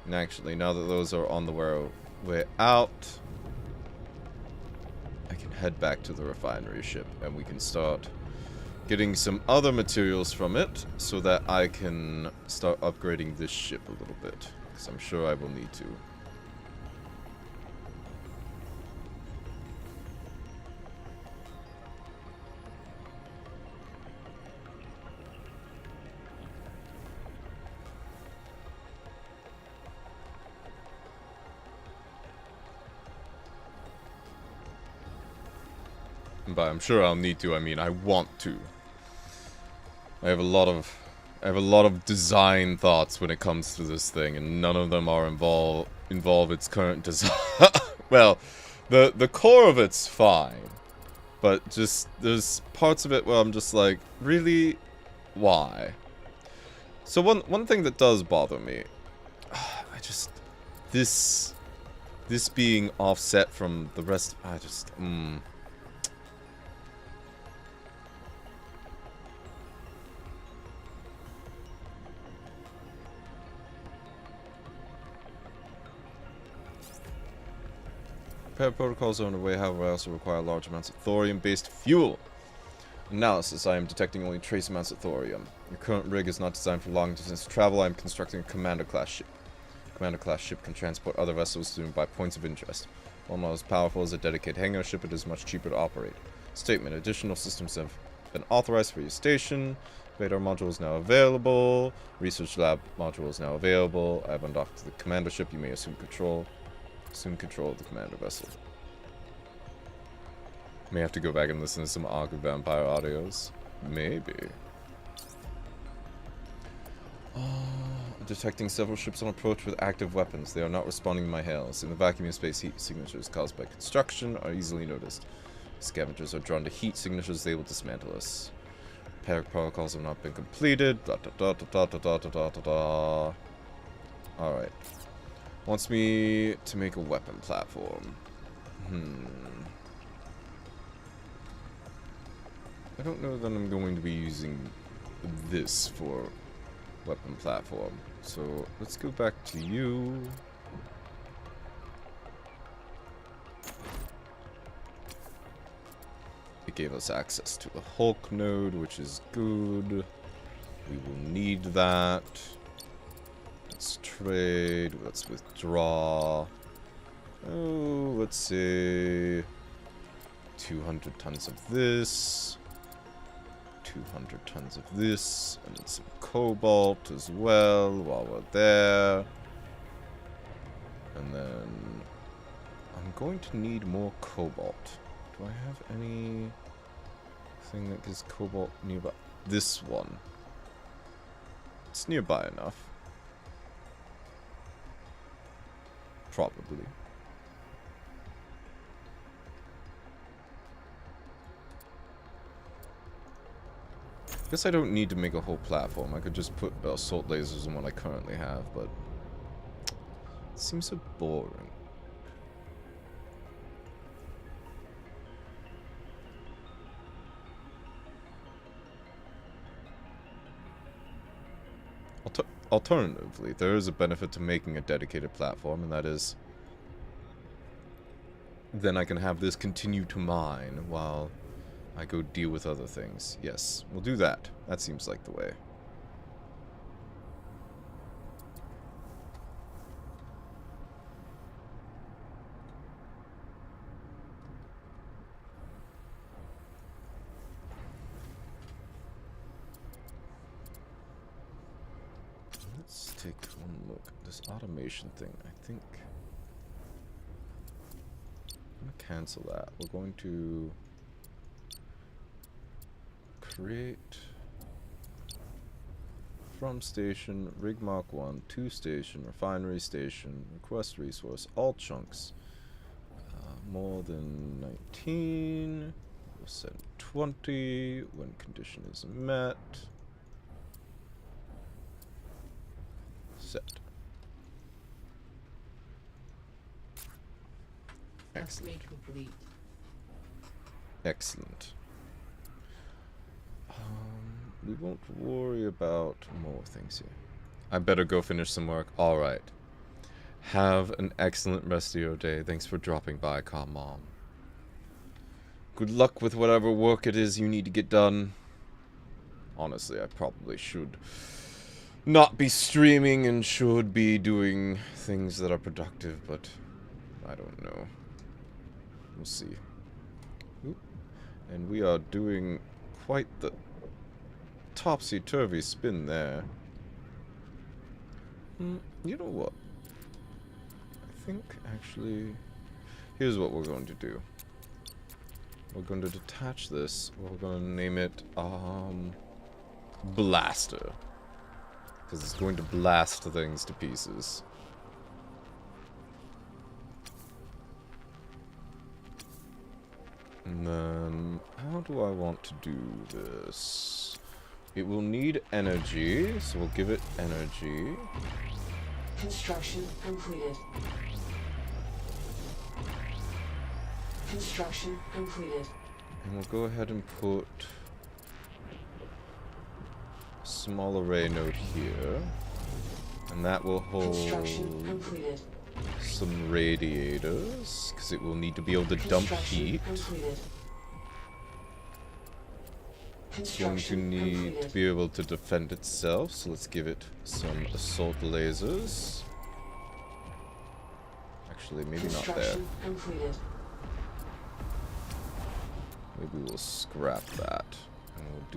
And actually, now that those are on the way out, I can head back to the refinery ship and we can start getting some other materials from it so that I can start upgrading this ship a little bit, because I'm sure I will need to. But I'm sure I'll need to. I mean, I want to. I have a lot of design thoughts when it comes to this thing, and none of them are involve its current design. Well, the core of it's fine, but just there's parts of it where I'm just like, really, why? So one thing that does bother me, I just this being offset from the rest. I just Repair protocols are underway, however, I also require large amounts of thorium-based fuel. Analysis, I am detecting only trace amounts of thorium. Your current rig is not designed for long-distance travel. I am constructing a commander-class ship. Commander-class ship can transport other vessels to nearby points of interest. While not as powerful as a dedicated hangar ship, it is much cheaper to operate. Statement, additional systems have been authorized for your station. Radar module is now available. Research lab module is now available. I have undocked the commander ship. You may assume control. Assume control of the commander vessel. May have to go back and listen to some Arc Vampire audios. Maybe. Detecting several ships on approach with active weapons. They are not responding to my hails. In the vacuum of space, heat signatures caused by construction are easily noticed. Scavengers are drawn to heat signatures. They will dismantle us. Repair protocols have not been completed. Alright. Wants me to make a weapon platform. I don't know that I'm going to be using this for weapon platform. So let's go back to you. It gave us access to the Hulk node, which is good. We will need that. Let's trade. Let's withdraw. Oh, let's say 200 tons of this. 200 tons of this. And some cobalt as well while we're there. And then I'm going to need more cobalt. Do I have anything that gives cobalt nearby? This one. It's nearby enough. Probably. Guess I don't need to make a whole platform. I could just put assault lasers in what I currently have, but it seems so boring. Alternatively, there is a benefit to making a dedicated platform, and that is then I can have this continue to mine while I go deal with other things. Yes, we'll do that. That seems like the way. Let's take one look at this automation thing. I think I'm going to cancel that. We're going to create from station, rig mark 1, 2 station, refinery station, request resource, all chunks. More than 19. We'll send 20 when condition is met. Set. Excellent. Excellent. We won't worry about more things here. I better go finish some work. Alright. Have an excellent rest of your day. Thanks for dropping by, Calm Mom. Good luck with whatever work it is you need to get done. Honestly, I probably should not be streaming and should be doing things that are productive, but I don't know. We'll see. Oop. And we are doing quite the topsy-turvy spin there. You know what? I think, actually, here's what we're going to do. We're going to detach this. We're going to name it, Blaster. Because it's going to blast things to pieces. And then, how do I want to do this? It will need energy, so we'll give it energy. Construction completed. Construction completed. And we'll go ahead and put a small array node here. And that will hold Construction completed. some radiators, because it will need to be able to dump heat. Completed. It's going to need to be able to defend itself, so let's give it some assault lasers. Actually, maybe not there. Completed. Maybe we'll scrap that. And we'll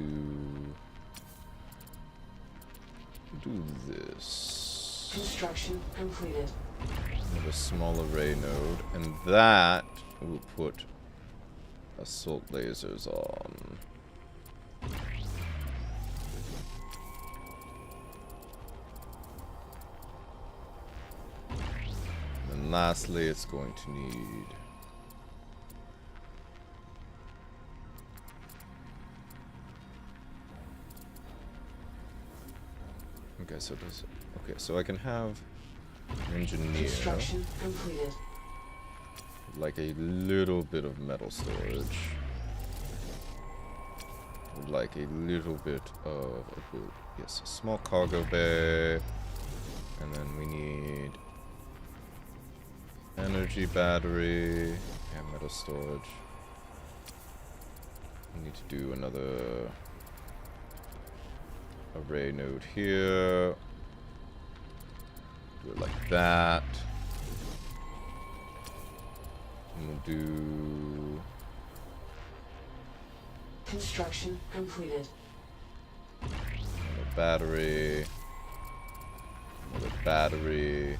do this. Construction completed. Have a small array node, and that we'll put assault lasers on. And lastly, it's going to need okay, so does okay, so I can have an engineer Construction completed. like a little bit of metal storage. Would like a little bit of yes, a small cargo bay, and then we need energy battery and metal storage. We need to do another array node here. Do it like that. And we'll do Construction completed. another battery. Another battery.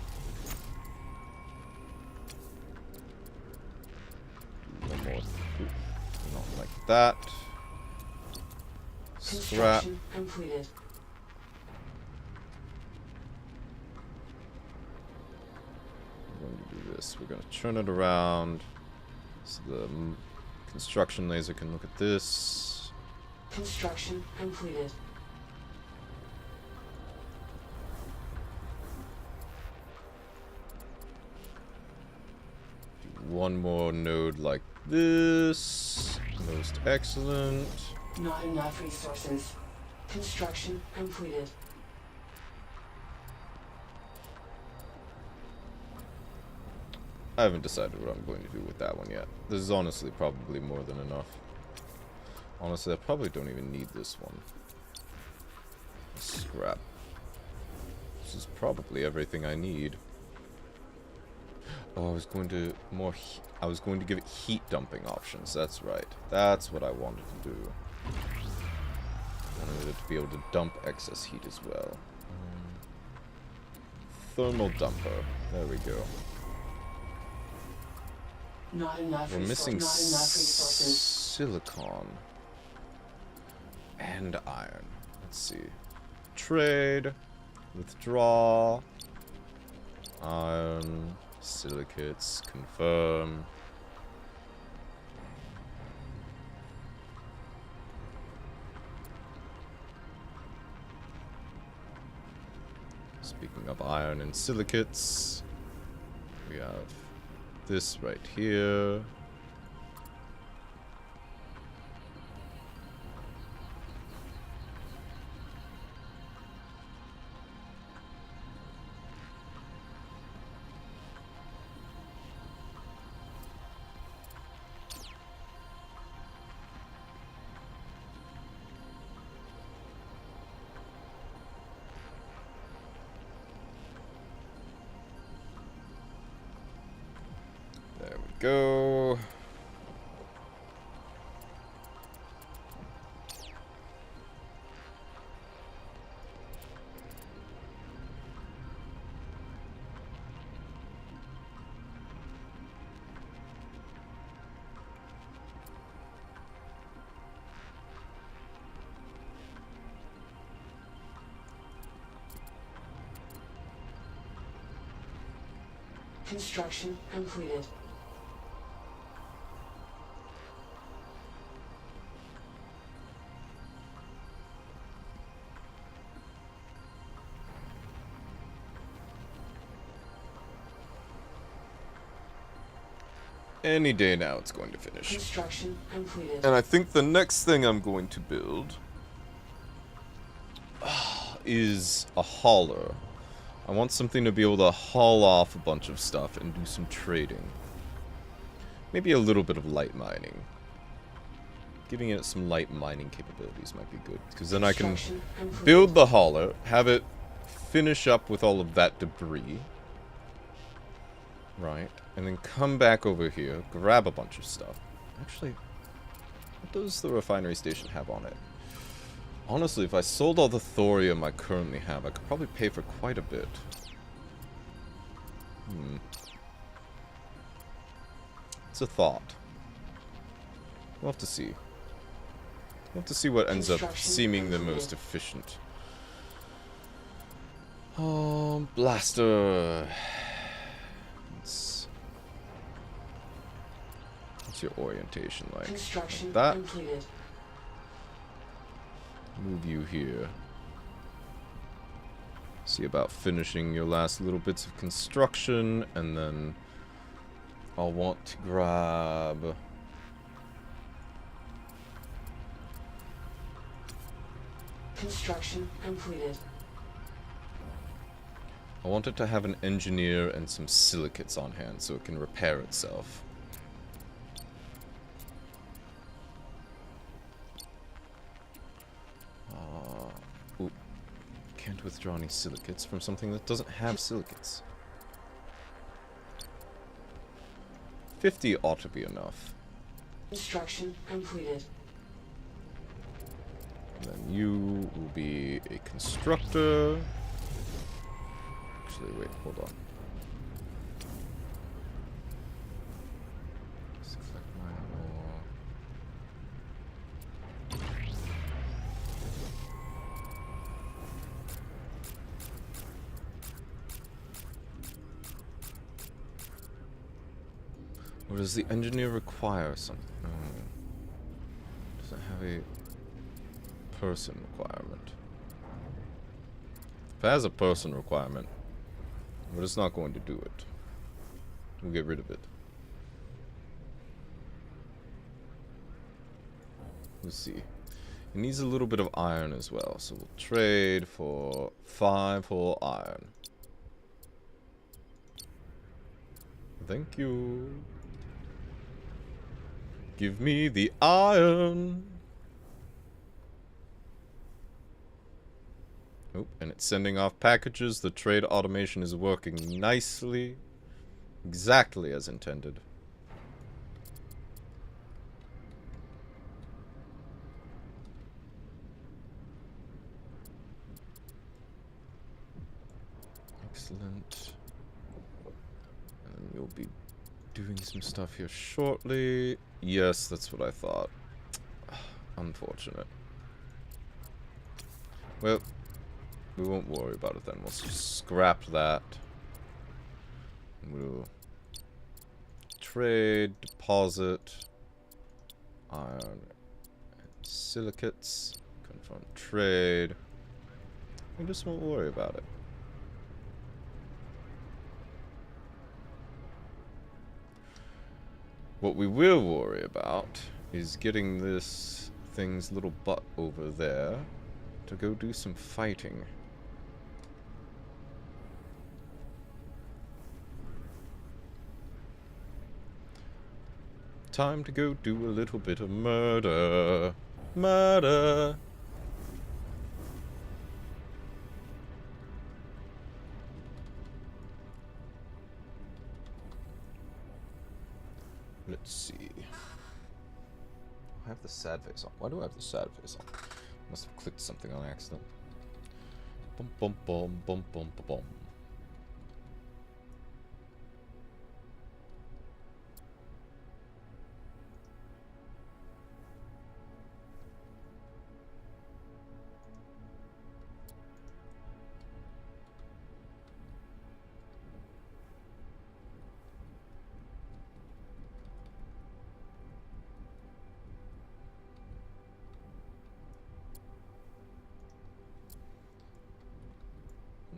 Do one more. Ooh, not like that. Scrap. Construction completed. we're going to turn it around so the construction laser can look at this. Construction completed. Do one more node like this. Most excellent. Not enough resources. Construction completed. I haven't decided what I'm going to do with that one yet. This is honestly probably more than enough. Honestly, I probably don't even need this one. Scrap. This is probably everything I need. Oh, I was going to I was going to give it heat dumping options. That's right. That's what I wanted to do. I wanted it to be able to dump excess heat as well. Thermal dumper. There we go. Not enough We're missing not enough resources. silicon and iron. Let's see. Trade. Withdraw. Iron. Silicates. Confirm. Speaking of iron and silicates, we have this right here. There we go. Construction completed. Any day now it's going to finish. Construction completed. And I think the next thing I'm going to build is a hauler. I want something to be able to haul off a bunch of stuff and do some trading. Maybe a little bit of light mining. Giving it some light mining capabilities might be good, because then I can Construction completed. build the hauler, have it finish up with all of that debris. Right. And then come back over here, grab a bunch of stuff. Actually, what does the refinery station have on it? Honestly, if I sold all the thorium I currently have, I could probably pay for quite a bit. It's a thought. We'll have to see. We'll have to see what ends up Construction seeming the completed. most efficient. Blaster. What's your orientation like? Construction Like that. completed. Move you here. See about finishing your last little bits of construction, and then I'll want to grab Construction completed. I want it to have an engineer and some silicates on hand so it can repair itself. Ooh. Can't withdraw any silicates from something that doesn't have silicates. 50 ought to be enough. Construction completed. And then you will be a constructor. Actually, wait, hold on. Select mine more. Or does the engineer require something? No. Does it have a person requirement? If it has a person requirement, we're just not going to do it. We'll get rid of it. Let's see. It needs a little bit of iron as well, so we'll trade for 5 whole iron. Thank you. Give me the iron. Oh, and it's sending off packages. The trade automation is working nicely. Exactly as intended. Excellent. And we'll be doing some stuff here shortly. Yes, that's what I thought. Unfortunate. Well, we won't worry about it then. We'll just scrap that. We'll trade, deposit, iron, and silicates, confirm trade. We just won't worry about it. What we will worry about is getting this thing's little butt over there to go do some fighting. Time to go do a little bit of murder. Murder! Let's see. I have the sad face on. Why do I have the sad face on? Must have clicked something on accident. Bum bum bum bum bum bum bum.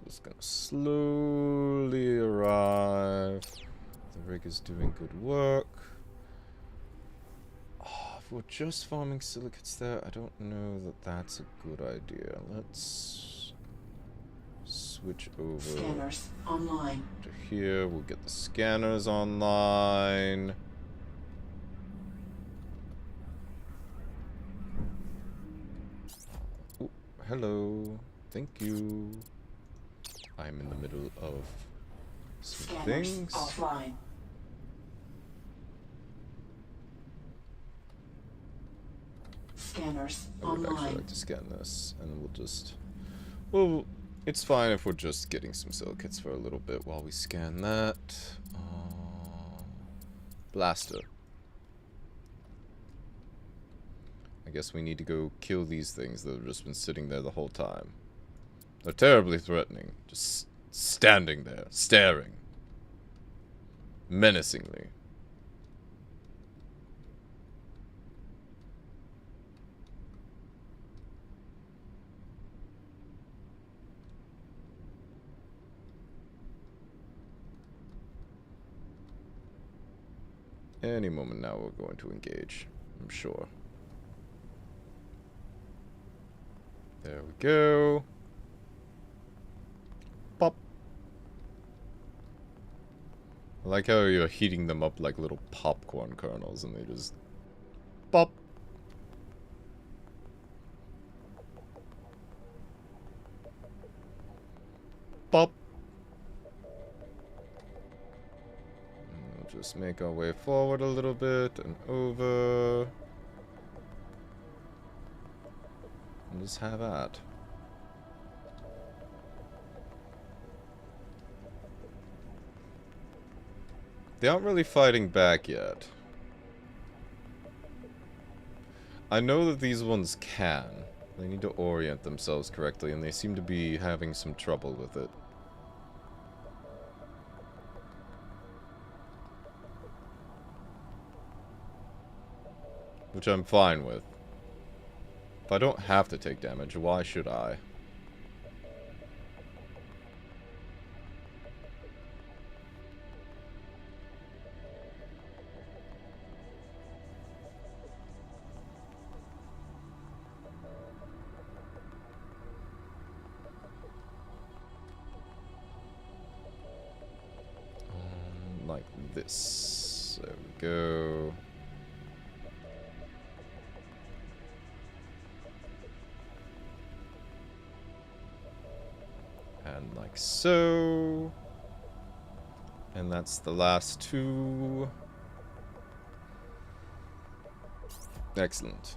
Just gonna slowly arrive. The rig is doing good work. Oh, if we're just farming silicates there, I don't know that that's a good idea. Let's switch over Scanners online. to here. We'll get the scanners online. Oh, hello. Thank you. I'm in the middle of some Scanners things. offline. Scanners I would actually online. like to scan this, and we'll just... Well, it's fine if we're just getting some silicates for a little bit while we scan that. Blaster. I guess we need to go kill these things that have just been sitting there the whole time. They're terribly threatening. Just standing there, staring. Menacingly. Any moment now we're going to engage, I'm sure. There we go. Pop. I like how you're heating them up like little popcorn kernels and they just pop. Pop. And we'll just make our way forward a little bit and over. And just have at. They aren't really fighting back yet. I know that these ones can. They need to orient themselves correctly, and they seem to be having some trouble with it. which I'm fine with. If I don't have to take damage, why should I? Like this. There we go. And like so. And that's the last two. Excellent.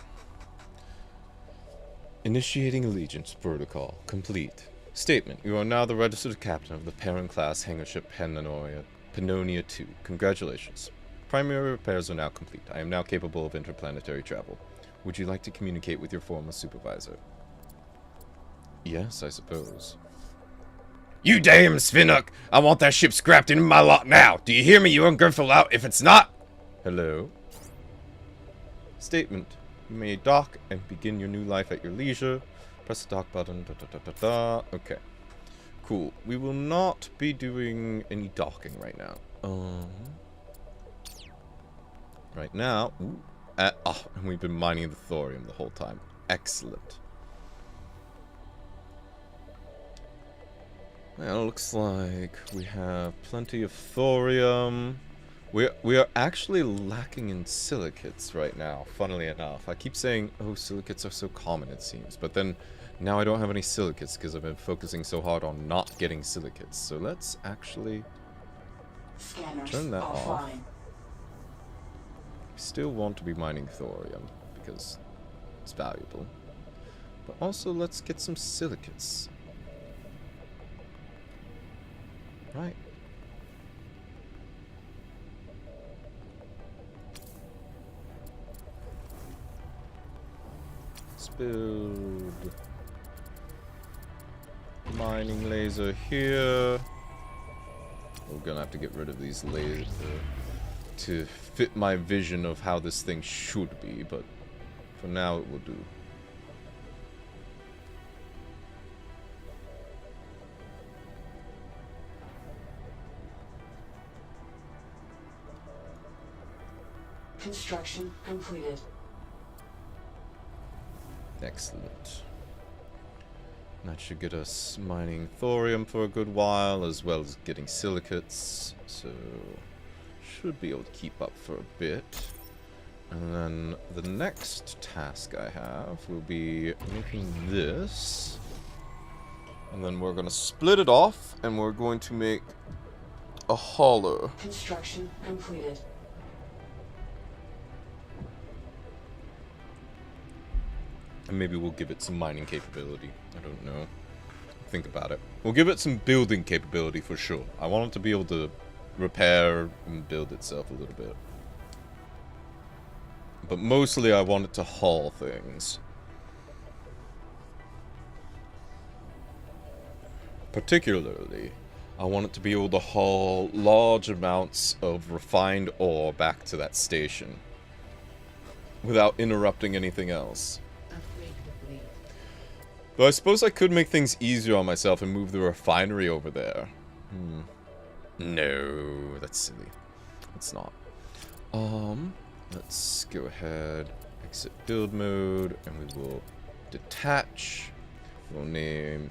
Initiating allegiance protocol complete. Statement: you are now the registered captain of the parent class hangar ship Pannonia 2. Congratulations. Primary repairs are now complete. I am now capable of interplanetary travel. Would you like to communicate with your former supervisor? Yes, I suppose. You damn Svinuk! I want that ship scrapped into my lot now! Do you hear me, you ungrateful lout? If it's not... Hello? Statement. You may dock and begin your new life at your leisure. Press the dock button. Okay. Cool. We will not be doing any docking right now. Right now... Ooh, and we've been mining the thorium the whole time. Excellent. Well, looks like we have plenty of thorium. We are actually lacking in silicates right now, funnily enough. I keep saying, oh, silicates are so common, it seems. But then, now I don't have any silicates because I've been focusing so hard on not getting silicates. So let's actually turn that off. We still want to be mining thorium because it's valuable. But also, let's get some silicates. Right. Let's build mining laser here. We're gonna have to get rid of these lasers to fit my vision of how this thing should be, but for now it will do. Construction completed. Excellent. That should get us mining thorium for a good while, as well as getting silicates. So, should be able to keep up for a bit. And then the next task I have will be making this. And then we're going to split it off, and we're going to make a hauler. Construction completed. And maybe we'll give it some mining capability. I don't know. Think about it. We'll give it some building capability for sure. I want it to be able to repair and build itself a little bit. But mostly I want it to haul things. Particularly, I want it to be able to haul large amounts of refined ore back to that station. Without interrupting anything else. Though I suppose I could make things easier on myself and move the refinery over there. No, that's silly. It's not. Let's go ahead, exit build mode, and we will detach. We'll name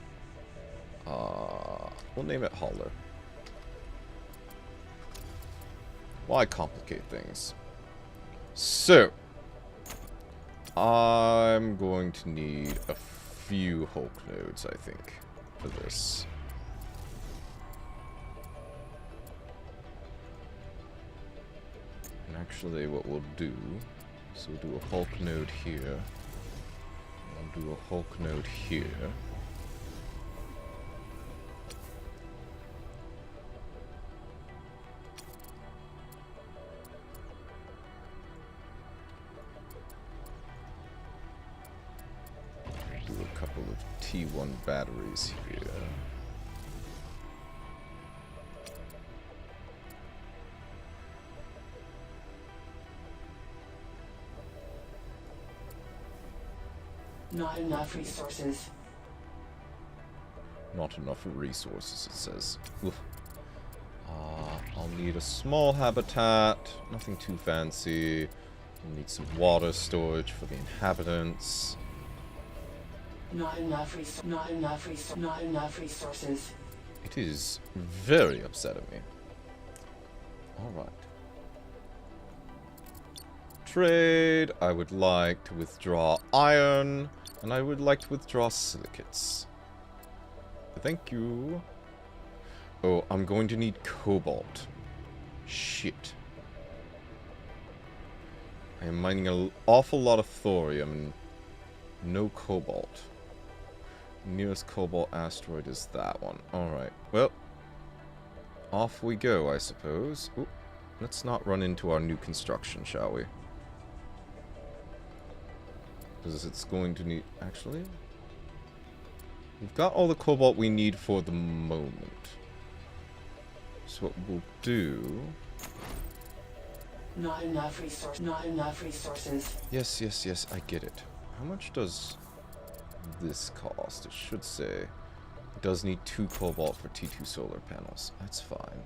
it hauler. Why complicate things? So, I'm going to need a few Hulk nodes, I think, for this. And actually what we'll do is we'll do a Hulk node here. I'll do a Hulk node here. Do a couple of T1 batteries here. Not enough resources. Not enough resources, it says. Oof. I'll need a small habitat. Nothing too fancy. I'll need some water storage for the inhabitants. Not enough resources. It is very upsetting me. Alright. Trade. I would like to withdraw iron. And I would like to withdraw silicates. Thank you. Oh, I'm going to need cobalt. Shit. I am mining an awful lot of thorium and no cobalt. Nearest cobalt asteroid is that one. Alright, well. Off we go, I suppose. Ooh, let's not run into our new construction, shall we? Because it's going to need... Actually... We've got all the cobalt we need for the moment. So what we'll do... Not enough resources. Yes, yes, yes, I get it. How much does this cost? It should say it does need 2 cobalt for T2 solar panels. That's fine.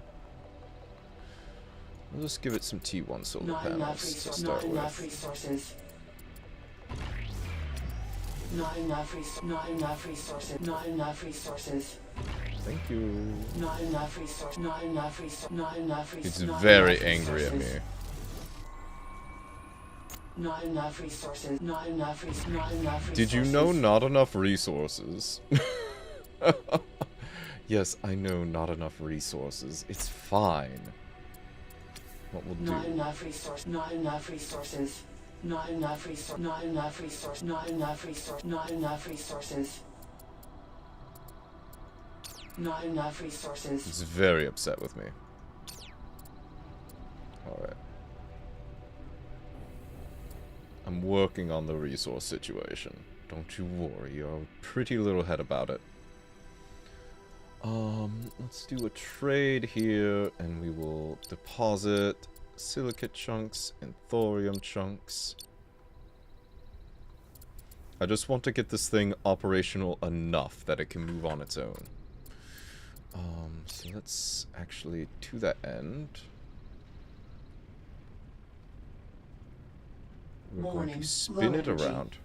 We'll just give it some T1 solar panels to start with. Not enough resources. Not enough resources. Thank you. Not enough resources. It's very angry at me. Not enough resources. Not enough resources. Did you know not enough resources? Yes, I know not enough resources. It's fine. What we'll do... Not enough resources. Not enough resources. Not enough resources. Not enough resources. Not enough resources. Not enough resources. Not enough resources. It's very upset with me. Alright. I'm working on the resource situation. Don't you worry, you're a pretty little head about it. Let's do a trade here, and we will deposit silicate chunks and thorium chunks. I just want to get this thing operational enough that it can move on its own. So let's actually, to that end, we're going to spin it around.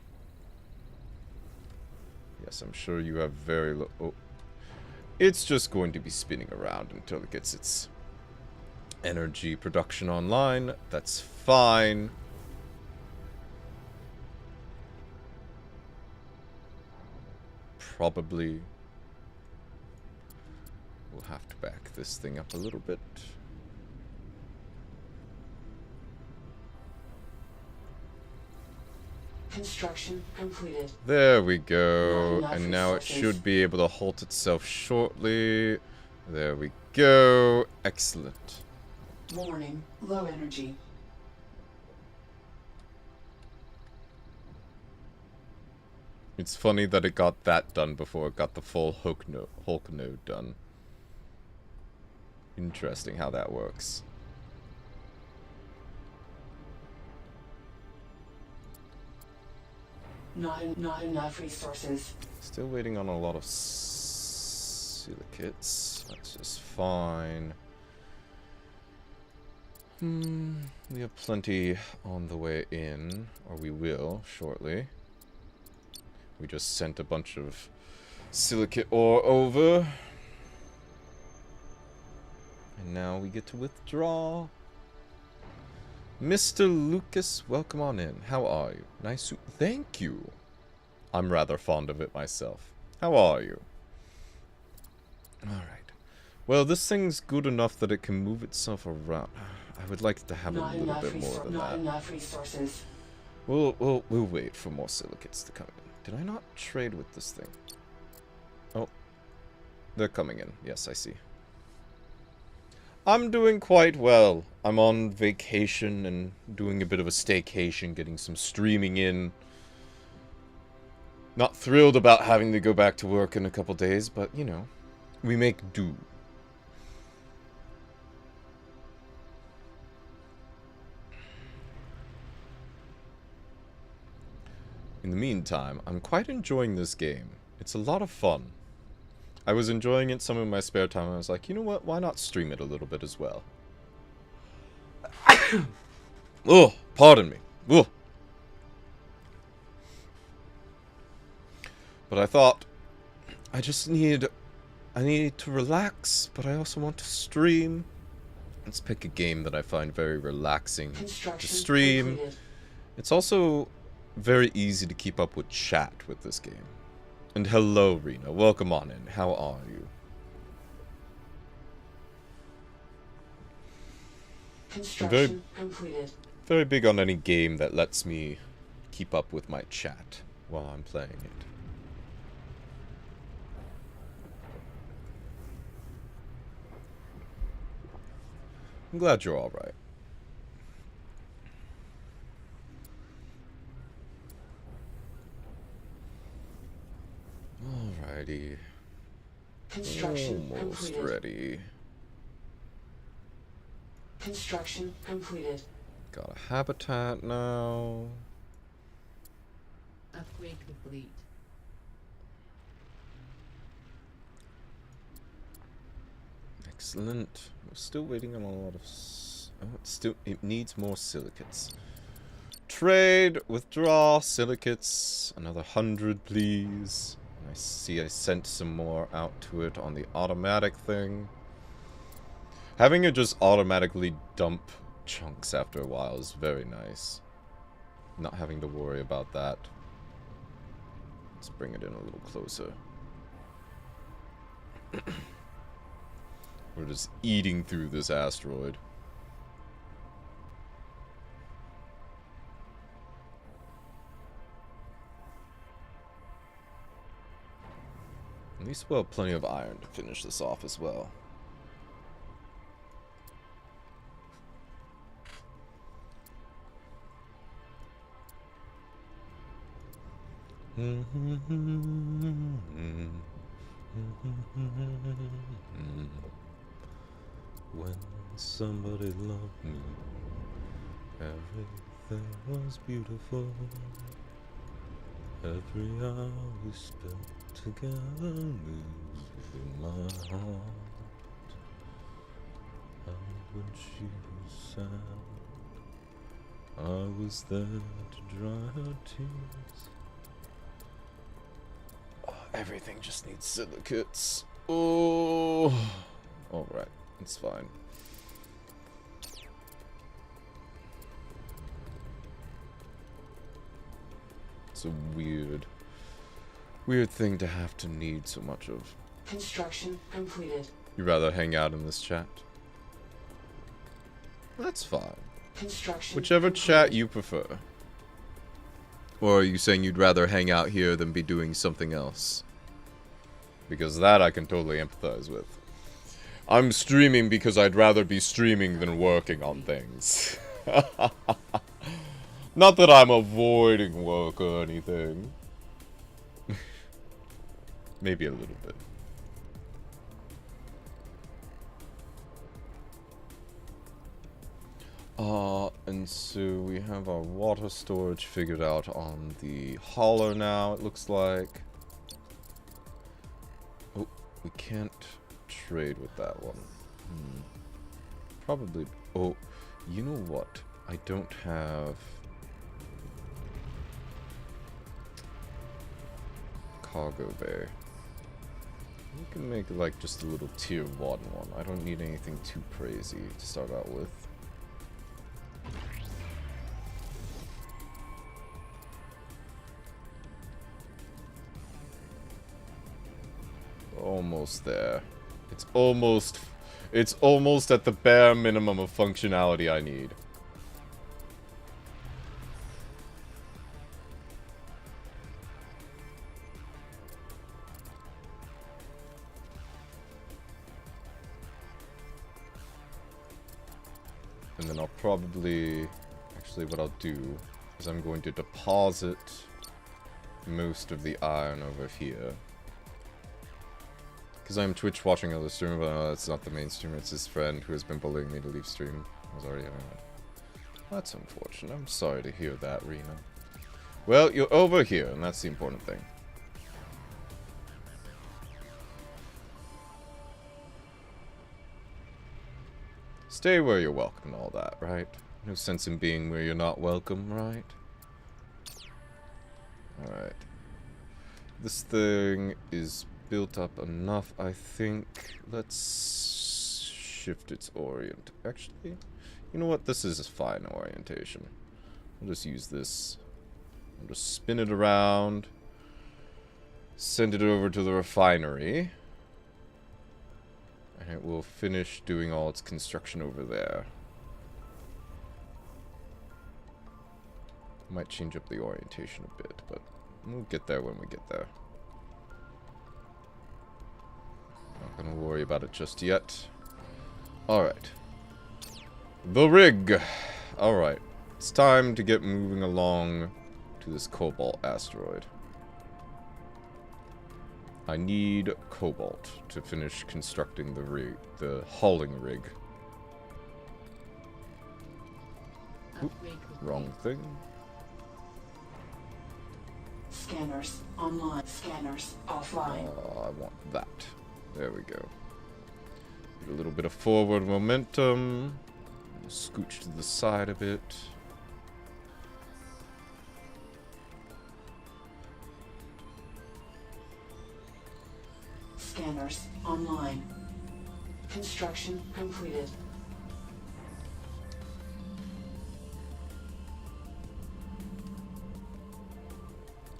Yes, I'm sure you have very low... Oh. It's just going to be spinning around until it gets its energy production online. That's fine. Probably we'll have to back this thing up a little bit. Construction completed. There we go. And now it should be able to halt itself shortly. There we go. Excellent. Warning, low energy. It's funny that it got that done before it got the full Hulk node done. Interesting how that works. Not enough resources. Still waiting on a lot of silicates. That's just fine. We have plenty on the way in, or we will shortly. We just sent a bunch of silicate ore over. And now we get to withdraw. Mr. Lucas, welcome on in. How are you? Nice to... Thank you. I'm rather fond of it myself. How are you? Alright. Well, this thing's good enough that it can move itself around. I would like to have a little bit more than that. Not enough resources. We'll wait for more silicates to come in. Did I not trade with this thing? Oh. They're coming in. Yes, I see. I'm doing quite well. I'm on vacation and doing a bit of a staycation, getting some streaming in. Not thrilled about having to go back to work in a couple days, but, you know, we make do. In the meantime, I'm quite enjoying this game. It's a lot of fun. I was enjoying it some in my spare time, and I was like, you know what, why not stream it a little bit as well? Oh, pardon me. Ugh. But I thought, I need to relax, but I also want to stream. Let's pick a game that I find very relaxing to stream. Completed. It's also very easy to keep up with chat with this game. And hello, Rena. Welcome on in. How are you? Construction completed. Very big on any game that lets me keep up with my chat while I'm playing it. I'm glad you're alright. Alrighty. Construction Almost completed. ready. Construction completed. Got a habitat now. Upgrade complete. Excellent. We're still waiting on a lot of... it needs more silicates. Trade, withdraw, silicates. Another 100, please. And I see I sent some more out to it on the automatic thing. Having it just automatically dump chunks after a while is very nice. Not having to worry about that. Let's bring it in a little closer. We're just eating through this asteroid. At least we'll have plenty of iron to finish this off as well. When somebody loved me, everything was beautiful. Every hour we spent together moves within my heart. And when she was sad, I was there to dry her tears. Oh, everything just needs silicates. Oh, alright, it's fine. It's a weird thing to have to need so much of. Construction completed. You'd rather hang out in this chat? That's fine. Construction Whichever completed. chat you prefer. Or are you saying you'd rather hang out here than be doing something else? Because that I can totally empathize with. I'm streaming because I'd rather be streaming than working on things. Not that I'm avoiding work or anything. Maybe a little bit. And so we have our water storage figured out on the hauler now, it looks like. Oh, we can't trade with that one. Probably... Oh, you know what? I don't have... cargo bay. We can make like just a little tier 1 one. I don't need anything too crazy to start out with. Almost there. It's almost at the bare minimum of functionality I need. And then I'll probably... Actually, what I'll do is I'm going to deposit most of the iron over here. Because I'm Twitch watching other streamer, but no, that's not the main streamer, it's his friend who has been bullying me to leave stream. I was already having that. That's unfortunate. I'm sorry to hear that, Rena. Well, you're over here, and that's the important thing. Stay where you're welcome and all that, right? No sense in being where you're not welcome, right? Alright. This thing is built up enough, I think. Let's shift its orient. Actually, you know what? This is a fine orientation. I'll just use this. I'll just spin it around. Send it over to the refinery. And it will finish doing all its construction over there. Might change up the orientation a bit, but we'll get there when we get there. Not gonna worry about it just yet. Alright. The rig! Alright. It's time to get moving along to this cobalt asteroid. I need cobalt to finish constructing the rig, the hauling rig. Oop, wrong thing. Scanners online. Scanners offline. I want that. There we go. Get a little bit of forward momentum. Scooch to the side a bit. Scanners online. Construction completed.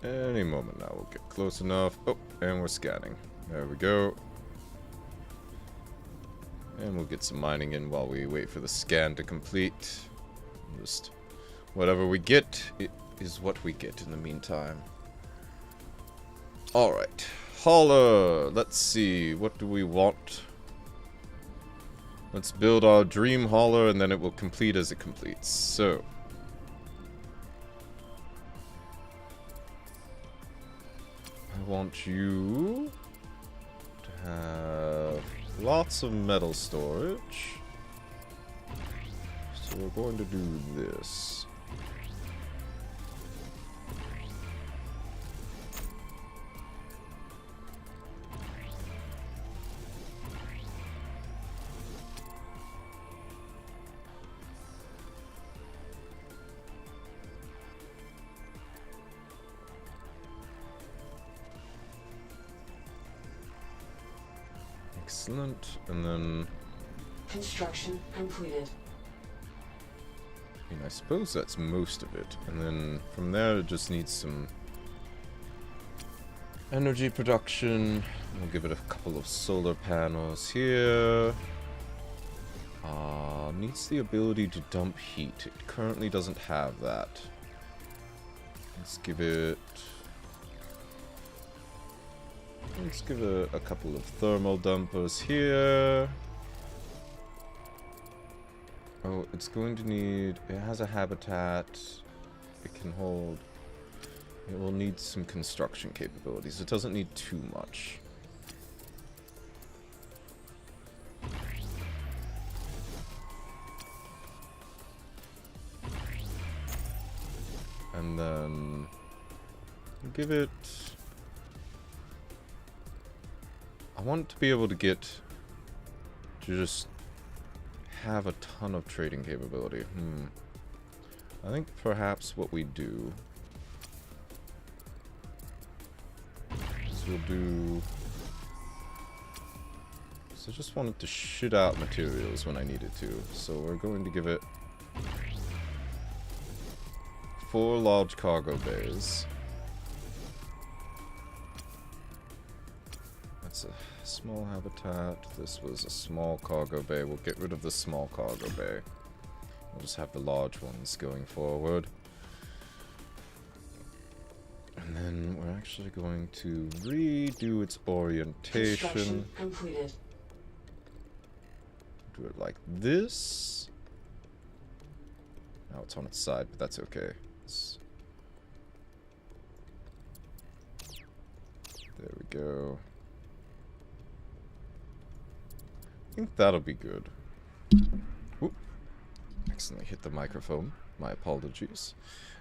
Any moment now, we'll get close enough. Oh, and we're scanning. There we go. And we'll get some mining in while we wait for the scan to complete. Just whatever we get, it is what we get in the meantime. Alright. Hauler! Let's see, what do we want? Let's build our dream hauler and then it will complete as it completes. So. I want you to have lots of metal storage. So we're going to do this. Excellent, and then... Construction completed. I suppose that's most of it. And then from there, it just needs some energy production. We'll give it a couple of solar panels here. Needs the ability to dump heat. It currently doesn't have that. Let's give it a couple of thermal dumpers here. Oh, it's going to need... It has a habitat. It can hold... It will need some construction capabilities. It doesn't need too much. And then... give it... I want to be able to get... to just... have a ton of trading capability. I think perhaps what we do is we'll do... So I just wanted to shit out materials when I needed to. So we're going to give it 4 large cargo bays. That's a small habitat. This was a small cargo bay. We'll get rid of the small cargo bay. We'll just have the large ones going forward. And then we're actually going to redo its orientation. Construction completed. Do it like this. Now it's on its side, but that's okay. There we go. I think that'll be good. Oop. accidentally hit the microphone. My apologies.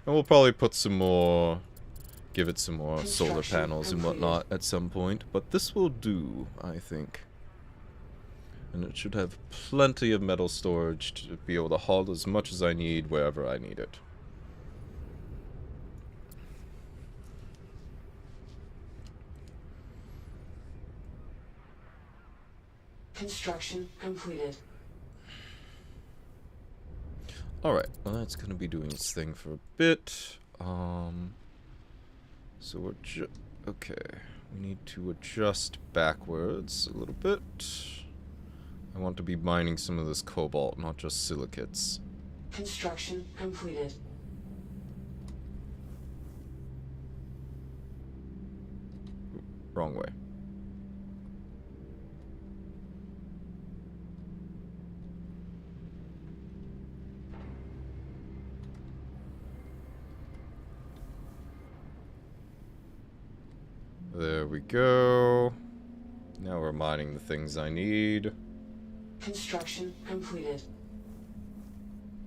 And we'll probably put some more... give it some more solar panels and whatnot at some point. But this will do, I think. And it should have plenty of metal storage to be able to haul as much as I need wherever I need it. Construction completed. Alright, well that's going to be doing its thing for a bit. So we're okay. We need to adjust backwards a little bit. I want to be mining some of this cobalt, not just silicates. Construction completed. Wrong way. There we go. Now we're mining the things I need. Construction completed.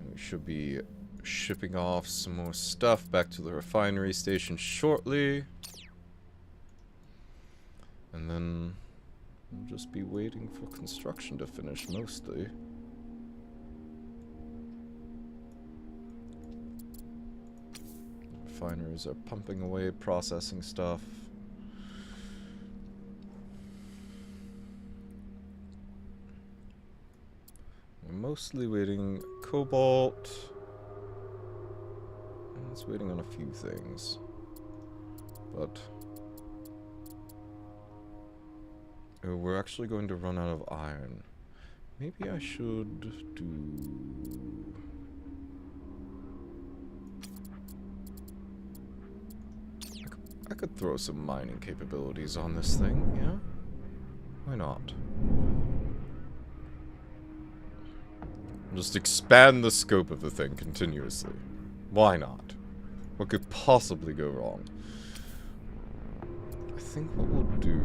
We should be shipping off some more stuff back to the refinery station shortly. And then we'll just be waiting for construction to finish mostly. Refineries are pumping away, processing stuff. Mostly waiting cobalt. And it's waiting on a few things. But oh, we're actually going to run out of iron. Maybe I should do... I could throw some mining capabilities on this thing, yeah? Why not? Just expand the scope of the thing continuously. Why not? What could possibly go wrong? I think what we'll do...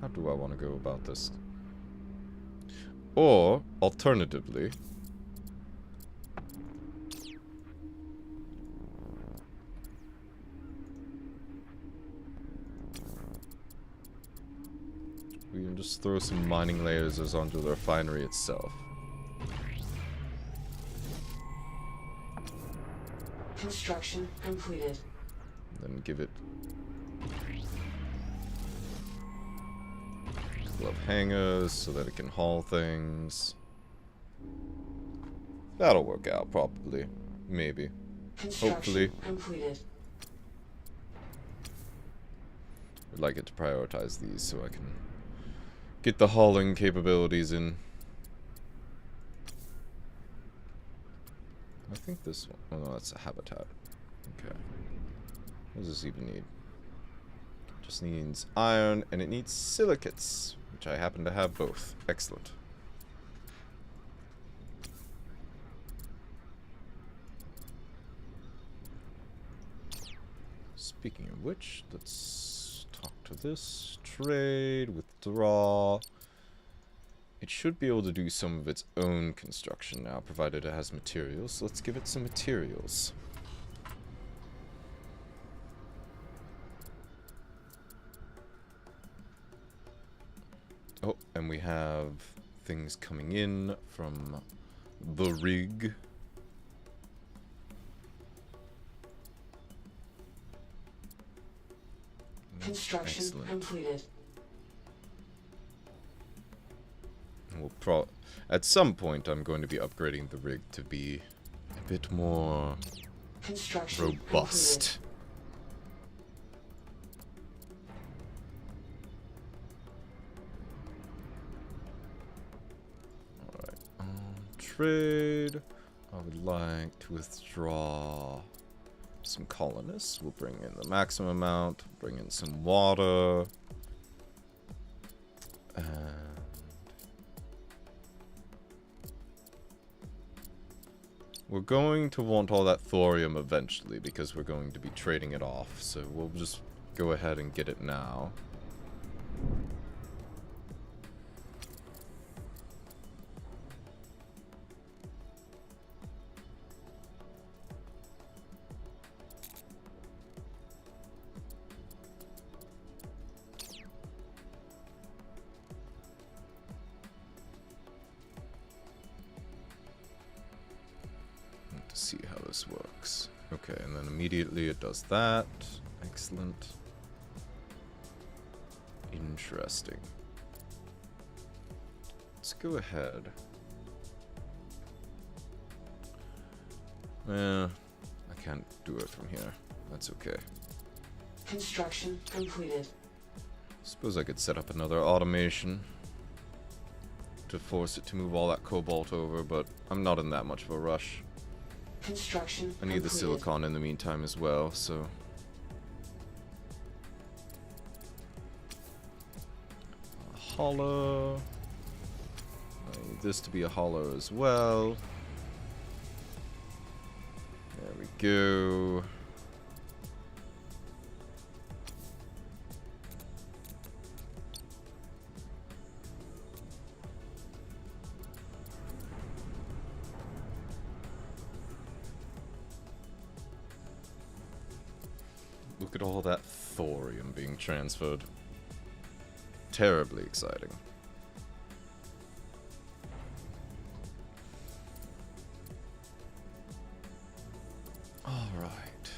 How do I want to go about this? Or, alternatively... we can just throw some mining lasers onto the refinery itself. Construction completed. Then give it a couple of hangars so that it can haul things. That'll work out, probably. Maybe. Hopefully. Completed. I'd like it to prioritize these so I can get the hauling capabilities in. I think this one... oh no, that's a habitat. Okay. What does this even need? Just needs iron, and it needs silicates, which I happen to have both. Excellent. Speaking of which, let's talk to this. Trade, withdraw. It should be able to do some of its own construction now, provided it has materials. So let's give it some materials. Oh, and we have things coming in from the rig. Construction Excellent. completed. We'll at some point, I'm going to be upgrading the rig to be a bit more Construction robust. Alright, trade. I would like to withdraw some colonists. We'll bring in the maximum amount, bring in some water. And we're going to want all that thorium eventually because we're going to be trading it off. So we'll just go ahead and get it now. see how this works. Okay, and then immediately it does that. Excellent. Interesting. Let's go ahead. I can't do it from here. That's okay. Construction completed. Suppose I could set up another automation to force it to move all that cobalt over, but I'm not in that much of a rush. Construction I need the completed. silicon in the meantime as well, so... A hollow. I need this to be a hollow as well. There we go. Look at all that thorium being transferred. Terribly exciting. Alright.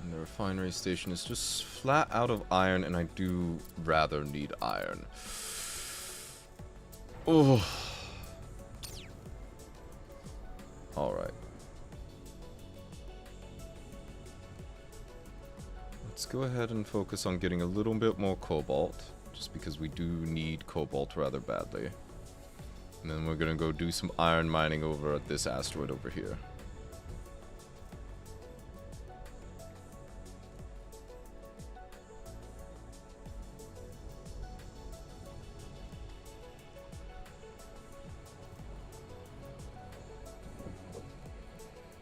And the refinery station is just flat out of iron, and I do rather need iron. Oh. Alright. Let's go ahead and focus on getting a little bit more cobalt, just because we do need cobalt rather badly. And then we're gonna go do some iron mining over at this asteroid over here.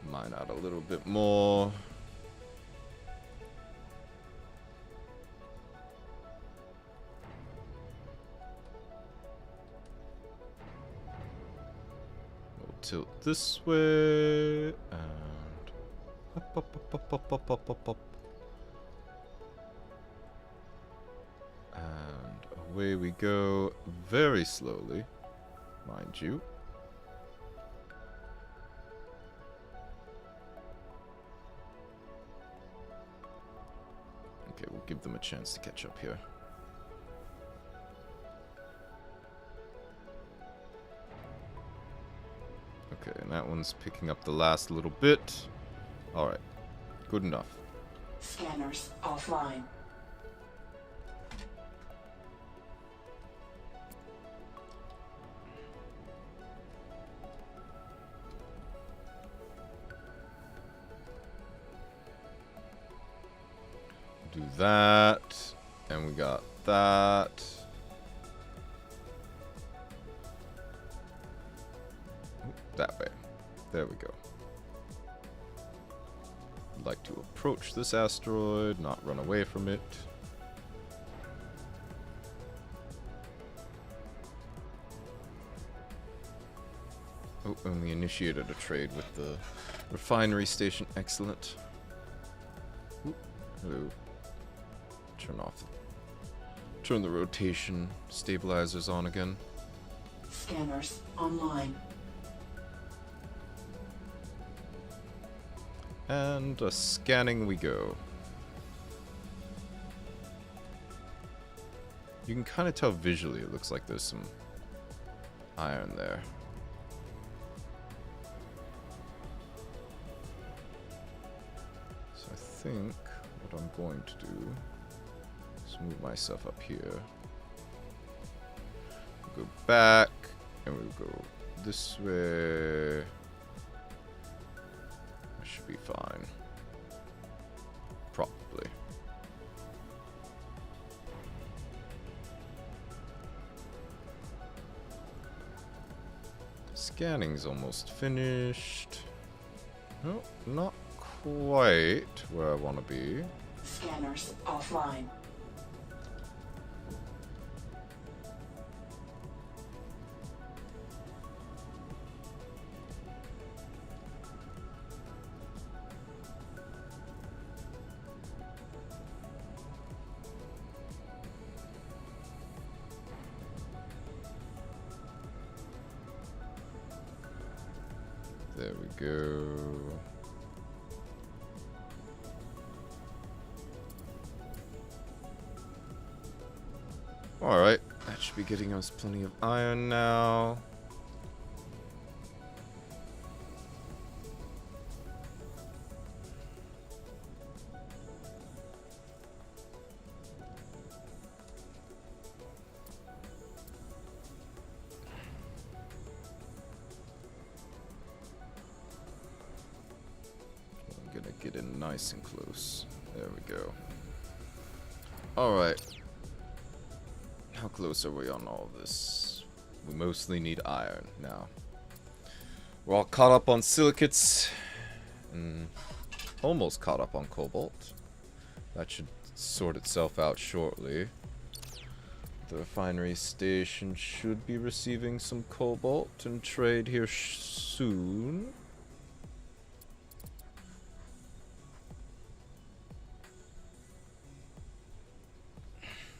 Mine out a little bit more. We'll tilt this way and up, up. And away we go, very slowly, mind you. Okay, we'll give them a chance to catch up here. Okay, and that one's picking up the last little bit. Alright, good enough. Scanners offline. Do that, and we got that. That way. There we go. I'd like to approach this asteroid, not run away from it. Oh, and we initiated a trade with the refinery station. Excellent. Ooh, hello. Turn the rotation stabilizers on again. Scanners online. And scanning we go. You can kind of tell visually it looks like there's some iron there. So I think what I'm going to do is move myself up here. We'll go back, and we'll go this way. I should be fine. Probably. Scanning's almost finished. No, not quite where I want to be. Scanners offline. There we go. Alright, that should be getting us plenty of iron now. I'm gonna get in nice and close. There we go. Alright. How close are we on all this? We mostly need iron now. We're all caught up on silicates. And almost caught up on cobalt. That should sort itself out shortly. The refinery station should be receiving some cobalt and trade here soon.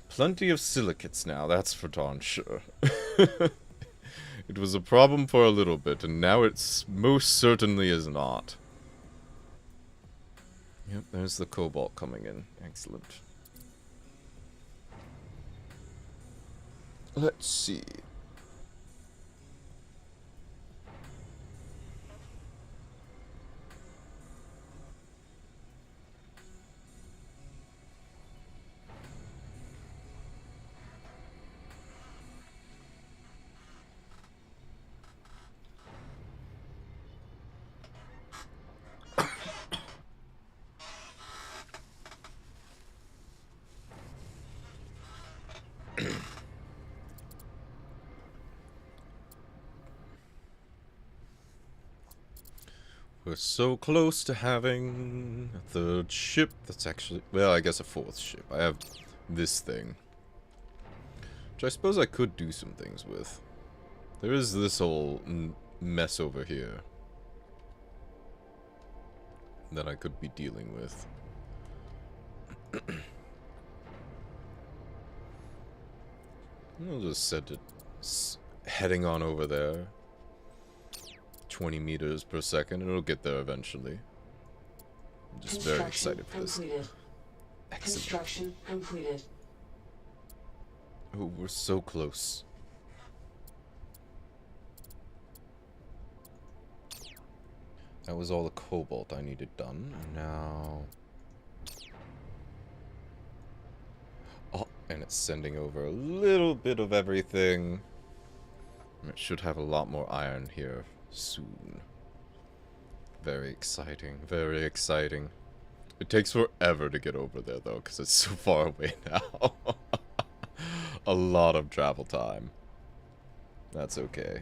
Plenty of silicates now, that's for darn sure. It was a problem for a little bit, and now it's most certainly is not. Yep, there's the cobalt coming in. Excellent. Let's see. We're so close to having a third ship that's actually... Well, I guess a fourth ship. I have this thing. Which I suppose I could do some things with. There is this whole mess over here that I could be dealing with. I'll just set it heading on over there. 20 meters per second, and it'll get there eventually. I'm just very excited for this. Excellent. Construction completed. Oh, we're so close. That was all the cobalt I needed done. Now... Oh, and it's sending over a little bit of everything. It should have a lot more iron here soon. Very exciting, very exciting. It takes forever to get over there though, because it's so far away now. A lot of travel time. That's okay.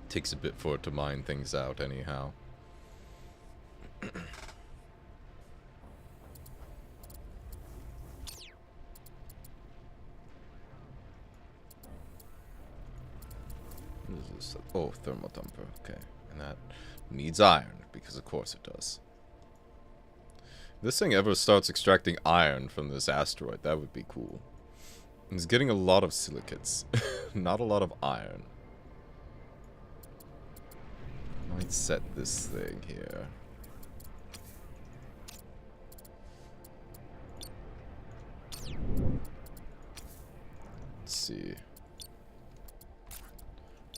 Takes a bit for it to mine things out anyhow. Oh, thermal dumper. Okay. And that needs iron, because of course it does. If this thing ever starts extracting iron from this asteroid, that would be cool. It's getting a lot of silicates. Not a lot of iron. Might set this thing here. Let's see.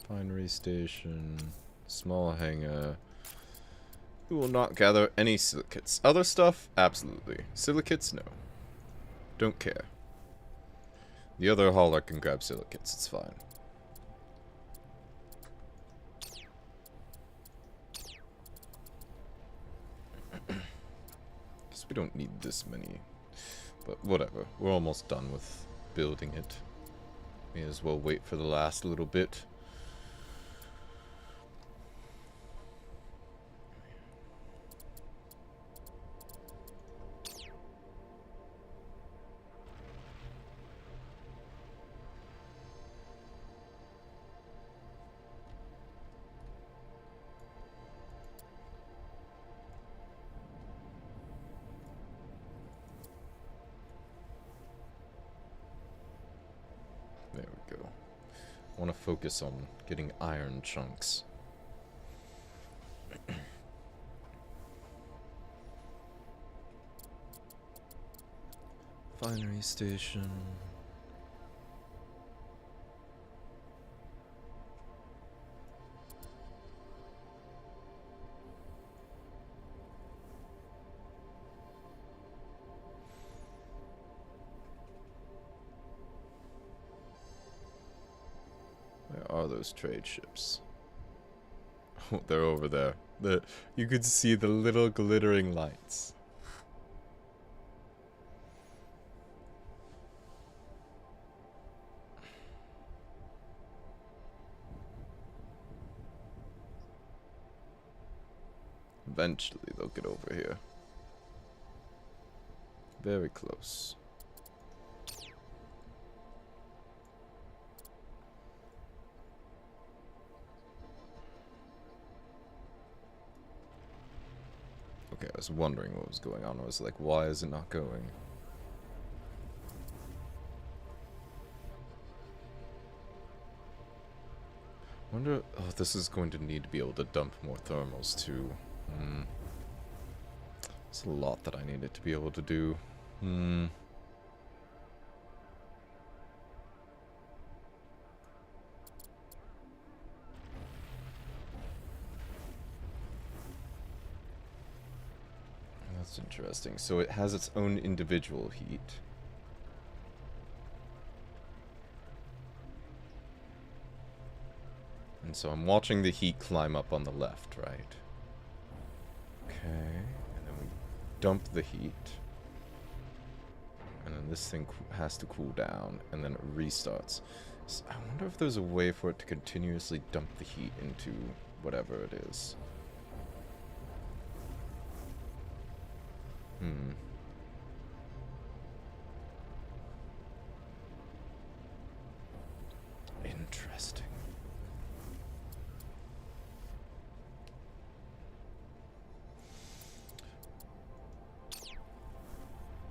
Refinery station, small hangar. We will not gather any silicates. Other stuff? Absolutely. Silicates? No. Don't care. The other hauler can grab silicates, it's fine. Guess we don't need this many. But whatever. We're almost done with building it. May as well wait for the last little bit. want to focus on getting iron chunks. Finery station. Where are those trade ships? Oh, they're over there. You could see the little glittering lights. Eventually they'll get over here. Very close. Okay, I was wondering what was going on. I was like, why is it not going? Wonder... Oh, this is going to need to be able to dump more thermals too. It's a lot that I needed to be able to do. That's interesting. So it has its own individual heat. And so I'm watching the heat climb up on the left, right? Okay, and then we dump the heat. And then this thing has to cool down, and then it restarts. So I wonder if there's a way for it to continuously dump the heat into whatever it is. Interesting.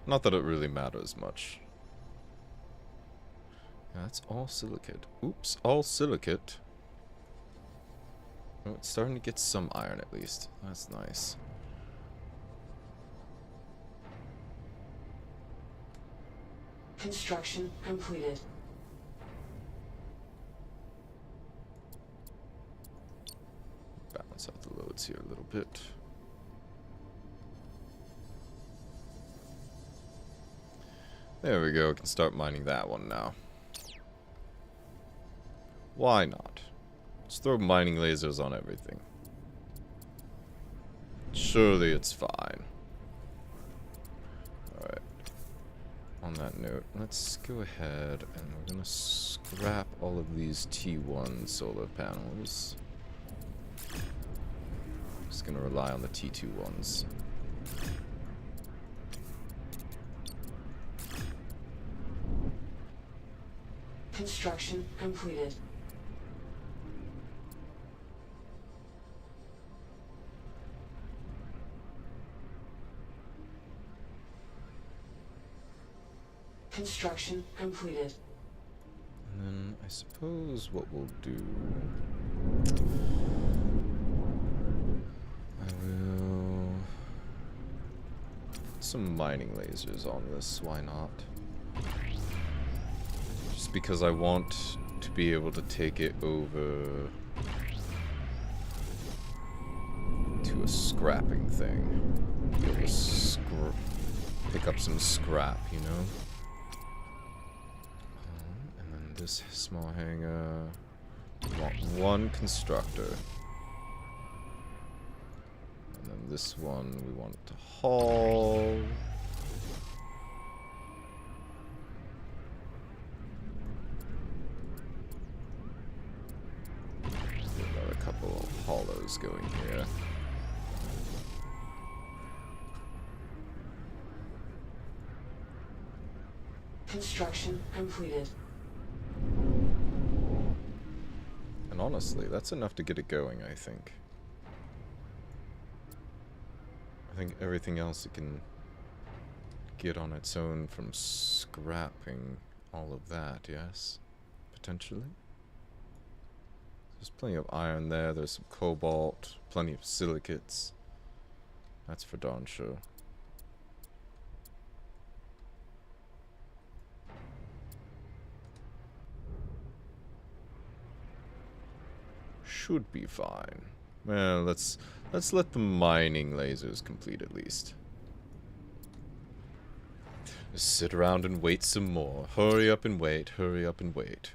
Not that it really matters much. Yeah, that's all silicate. Oops, all silicate. Oh, it's starting to get some iron at least. That's nice. Construction completed. Balance out the loads here a little bit. There we go, we can start mining that one now. Why not? Let's throw mining lasers on everything. Surely it's fine. Alright. On that note, let's go ahead and we're gonna scrap all of these T1 solar panels. Just gonna rely on the T2 ones. Construction completed. Construction completed. And then I suppose what we'll do... I will... put some mining lasers on this, why not? Just because I want to be able to take it over to a scrapping thing. Be able to pick up some scrap, you know? And then this small hangar. We want one constructor. And then this one we want to haul. Got a couple of hollows going here. Construction completed. And honestly, that's enough to get it going, I think. I think everything else it can get on its own from scrapping all of that, yes? Potentially? There's plenty of iron there. There's some cobalt. Plenty of silicates. That's for darn sure. Should be fine. Well, let's let the mining lasers complete at least. Just sit around and wait some more. Hurry up and wait, hurry up and wait.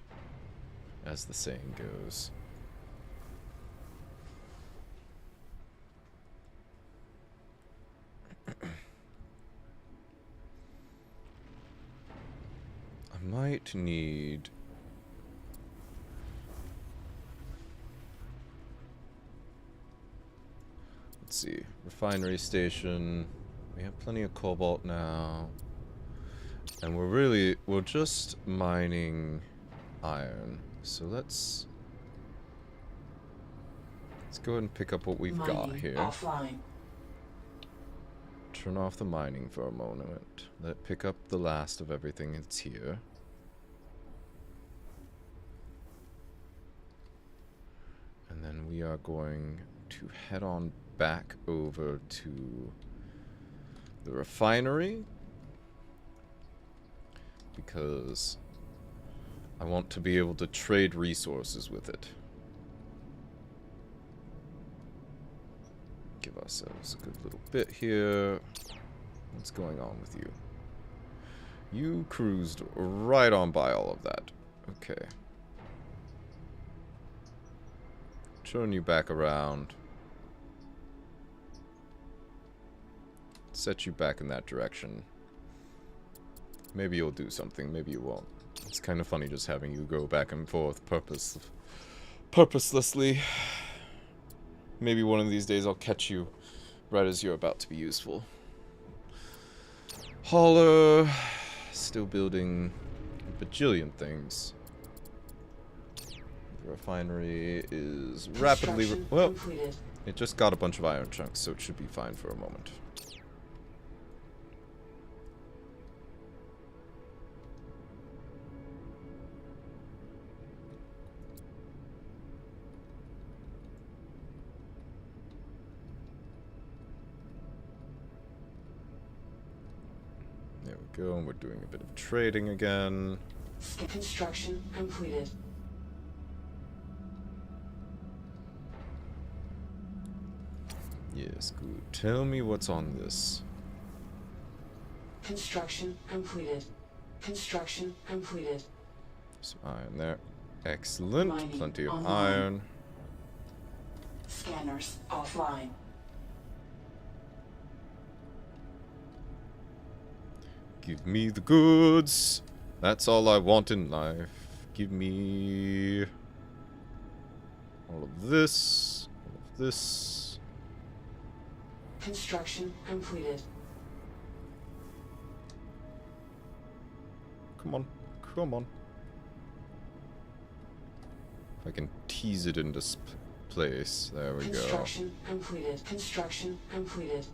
As the saying goes. I might need... Let's see. Refinery station. We have plenty of cobalt now. And we're just mining iron. So let's go ahead and pick up what we've got here. Offline. Turn off the mining for a moment. Let pick up the last of everything that's here. And then we are going to head on back over to the refinery. Because I want to be able to trade resources with it. Give ourselves a good little bit here. What's going on with you? You cruised right on by all of that. Okay. Turn you back around. Set you back in that direction. Maybe you'll do something, maybe you won't. It's kind of funny just having you go back and forth purposelessly. Maybe one of these days I'll catch you right as you're about to be useful. Hauler, still building a bajillion things. The refinery is rapidly... Well, it just got a bunch of iron chunks, so it should be fine for a moment. There we go, and we're doing a bit of trading again. Construction completed. Yes, good. Tell me what's on this. Construction completed. Construction completed. Some iron there. Excellent. Mining Plenty of online. iron. Scanners offline. Give me the goods. That's all I want in life. Give me all of this. All of this. Construction completed. Come on. Come on. If I can tease it into place. There we go. Construction completed. Construction completed.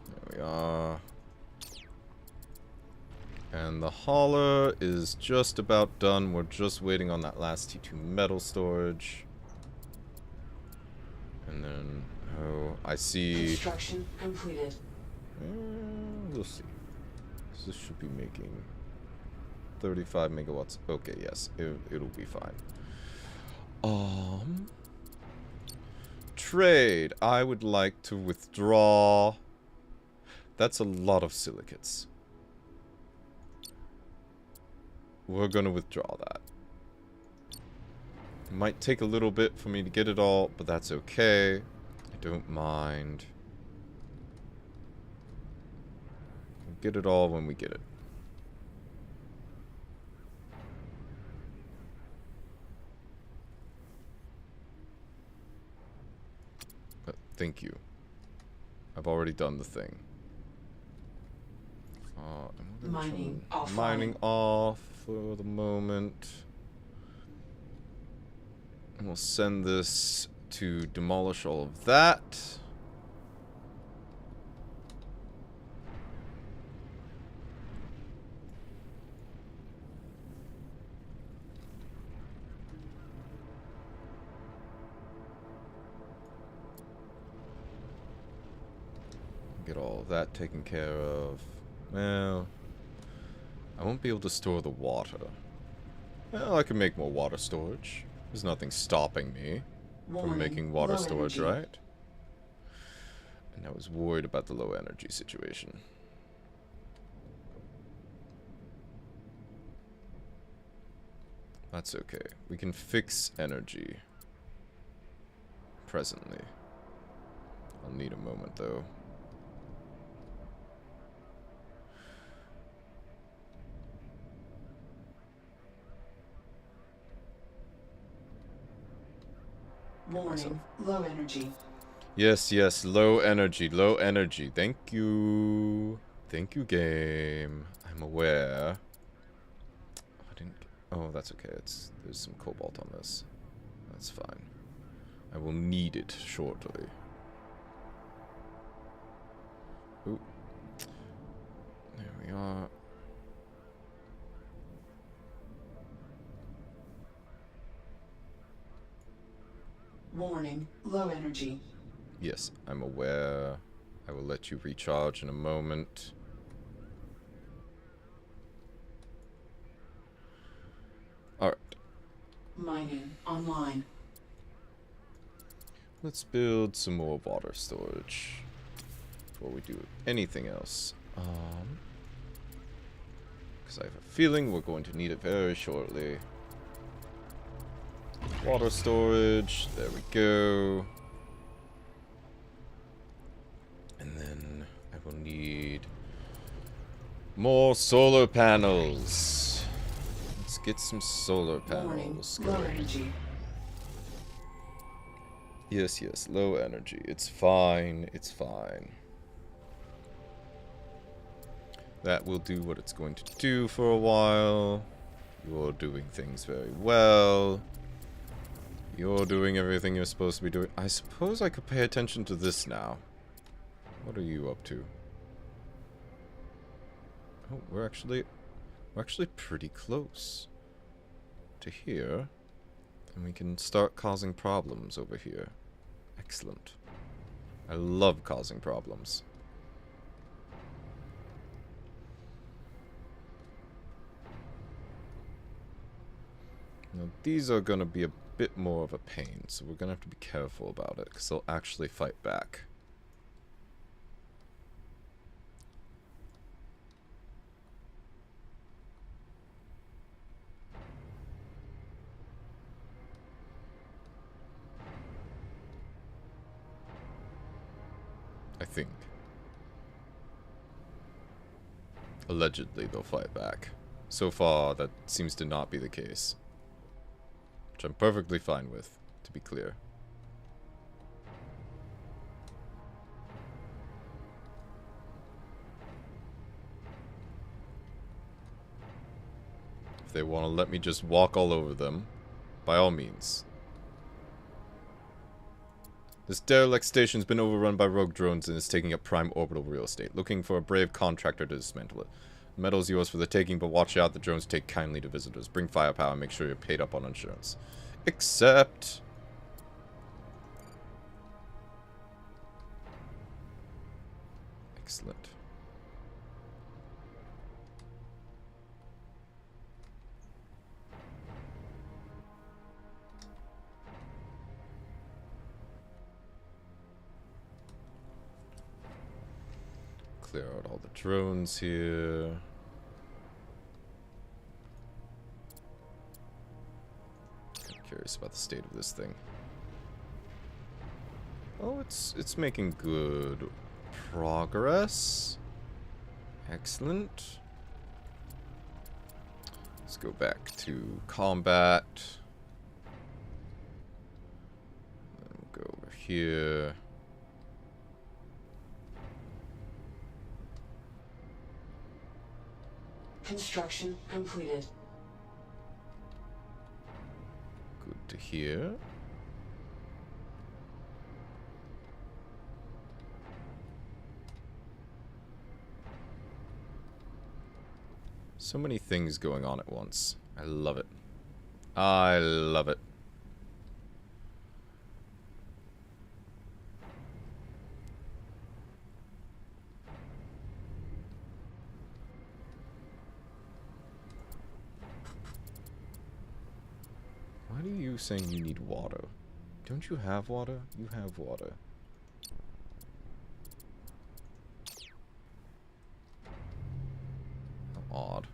There we are. And the hauler is just about done. We're just waiting on that last T2 metal storage. And then, oh, I see. Construction completed. We'll see. So this should be making 35 megawatts. Okay, yes, it'll be fine. Trade. I would like to withdraw. That's a lot of silicates. We're gonna withdraw that. It might take a little bit for me to get it all, but that's okay. I don't mind. We'll get it all when we get it. But thank you. I've already done the thing. And we're gonna Mining turn offline. mining off for the moment. And we'll send this to demolish all of that. Get all of that taken care of. Well, I won't be able to store the water. Well, I can make more water storage. There's nothing stopping me from making water storage, right? And I was worried about the low energy situation. That's okay. We can fix energy. Presently. I'll need a moment, though. Warning, low energy. Yes, yes, low energy, low energy. Thank you. Thank you, game. I'm aware. I didn't... Oh, that's okay. There's some cobalt on this. That's fine. I will need it shortly. Ooh. There we are. Warning, low energy. Yes, I'm aware. I will let you recharge in a moment. Alright. Mining online. Let's build some more water storage before we do anything else. Because I have a feeling we're going to need it very shortly. Water storage, there we go. And then I will need more solar panels. Let's get some solar panels Warning, low going. energy. Yes, yes, low energy. It's fine, it's fine. That will do what it's going to do for a while. You're doing things very well. You're doing everything you're supposed to be doing. I suppose I could pay attention to this now. What are you up to? Oh, we're actually pretty close to here. And we can start causing problems over here. Excellent. I love causing problems. Now, these are going to be a bit more of a pain, so we're going to have to be careful about it, because they'll actually fight back. I think. Allegedly, they'll fight back. So far, that seems to not be the case. Which I'm perfectly fine with, to be clear. If they want to let me just walk all over them, by all means. This derelict station's been overrun by rogue drones and is taking up prime orbital real estate, looking for a brave contractor to dismantle it. The metal's yours for the taking, but watch out, the drones take kindly to visitors. Bring firepower and make sure you're paid up on insurance. Except... Excellent. Clear out all the drones here. I'm curious about the state of this thing. Oh, it's making good progress. Excellent. Let's go back to combat. Then we'll go over here. Construction completed. Good to hear. So many things going on at once. I love it. I love it. Why are you saying you need water? Don't you have water? You have water. How odd.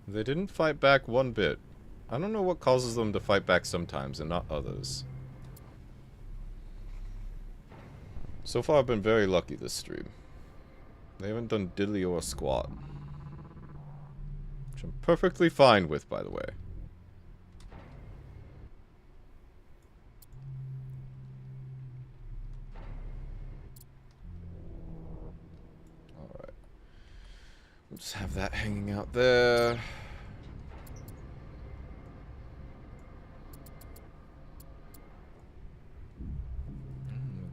They didn't fight back one bit. I don't know what causes them to fight back sometimes and not others. So far I've been very lucky this stream. They haven't done diddly or squat. Which I'm perfectly fine with, by the way. Alright. We'll just have that hanging out there.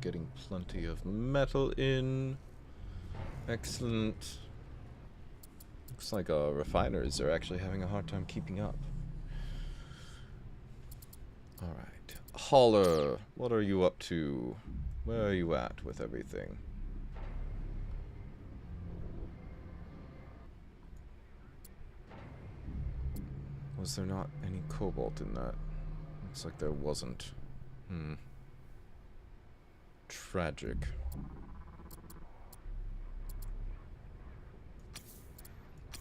Getting plenty of metal in. Excellent. Looks like our refiners are actually having a hard time keeping up. Alright. Hauler, what are you up to? Where are you at with everything? Was there not any cobalt in that? Looks like there wasn't. Tragic.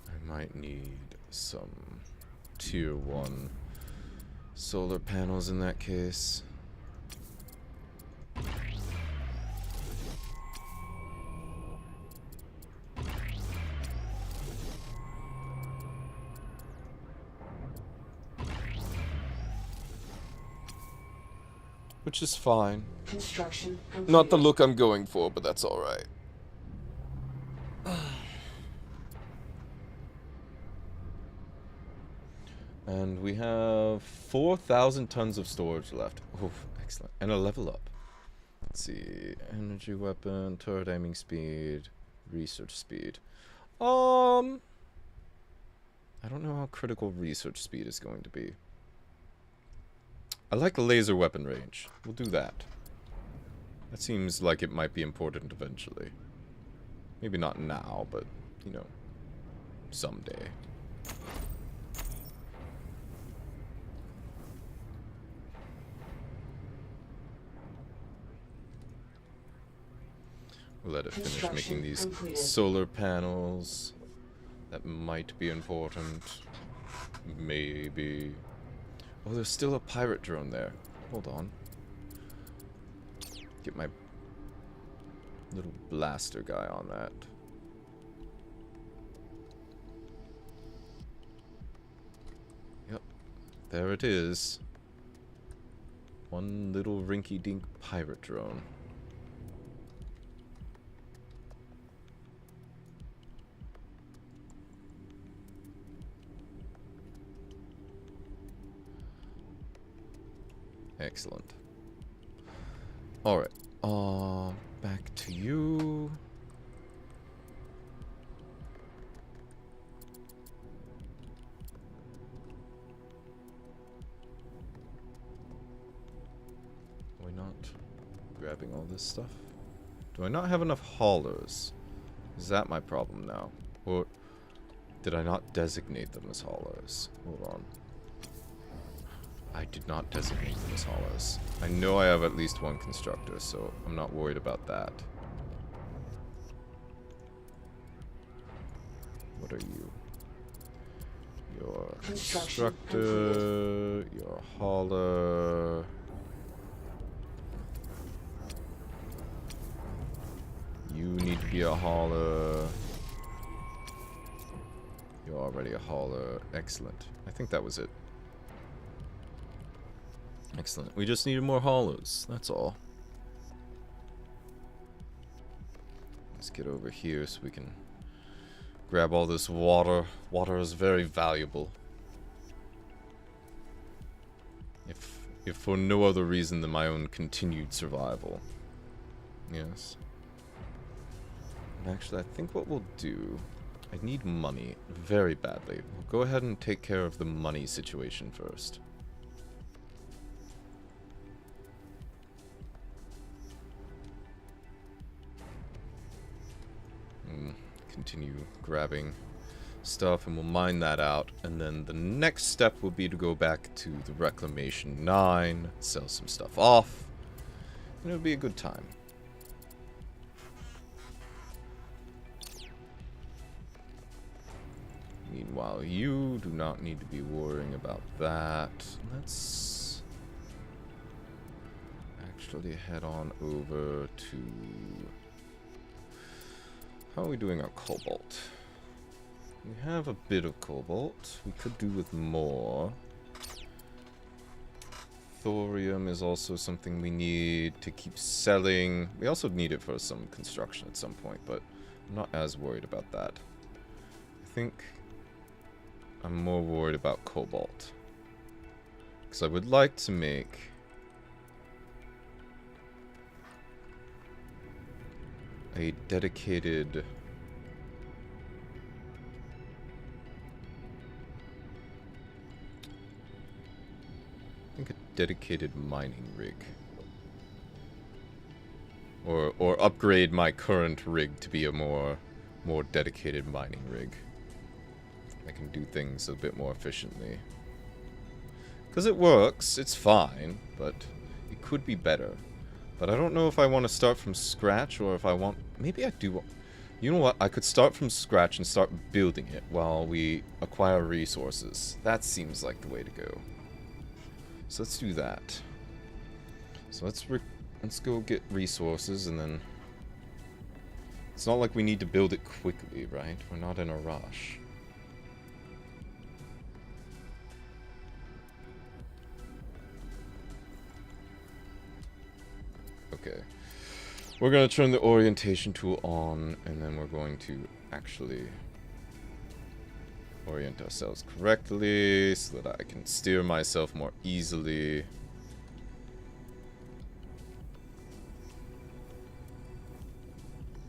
I might need some tier 1 solar panels in that case. Which is fine. Construction completed. Not the look I'm going for, but that's alright. And we have 4,000 tons of storage left. Oh, excellent. And a level up. Let's see. Energy weapon, turret aiming speed, research speed. I don't know how critical research speed is going to be. I like laser weapon range. We'll do that. That seems like it might be important eventually. Maybe not now, but, you know, someday. We'll let it finish making these solar panels. That might be important. Maybe. Oh, there's still a pirate drone there. Hold on. Get my little blaster guy on that. Yep. There it is. One little rinky-dink pirate drone. Excellent. Alright. Back to you. Are we not grabbing all this stuff? Do I not have enough haulers? Is that my problem now? Or did I not designate them as haulers? Hold on. I did not designate them as haulers. I know I have at least one constructor, so I'm not worried about that. What are you? You're a constructor, you're a hauler. You need to be a hauler. You're already a hauler. Excellent. I think that was it. Excellent. We just needed more haulers. That's all. Let's get over here so we can grab all this water. Water is very valuable. If for no other reason than my own continued survival. Yes. And actually, I think what we'll do I need money very badly. We'll go ahead and take care of the money situation first. Continue grabbing stuff and we'll mine that out, and then the next step will be to go back to the Reclamation 9, sell some stuff off, and it'll be a good time. Meanwhile, you do not need to be worrying about that. Let's actually head on over to... How are we doing on cobalt? We have a bit of cobalt. We could do with more. Thorium is also something we need to keep selling. We also need it for some construction at some point, but I'm not as worried about that. I think I'm more worried about cobalt. Because I would like to make a dedicated... I think a dedicated mining rig. Or upgrade my current rig to be a more dedicated mining rig. I can do things a bit more efficiently. Because it works, it's fine, but it could be better. But I don't know if I want to start from scratch or if I want... Maybe I do... You know what? I could start from scratch and start building it while we acquire resources. That seems like the way to go. So let's do that. So let's go get resources and then... It's not like we need to build it quickly, right? We're not in a rush. Okay. We're going to turn the orientation tool on, and then we're going to actually orient ourselves correctly so that I can steer myself more easily.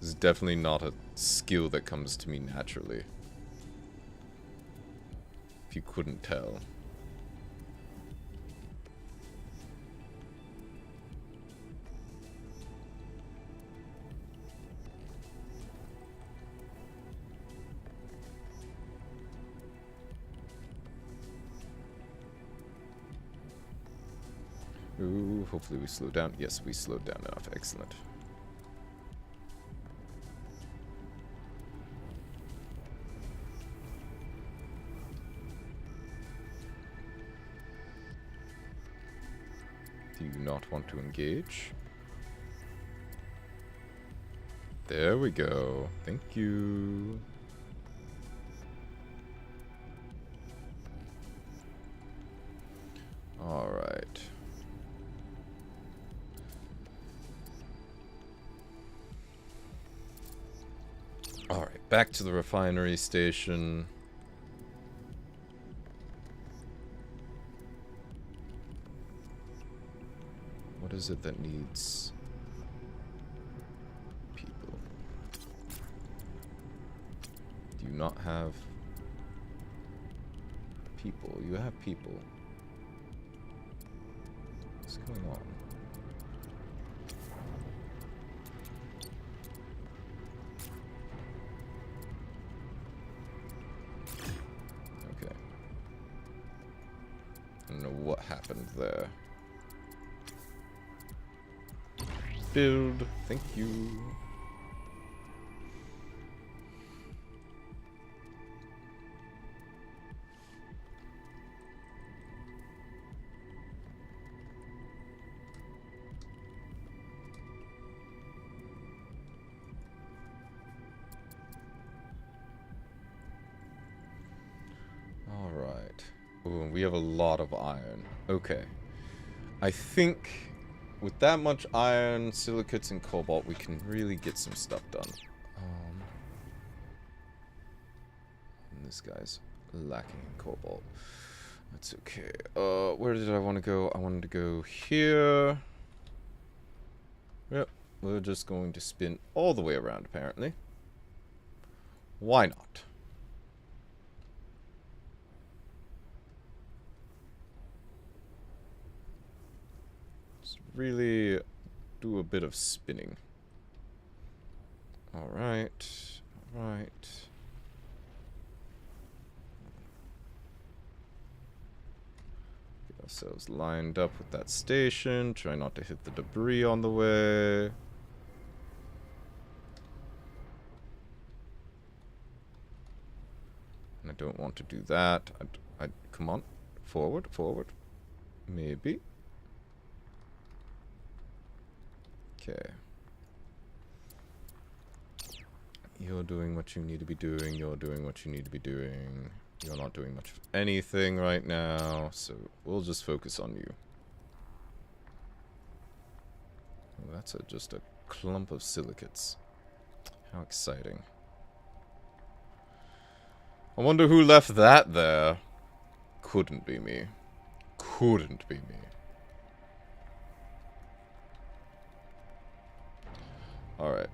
This is definitely not a skill that comes to me naturally. If you couldn't tell. Ooh, hopefully we slow down. Yes, we slowed down enough. Excellent. Do you not want to engage? There we go. Thank you. All right. Alright, back to the refinery station. What is it that needs people? Do you not have people? You have people. What's going on? I don't know what happened there. Build. Thank you. All right. Ooh, we have a lot of iron. Okay. I think with that much iron, silicates, and cobalt, we can really get some stuff done. And this guy's lacking in cobalt. That's okay. Where did I want to go? I wanted to go here. Yep. We're just going to spin all the way around, apparently. Why not? really do a bit of spinning. Alright. Alright. Get ourselves lined up with that station. Try not to hit the debris on the way. I don't want to do that. Come on. Forward, forward. Maybe. Okay. You're doing what you need to be doing. You're doing what you need to be doing. You're not doing much of anything right now, so we'll just focus on you. Oh, that's just a clump of silicates. How exciting. I wonder who left that there. Couldn't be me. Couldn't be me. Alright.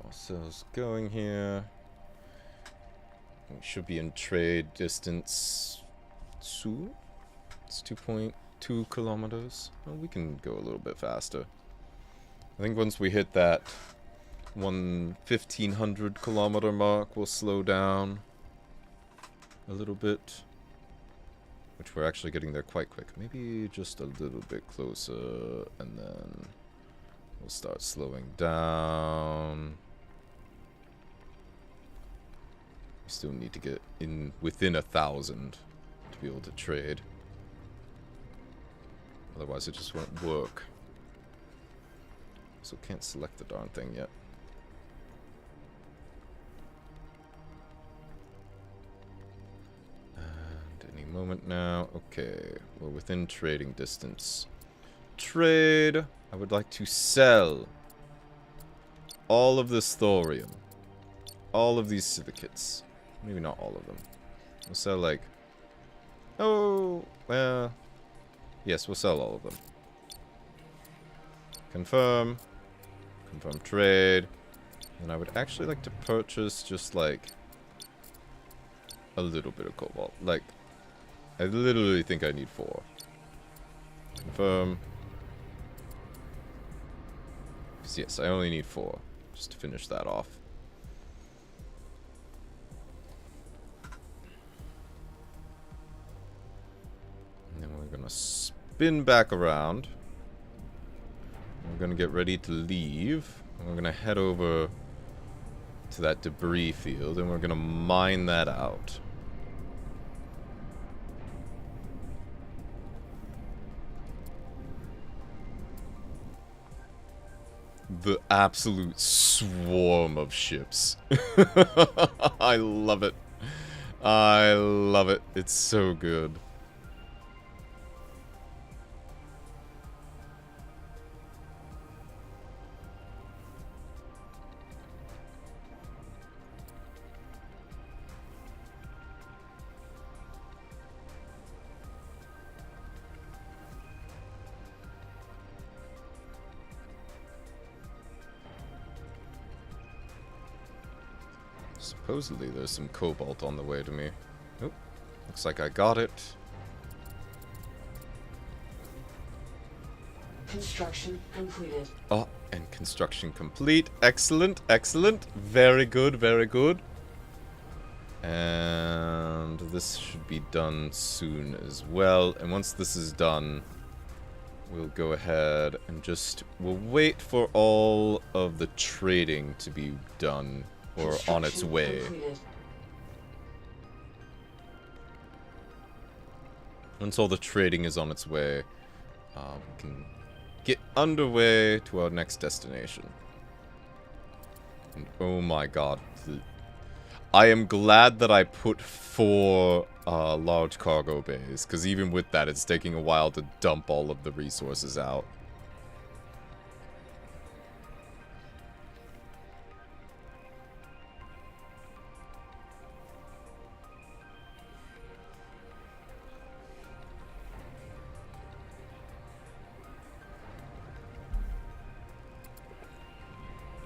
Ourselves going here. We should be in trade distance soon. It's 2.2 kilometers. Well, we can go a little bit faster. I think once we hit that 1,500 kilometer mark, we'll slow down a little bit. Which we're actually getting there quite quick. Maybe just a little bit closer, and then we'll start slowing down. We still need to get in within 1,000 to be able to trade. Otherwise it just won't work. So can't select the darn thing yet. Any moment now. Okay, we're within trading distance. Trade. I would like to sell all of this thorium. All of these silicates. Maybe not all of them. We'll sell like... Oh, well... Yes, we'll sell all of them. Confirm. Confirm trade. And I would actually like to purchase just like... a little bit of cobalt. Like... I literally think I need 4. Confirm. Yes, I only need 4. Just to finish that off. And then we're gonna spin back around. We're gonna get ready to leave. And we're gonna head over to that debris field and we're gonna mine that out. The absolute swarm of ships. I love it. I love it. It's so good. Supposedly there's some cobalt on the way to me. Oh, looks like I got it. Construction completed. Oh, and construction complete. Excellent, excellent. Very good, very good. And this should be done soon as well. And once this is done, we'll go ahead and we'll wait for all of the trading to be done. Or on its way. Completed. Once all the trading is on its way, we can get underway to our next destination. And oh my god. I am glad that I put 4 large cargo bays, because even with that, it's taking a while to dump all of the resources out.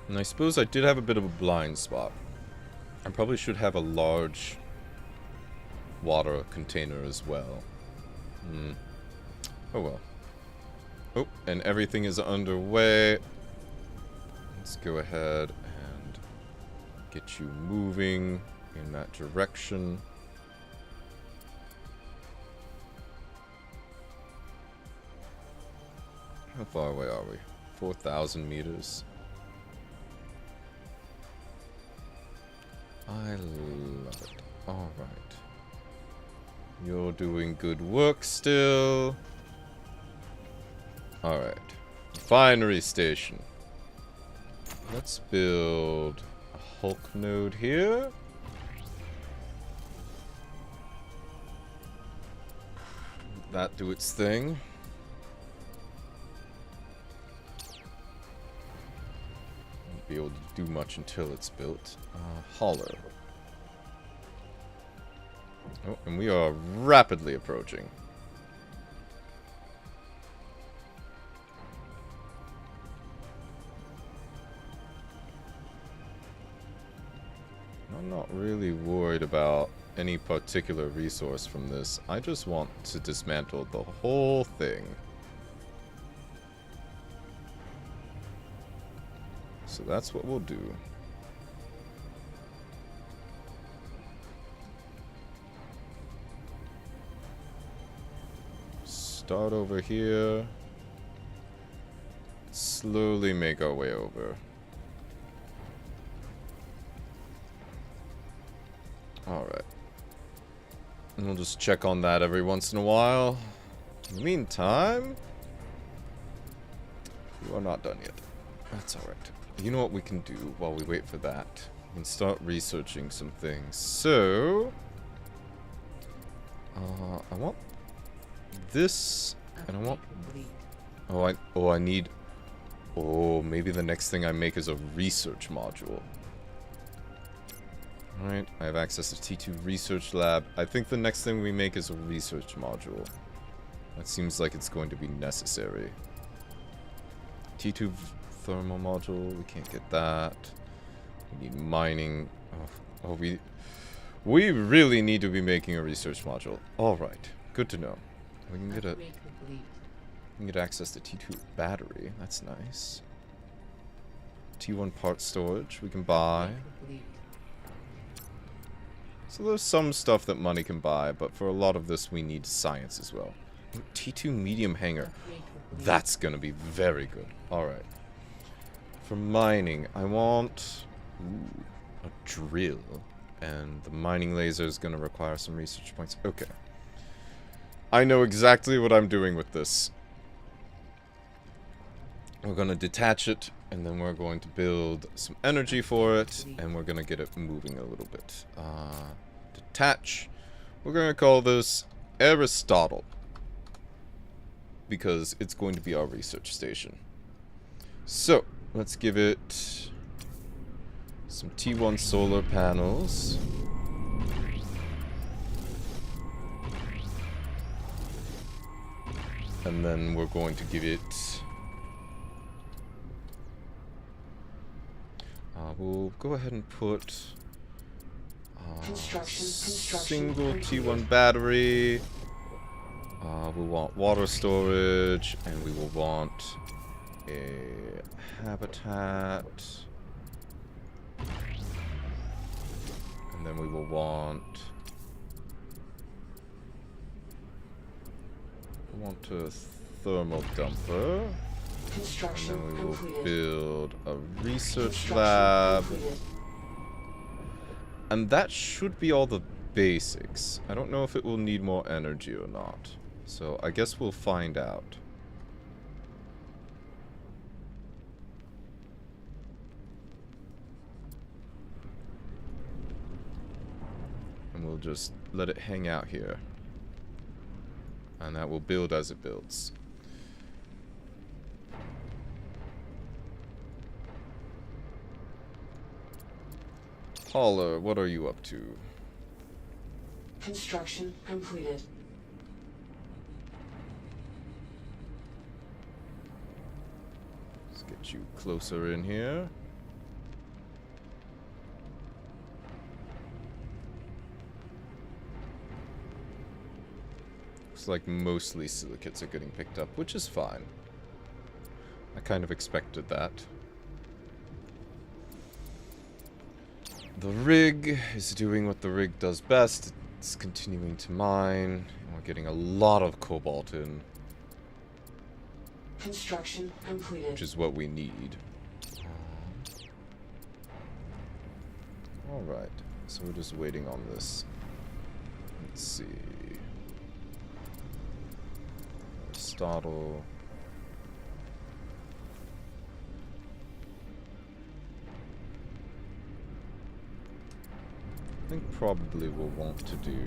And I suppose I did have a bit of a blind spot. I probably should have a large water container as well. Oh well. Oh, and everything is underway. Let's go ahead and get you moving in that direction. How far away are we? 4,000 meters. I love it. Alright. You're doing good work still. Alright. Refinery station. Let's build a Hulk node here. That do its thing. Won't be able to do much until it's built. Hollow. Oh, and we are rapidly approaching. I'm not really worried about any particular resource from this. I just want to dismantle the whole thing. So that's what we'll do. Start over here. Slowly make our way over. Alright. And we'll just check on that every once in a while. In the meantime, you are not done yet. That's alright. You know what we can do while we wait for that? We can start researching some things. So, I want this, and I want... I need... Oh, maybe the next thing I make is a research module. Alright, I have access to T2 Research Lab. I think the next thing we make is a research module. That seems like it's going to be necessary. T2 thermal module, we can't get that. We need mining. Oh, we really need to be making a research module. Alright, good to know. We can get access to T2 battery. That's nice. T1 part storage we can buy. So there's some stuff that money can buy, but for a lot of this we need science as well. T2 medium hangar. That's gonna be very good. Alright. For mining, I want a drill. And the mining laser is gonna require some research points. Okay. I know exactly what I'm doing with this. We're gonna detach it, and then we're going to build some energy for it, and we're gonna get it moving a little bit. Detach. We're gonna call this Aristotle, because it's going to be our research station. So, let's give it some T1 solar panels. And then we're going to give it... we'll go ahead and put... single T1 battery. We want water storage, and we will want a habitat. And then we will want... a thermal dumper. And then we will build a research lab. And that should be all the basics. I don't know if it will need more energy or not. So I guess we'll find out. And we'll just let it hang out here. And that will build as it builds. Paula, what are you up to? Construction completed. Let's get you closer in here. Looks Looks like mostly silicates are getting picked up, which is fine. I kind of expected that. The rig is doing what the rig does best. It's continuing to mine. And we're getting a lot of cobalt in. Construction completed. Which is what we need. Alright, so we're just waiting on this. Let's see. Aristotle. I think probably we'll want to do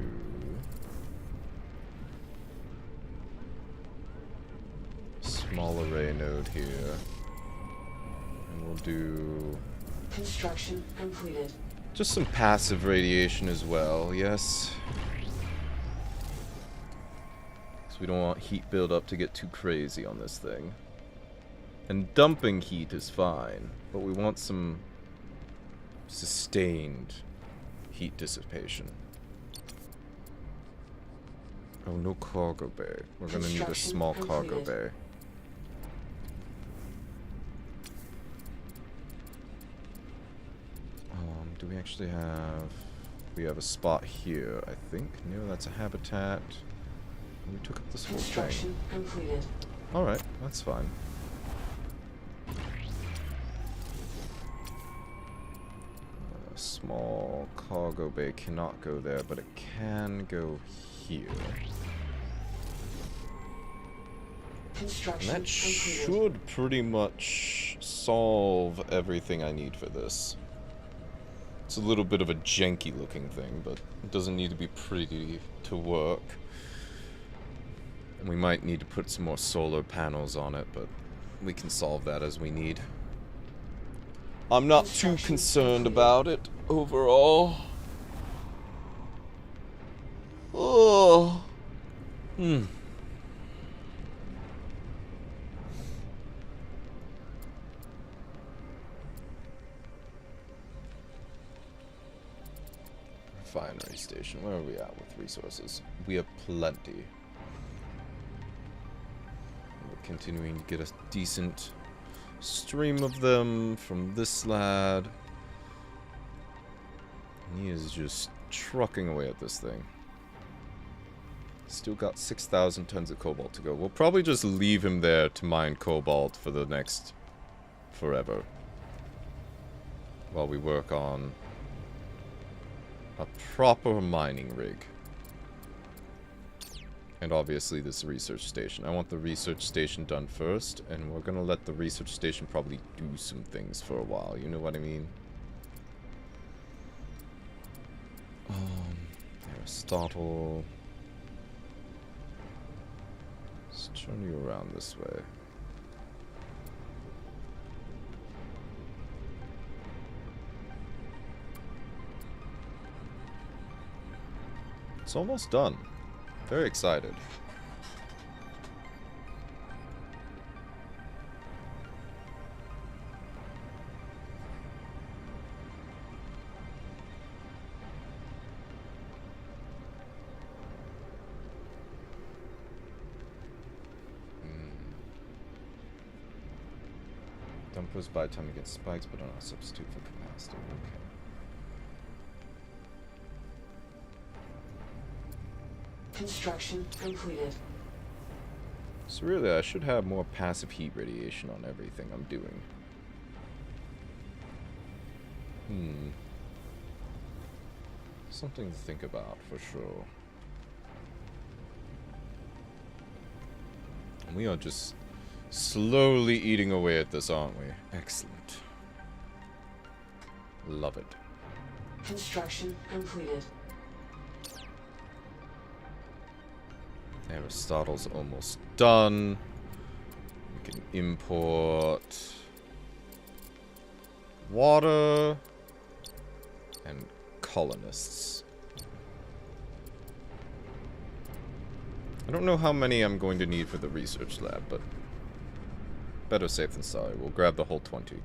a small array node here. And we'll do construction completed. Just some passive radiation as well, yes. Because we don't want heat buildup to get too crazy on this thing. And dumping heat is fine, but we want some sustained heat dissipation. Oh, no cargo bay. We're gonna need a small cargo bay. Do we actually have... We have a spot here, I think. No, that's a habitat. We took up this whole thing. Construction completed. Alright, that's fine. A small cargo bay cannot go there, but it can go here. Construction And that completed. should pretty much solve everything I need for this. It's a little bit of a janky looking thing, but it doesn't need to be pretty to work. And we might need to put some more solar panels on it, but we can solve that as we need. I'm not too concerned about it overall. Oh. Refinery station. Where are we at with resources? We have plenty. We're continuing to get a decent stream of them from this lad. He is just trucking away at this thing. Still got 6,000 tons of cobalt to go. We'll probably just leave him there to mine cobalt for the next forever. While we work on a proper mining rig. And obviously this research station. I want the research station done first, and we're gonna let the research station probably do some things for a while, you know what I mean? Aristotle. Let's turn you around this way. It's almost done. Very excited. Dumpers by the time you get spikes, but don't substitute for capacity. Okay. Construction completed. So really, I should have more passive heat radiation on everything I'm doing. Something to think about, for sure. And we are just slowly eating away at this, aren't we? Excellent. Love it. Construction completed. Aristotle's almost done. We can import water and colonists. I don't know how many I'm going to need for the research lab, but better safe than sorry. We'll grab the whole 20.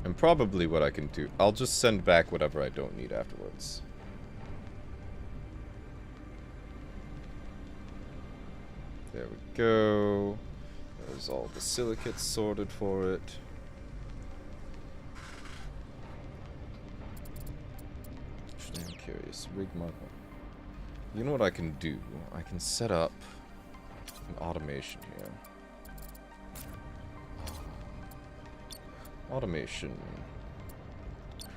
And probably what I can do, I'll just send back whatever I don't need afterwards. There we go. There's all the silicates sorted for it. Actually, I'm curious. Rig mark 1. You know what I can do? I can set up an automation here. Automation.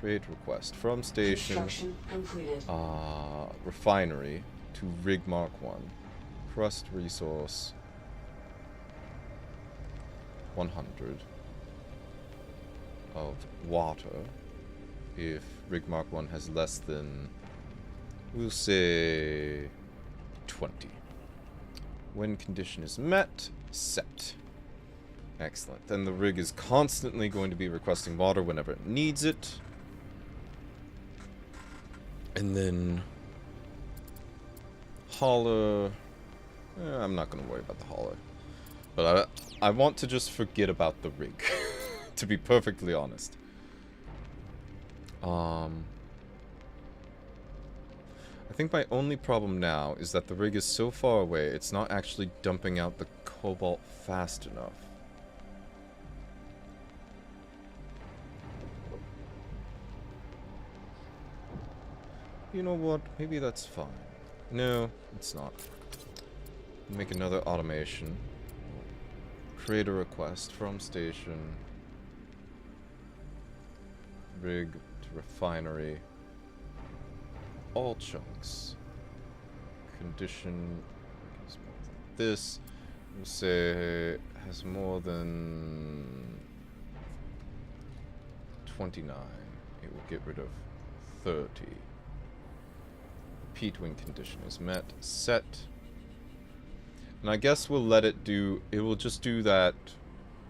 Create request from station. Construction completed. Refinery to rig mark 1. Crust resource 100 of water. If rig mark 1 has less than, we'll say 20. When condition is met, set. Excellent. Then the rig is constantly going to be requesting water whenever it needs it. And then hauler. I'm not going to worry about the hauler. But I want to just forget about the rig. To be perfectly honest. I think my only problem now is that the rig is so far away, it's not actually dumping out the cobalt fast enough. You know what? Maybe that's fine. No, it's not. Make another automation. Create a request from station. Rig to refinery. All chunks. Condition. This, we'll say, has more than 29. It will get rid of 30. Repeat when condition is met. Set. And I guess we'll let it do, it will just do that.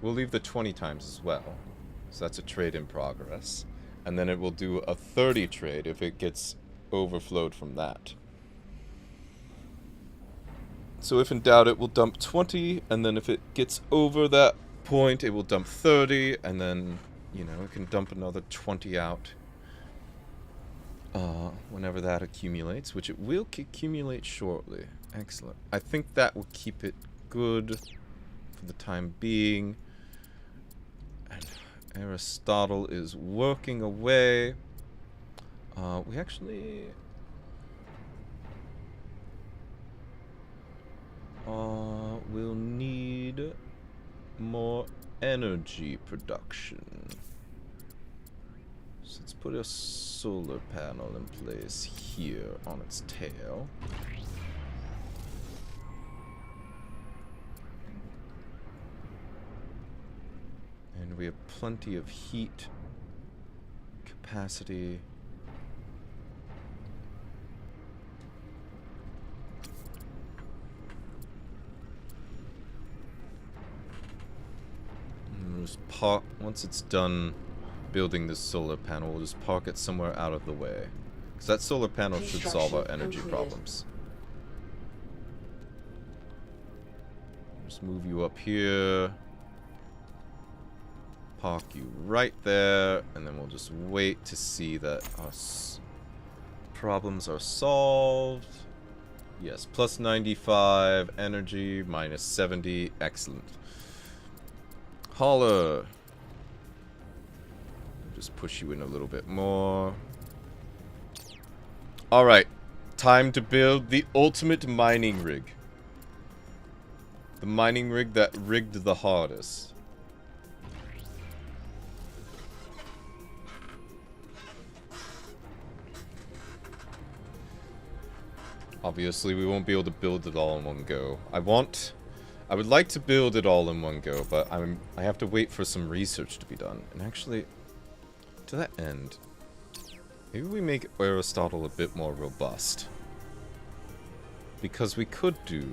We'll leave the 20 times as well. So that's a trade in progress. And then it will do a 30 trade if it gets overflowed from that. So if in doubt, it will dump 20, and then if it gets over that point, it will dump 30, and then, you know, it can dump another 20 out whenever that accumulates, which it will accumulate shortly. Excellent. I think that will keep it good for the time being. And Aristotle is working away. We actually... we'll need more energy production. So let's put a solar panel in place here on its tail. And we have plenty of heat capacity. Just park, once it's done building this solar panel, we'll just park it somewhere out of the way. Because that solar panel should solve our energy problems. Just move you up here. Park you right there. And then we'll just wait to see that our problems are solved. Yes, plus 95 energy, minus 70. Excellent. Holler. Just push you in a little bit more. Alright. Time to build the ultimate mining rig. The mining rig that rigged the hardest. Obviously, we won't be able to build it all in one go. I would like to build it all in one go, but I have to wait for some research to be done. And actually, to that end, maybe we make Aristotle a bit more robust. Because we could do...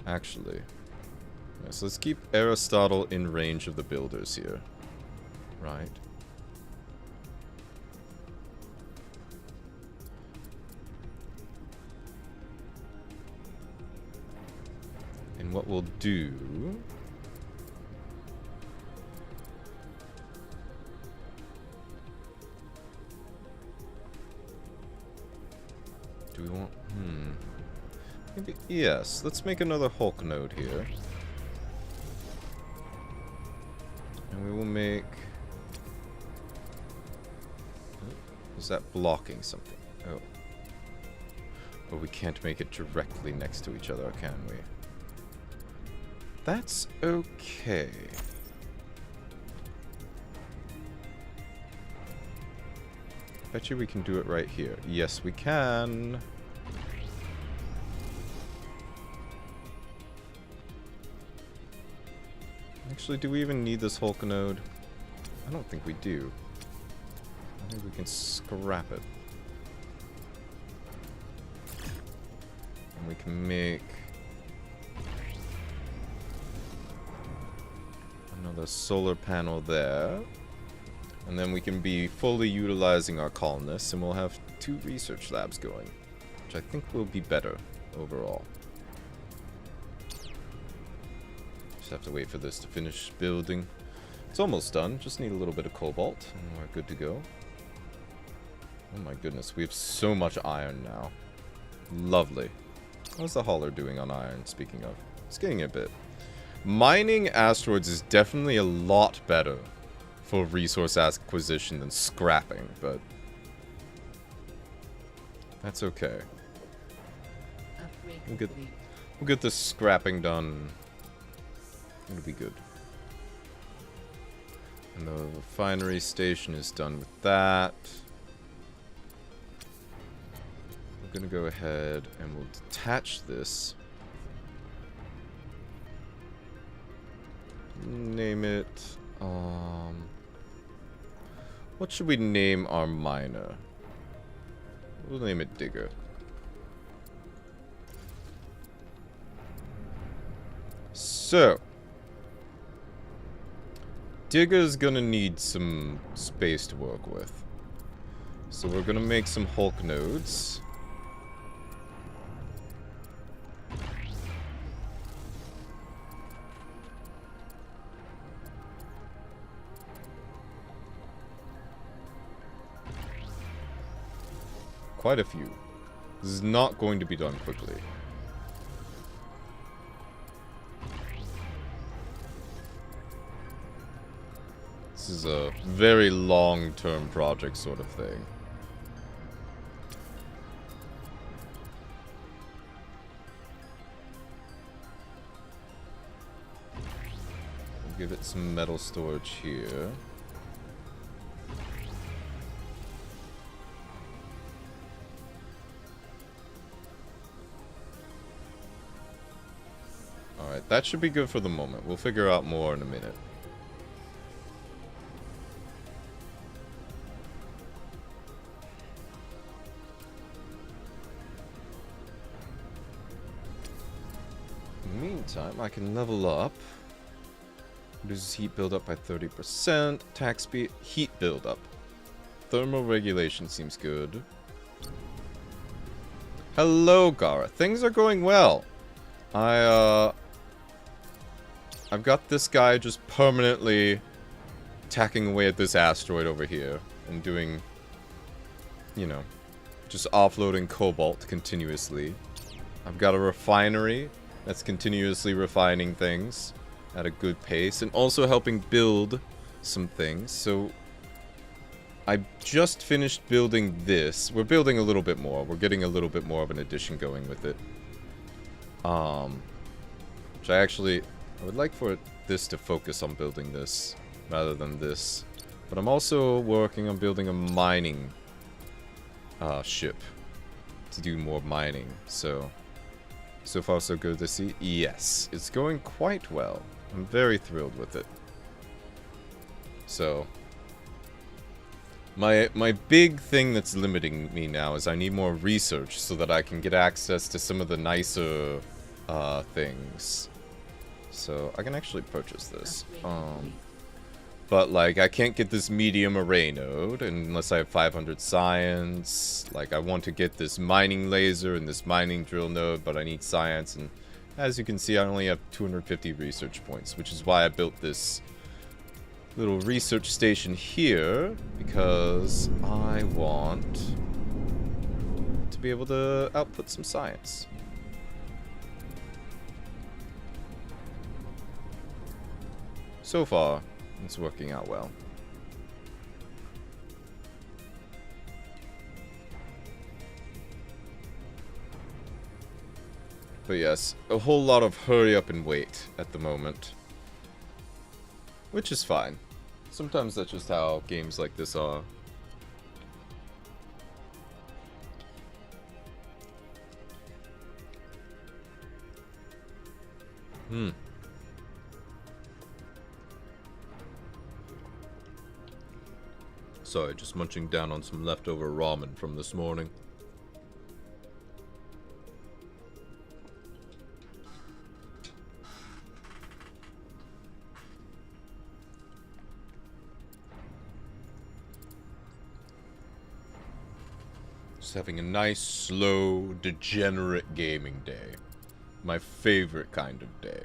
Actually. Yeah, so let's keep Aristotle in range of the builders here. Right. And what we'll do... Do we want... Maybe, yes, let's make another Hulk node here. And we will make... Is that blocking something? Oh. But we can't make it directly next to each other, can we? That's okay. Bet you we can do it right here. Yes, we can. Actually, do we even need this Hulk node? I don't think we do. I think we can scrap it. And we can make another solar panel there. And then we can be fully utilizing our colonists, and we'll have 2 research labs going, which I think will be better overall. Just have to wait for this to finish building. It's almost done, just need a little bit of cobalt, and we're good to go. Oh my goodness, we have so much iron now. Lovely. How's the hauler doing on iron, speaking of? It's getting a bit. Mining asteroids is definitely a lot better for resource acquisition than scrapping, but that's okay. We'll get this scrapping done. It'll be good. And the refinery station is done with that. We're gonna go ahead and we'll detach this. Name it, what should we name our miner? We'll name it Digger. So, Digger's gonna need some space to work with. So we're gonna make some Hulk nodes. Quite a few. This is not going to be done quickly. This is a very long-term project sort of thing. We'll give it some metal storage here. Alright, that should be good for the moment. We'll figure out more in a minute. In the meantime, I can level up. Reduces heat buildup by 30%. Attack speed, heat buildup. Thermal regulation seems good. Hello, Gara. Things are going well. I've got this guy just permanently tacking away at this asteroid over here and doing, you know, just offloading cobalt continuously. I've got a refinery that's continuously refining things at a good pace and also helping build some things. So I just finished building this. We're building a little bit more. We're getting a little bit more of an addition going with it. Which I would like for this to focus on building this rather than this. But I'm also working on building a mining ship to do more mining. So far so good to see. Yes, it's going quite well. I'm very thrilled with it. So my big thing that's limiting me now is I need more research so that I can get access to some of the nicer things. So I can actually purchase this. But like I can't get this medium array node unless I have 500 science. Like I want to get this mining laser and this mining drill node, but I need science, and as you can see I only have 250 research points, which is why I built this little research station here, because I want to be able to output some science. So far, it's working out well. But yes, a whole lot of hurry up and wait at the moment. Which is fine. Sometimes that's just how games like this are. Sorry, just munching down on some leftover ramen from this morning. Just having a nice, slow, degenerate gaming day. My favorite kind of day.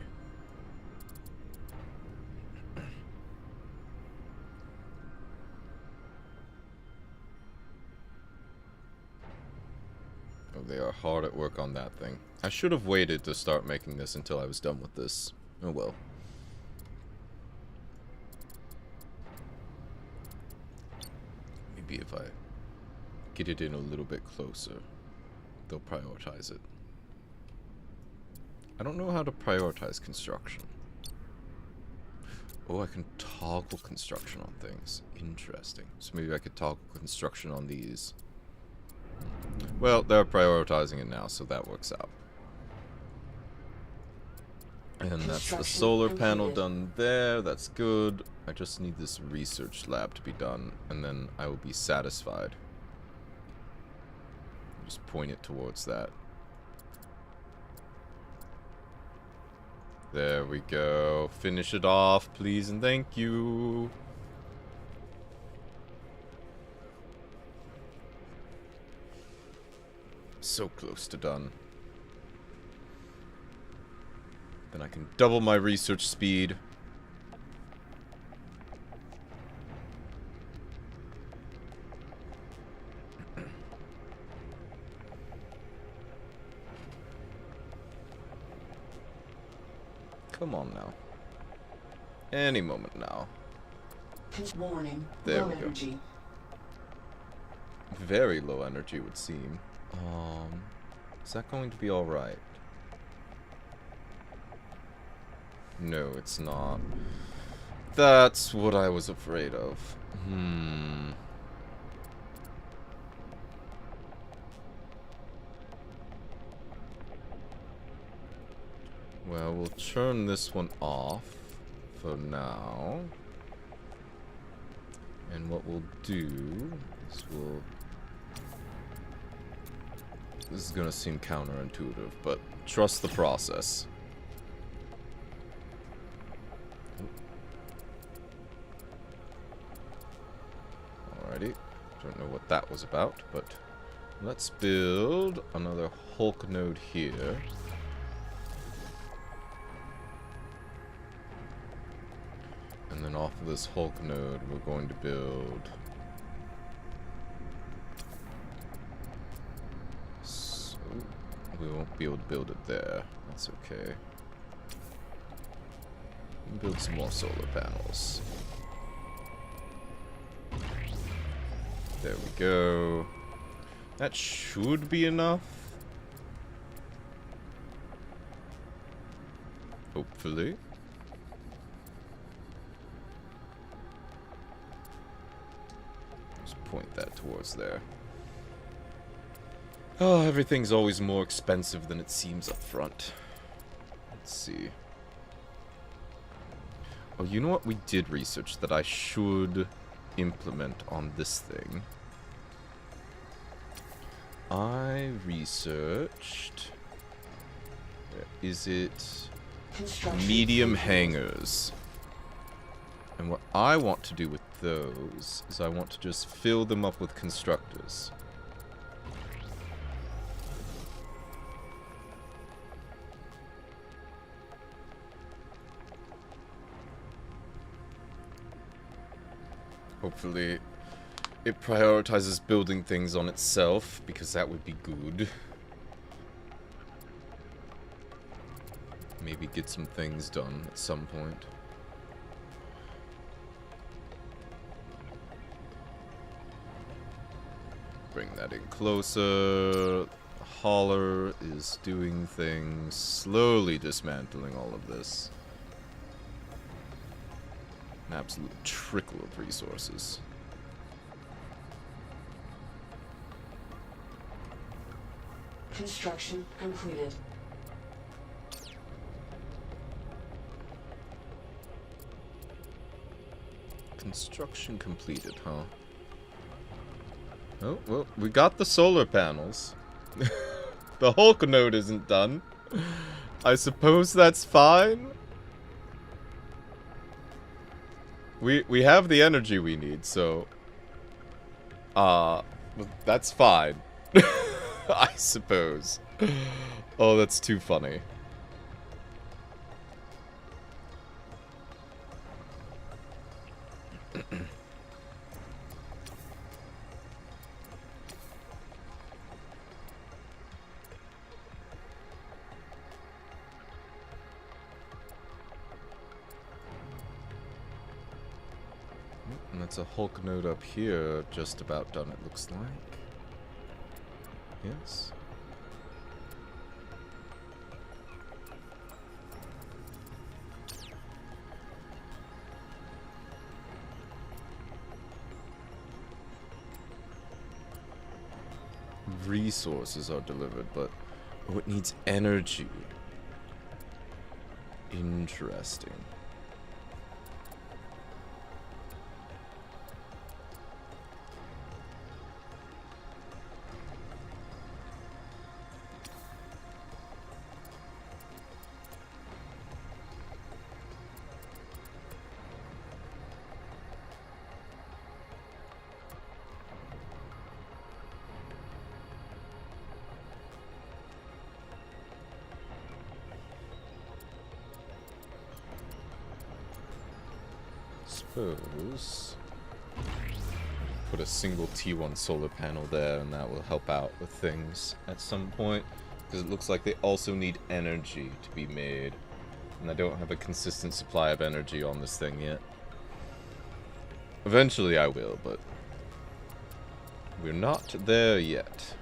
Oh, they are hard at work on that thing. I should have waited to start making this until I was done with this. Oh well. Maybe if I get it in a little bit closer, they'll prioritize it. I don't know how to prioritize construction. Oh, I can toggle construction on things. Interesting. So maybe I could toggle construction on these. Well, they're prioritizing it now, so that works out. And that's the solar panel done there. That's good. I just need this research lab to be done, and then I will be satisfied. Just point it towards that. There we go. Finish it off, please, and thank you. So close to done. Then I can double my research speed. Come on now. Any moment now. Warning. There Low we go. energy. Very low energy, would seem. Is that going to be alright? No, it's not. That's what I was afraid of. Well, we'll turn this one off for now. And what we'll do is we'll... This is gonna seem counterintuitive, but trust the process. Alrighty. Don't know what that was about, but let's build another Hulk node here. And then off of this Hulk node, we're going to build... So, we won't be able to build it there. That's okay. We'll build some more solar panels. There we go. That should be enough. Hopefully. Just point that towards there. Oh, everything's always more expensive than it seems up front. Let's see. Oh, you know what we did research that I should implement on this thing? I researched... Is it... medium hangars. And what I want to do with those is I want to just fill them up with constructors. Hopefully it prioritizes building things on itself, because that would be good. Maybe get some things done at some point. Bring that in closer. Hauler is doing things, slowly dismantling all of this. An absolute trickle of resources. Construction completed. Construction completed, huh? Oh, well, we got the solar panels. The Hulk node isn't done. I suppose that's fine. We have the energy we need, so that's fine. I suppose. Oh, that's too funny. And that's a Hulk node up here, just about done, it looks like. Yes. Resources are delivered, but oh, it needs energy. Interesting. Suppose put a single T1 solar panel there, and that will help out with things at some point, because it looks like they also need energy to be made, and I don't have a consistent supply of energy on this thing yet. Eventually I will, but we're not there yet.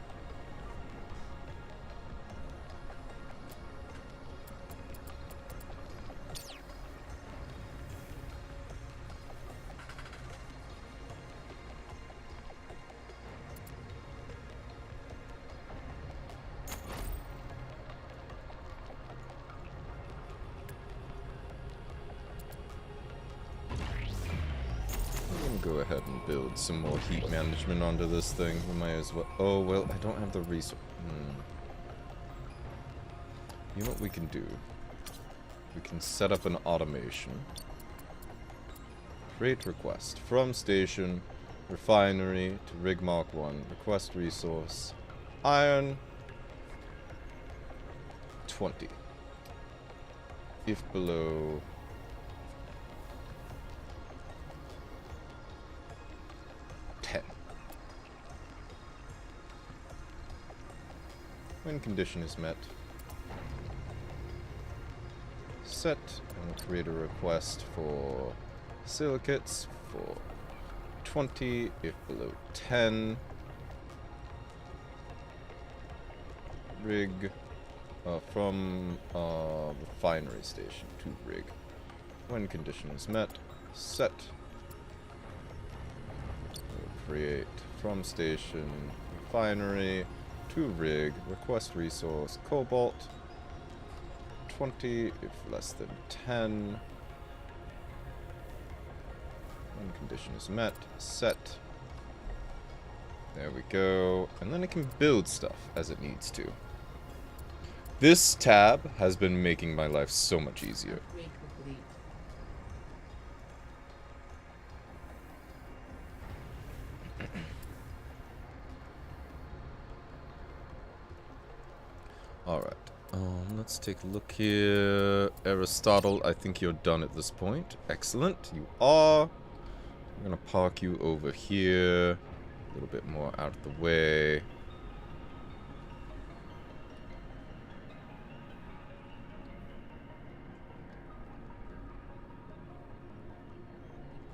Go ahead and build some more heat management onto this thing. We might as well. Oh, well, I don't have the resource. You know what we can do? We can set up an automation. Create request. From station, refinery to rig Mark 1. Request resource. Iron. 20. If below... 10. When condition is met, set and create a request for silicates for 20 if below 10. Rig from refinery station to rig. When condition is met, set. Create from station, refinery, to rig, request resource, cobalt, 20 if less than 10. When condition is met, set. There we go. And then it can build stuff as it needs to. This tab has been making my life so much easier. Alright, let's take a look here. Aristotle, I think you're done at this point. Excellent, you are. I'm gonna park you over here. A little bit more out of the way.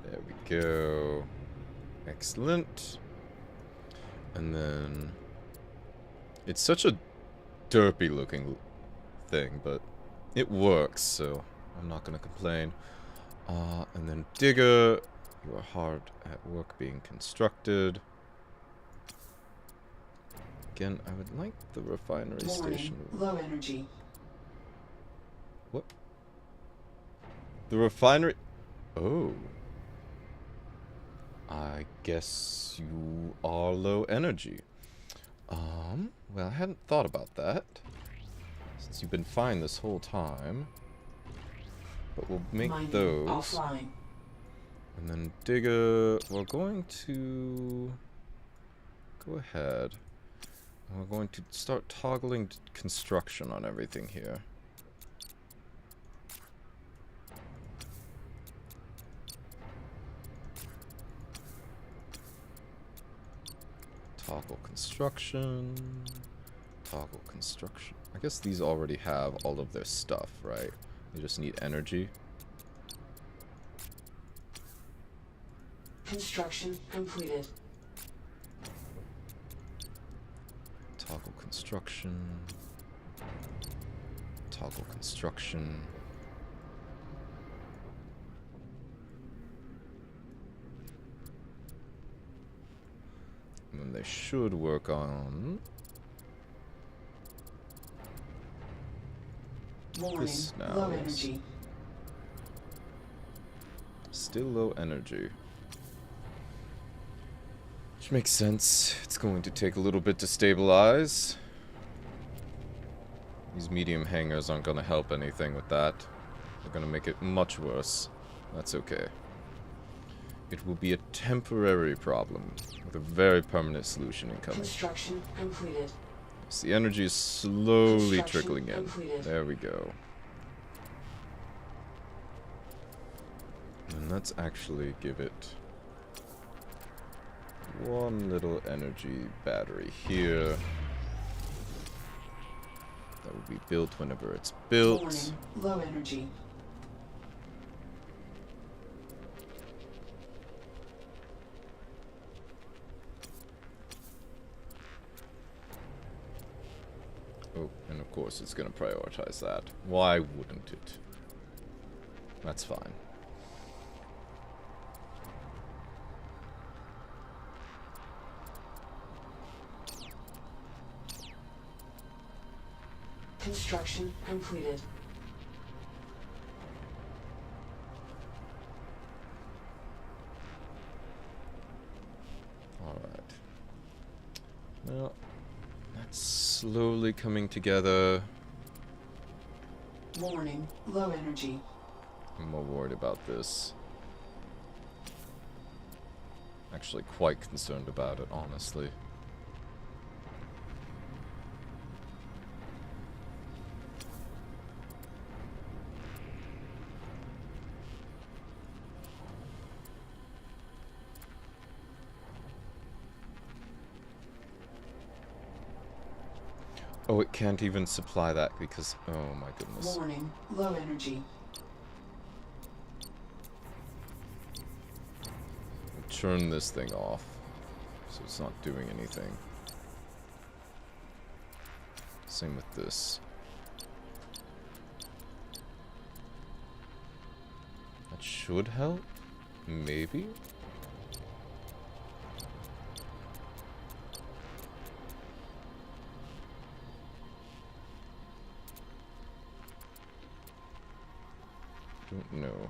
There we go. Excellent. And then... It's such a derpy looking thing, but it works, so I'm not gonna complain. And then Digger, you are hard at work being constructed. Again, I would like the refinery station. Low energy. What? The refinery... Oh. I guess you are low energy. Well, I hadn't thought about that. Since you've been fine this whole time. But we'll make those. Offline. And then Digger, we're going to go ahead. We're going to start toggling construction on everything here. Toggle construction. Toggle construction. I guess these already have all of their stuff, right? They just need energy. Construction completed. Toggle construction. Toggle construction. And then they should work on this now. Low energy. Still low energy. Which makes sense. It's going to take a little bit to stabilize. These medium hangars aren't going to help anything with that. They're going to make it much worse. That's okay. It will be a temporary problem with a very permanent solution incoming. Construction completed. So the energy is slowly trickling in. Completed. There we go. And let's actually give it one little energy battery here. That will be built whenever it's built. Warning. Low energy. Oh, and of course it's going to prioritize that. Why wouldn't it? That's fine. Construction completed. Alright. Well, that's slowly coming together. Warning. Low energy. I'm more worried about this. Actually quite concerned about it, honestly. Oh, it can't even supply that because... Oh my goodness. Warning. Low energy. Turn this thing off. So it's not doing anything. Same with this. That should help? Maybe? Don't know.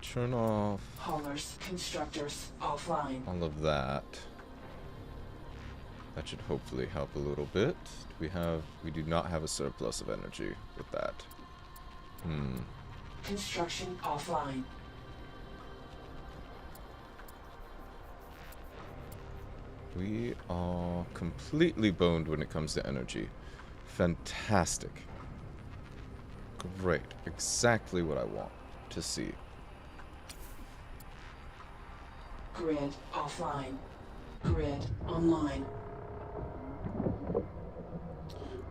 Turn off Haulers, constructors, offline. all of that. That should hopefully help a little bit. We do not have a surplus of energy with that. Construction offline. We are completely boned when it comes to energy. Fantastic. Great. Exactly what I want to see. Grid offline. Grid online.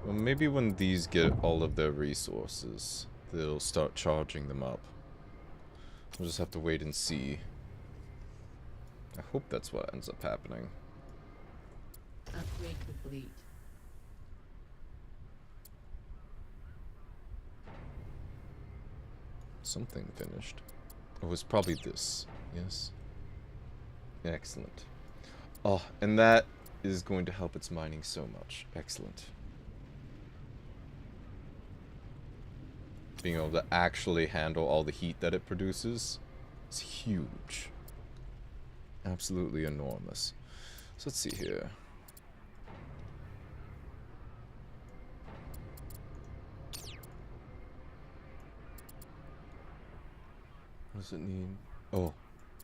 Well, maybe when these get all of their resources, they'll start charging them up. We'll just have to wait and see. I hope that's what ends up happening. Upgrade complete. Something finished. It was probably this. Yes. Excellent. Oh, and that is going to help its mining so much. Excellent. Being able to actually handle all the heat that it produces is huge. Absolutely enormous. So let's see here. What does it need? Oh,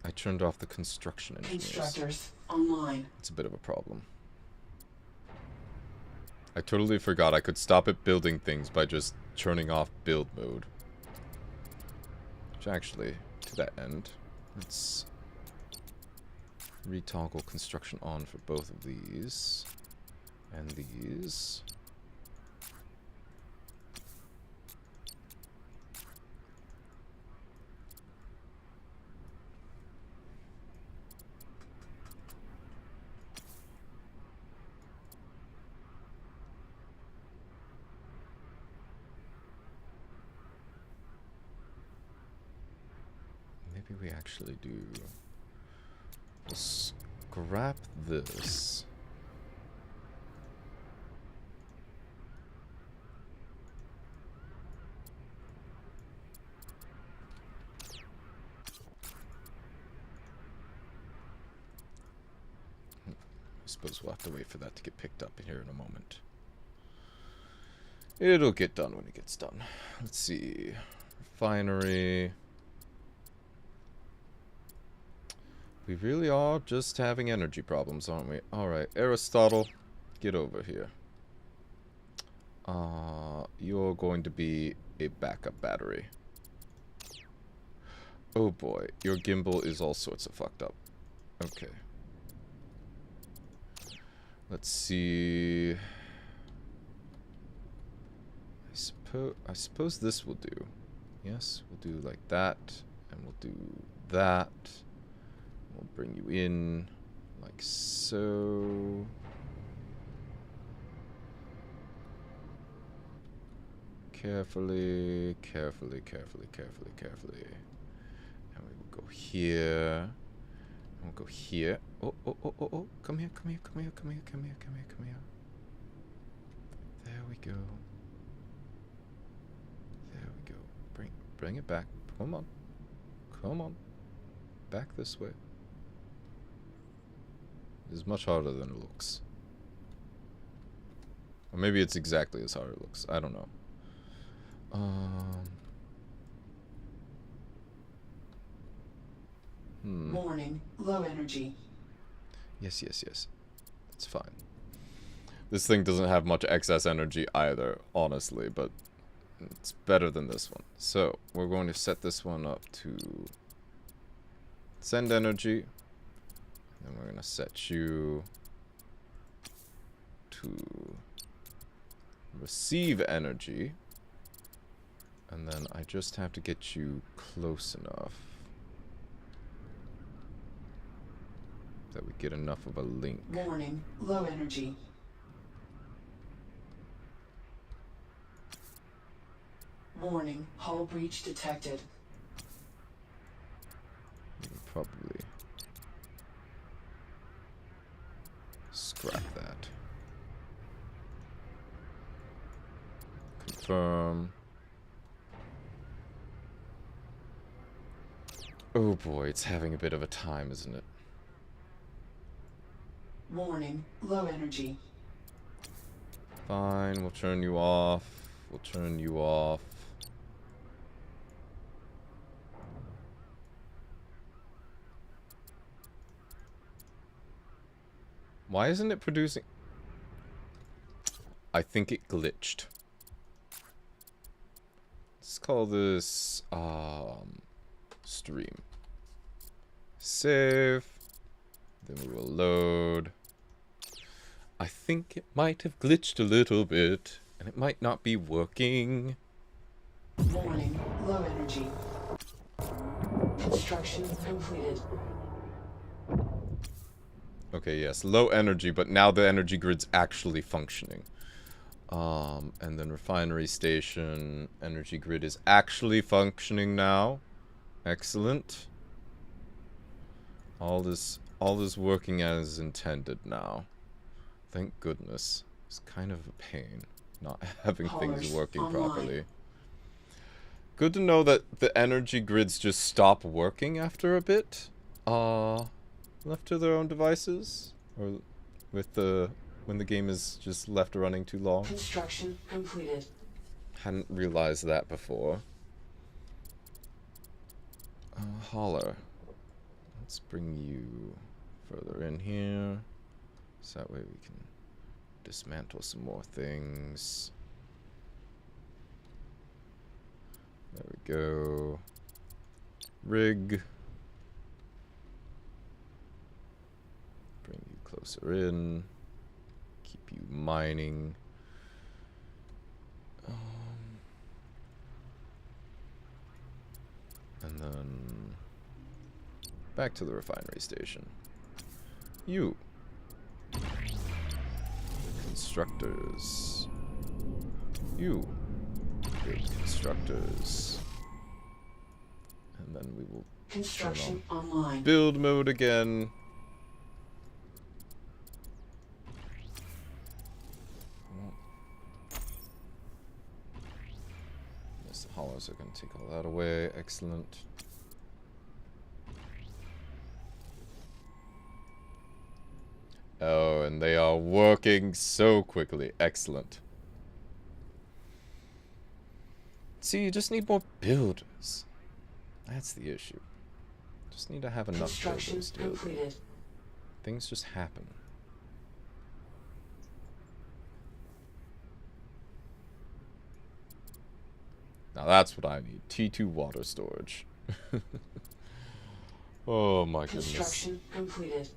I turned off the construction engineers. Constructors online. It's a bit of a problem. I totally forgot I could stop it building things by just turning off build mode. Which actually, to that end, let's retoggle construction on for both of these. And these. Maybe we actually do. We'll scrap this. I suppose we'll have to wait for that to get picked up here in a moment. It'll get done when it gets done. Let's see. Refinery. We really are just having energy problems, aren't we? Alright, Aristotle, get over here. You're going to be a backup battery. Oh boy, your gimbal is all sorts of fucked up. Okay. Let's see. I suppose this will do. Yes, we'll do like that, and we'll do that. We'll bring you in like so. Carefully, carefully, carefully, carefully, carefully. And we will go here. And we'll go here. Oh, oh, oh, oh, oh. Come here, come here, come here, come here, come here, come here, come here. There we go. There we go. Bring it back. Come on. Come on. Back this way. It's much harder than it looks. Or maybe it's exactly as hard as it looks. I don't know. Warning, low energy. Yes, yes, yes. It's fine. This thing doesn't have much excess energy either, honestly, but it's better than this one. So, we're going to set this one up to send energy. And we're going to set you to receive energy. And then I just have to get you close enough that we get enough of a link. Warning, low energy. Warning, hull breach detected. We can probably scrap that. Confirm. Oh boy, it's having a bit of a time, isn't it? Warning, low energy. Fine, we'll turn you off. We'll turn you off. Why isn't it producing? I think it glitched. Let's call this stream. Save. Then we will load. I think it might have glitched a little bit, and it might not be working. Warning, low energy. Construction completed. Okay, yes, low energy, but now the energy grid's actually functioning. And then refinery station, energy grid is actually functioning now. Excellent. All this working as intended now. Thank goodness. It's kind of a pain not having things working properly. Good to know that the energy grids just stop working after a bit. Left to their own devices, or with the when the game is just left running too long. Construction completed. Hadn't realized that before. Holler. Let's bring you further in here, so that way we can dismantle some more things. There we go. Rig. Bring you closer in. Keep you mining. And then back to the refinery station. You. Constructors. You. Good constructors. And then we will Construction online. build mode again. Yes, the hollows are going to take all that away. Excellent. Oh, and they are working so quickly. Excellent. See, you just need more builders. That's the issue. Just need to have enough Construction builders to build. completed. Things just happen. Now that's what I need. T2 water storage. Oh my goodness. Construction completed.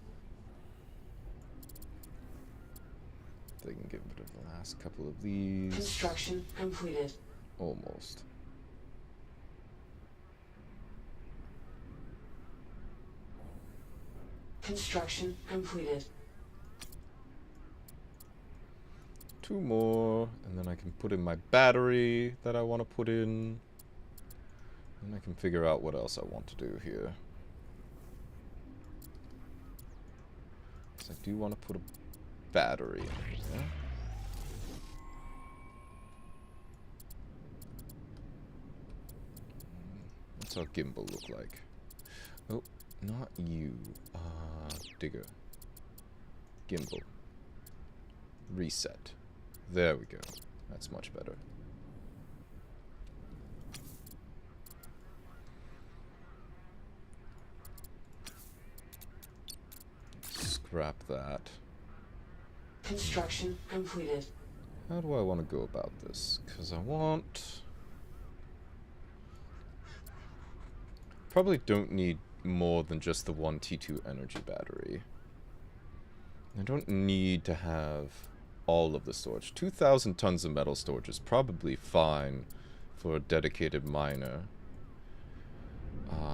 They can get rid of the last couple of these. Construction completed. Almost. Construction completed. 2 more, and then I can put in my battery that I want to put in. And I can figure out what else I want to do here. So I do want to put a battery in here. What's our gimbal look like? Oh, not you. Digger. Gimbal. Reset. There we go. That's much better. Scrap that. Construction completed. How do I want to go about this? Because I want... Probably don't need more than just the one T2 energy battery. I don't need to have all of the storage. 2,000 tons of metal storage is probably fine for a dedicated miner.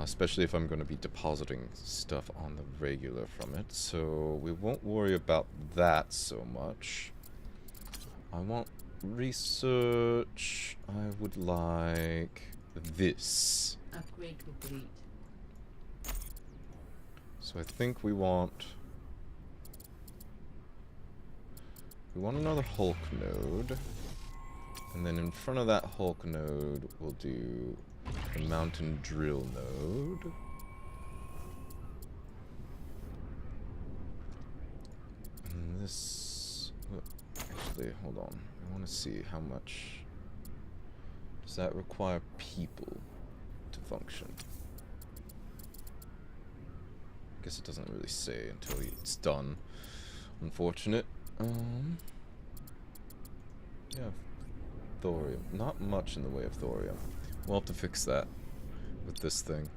Especially if I'm going to be depositing stuff on the regular from it. So we won't worry about that so much. I want research. I would like this. Upgrade complete. So I think we want another Hulk node. And then in front of that Hulk node, we'll do a mountain drill node. And this... Actually, hold on. I want to see how much... Does that require people to function? I guess it doesn't really say until it's done. Unfortunate. Yeah, thorium. Not much in the way of thorium. We'll have to fix that with this thing.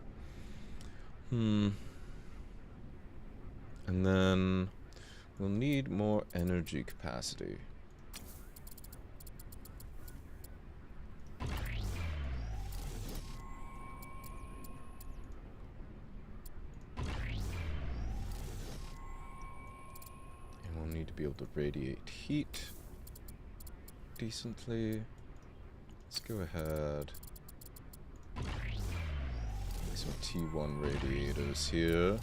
And then we'll need more energy capacity. And we'll need to be able to radiate heat decently. Let's go ahead. Make some T1 radiators here.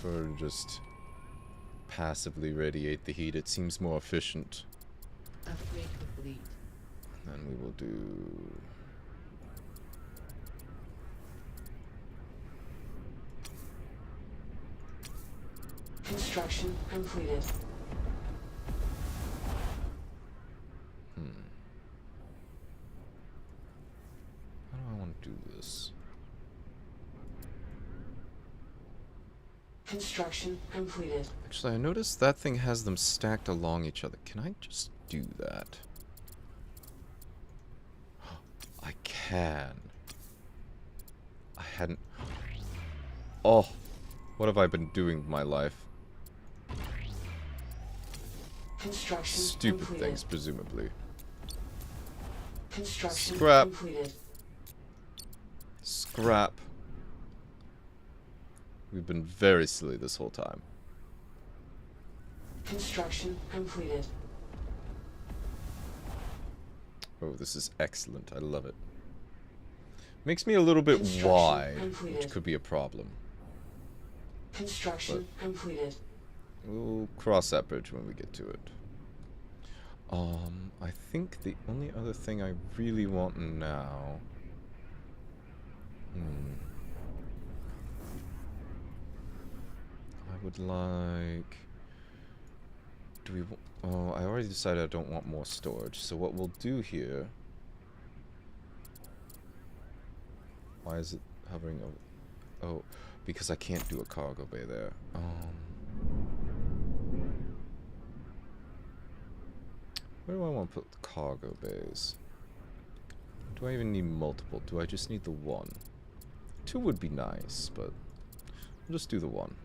Or just passively radiate the heat. It seems more efficient. Upgrade complete. And then we will do... Construction completed. How do I want to do this? Construction completed. Actually, I noticed that thing has them stacked along each other. Can I just do that? I can. I hadn't... Oh! What have I been doing with my life? Construction Stupid completed. things, presumably. Construction Scrap. completed. Scrap. We've been very silly this whole time. Construction completed. Oh, this is excellent. I love it. Makes me a little bit Construction wide, which completed. could be a problem. Construction completed. We'll cross that bridge when we get to it. I think the only other thing I really want now... I would like... Do we... Oh, I already decided I don't want more storage. So what we'll do here... Why is it hovering over... Oh, because I can't do a cargo bay there. Where do I want to put the cargo bays? Do I even need multiple? Do I just need the one? Two would be nice, but I'll just do the one.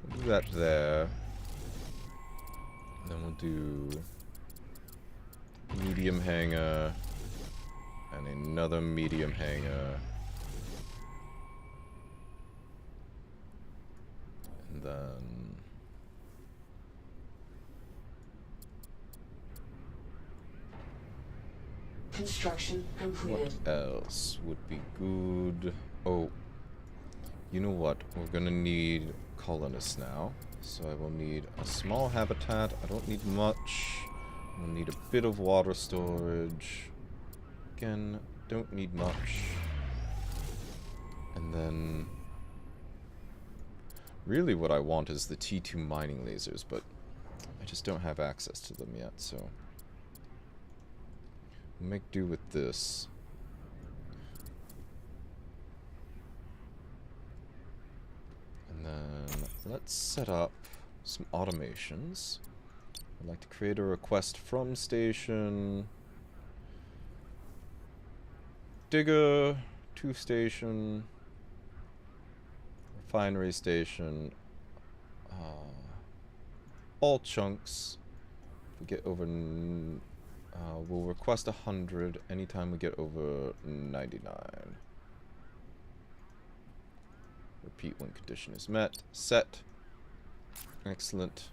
We'll do that there. And then we'll do medium hangar and another medium hangar. And then Construction completed. what else would be good? Oh, you know what? We're gonna need colonists now. So I will need a small habitat. I don't need much. We'll need a bit of water storage. Again, don't need much. And then... really what I want is the T2 mining lasers, but I just don't have access to them yet, so... we'll make do with this. And then let's set up some automations. I'd like to create a request from station. Digger to station. Refinery station. All chunks. If we get over... we'll request 100 anytime we get over 99. Repeat when condition is met. Set. Excellent.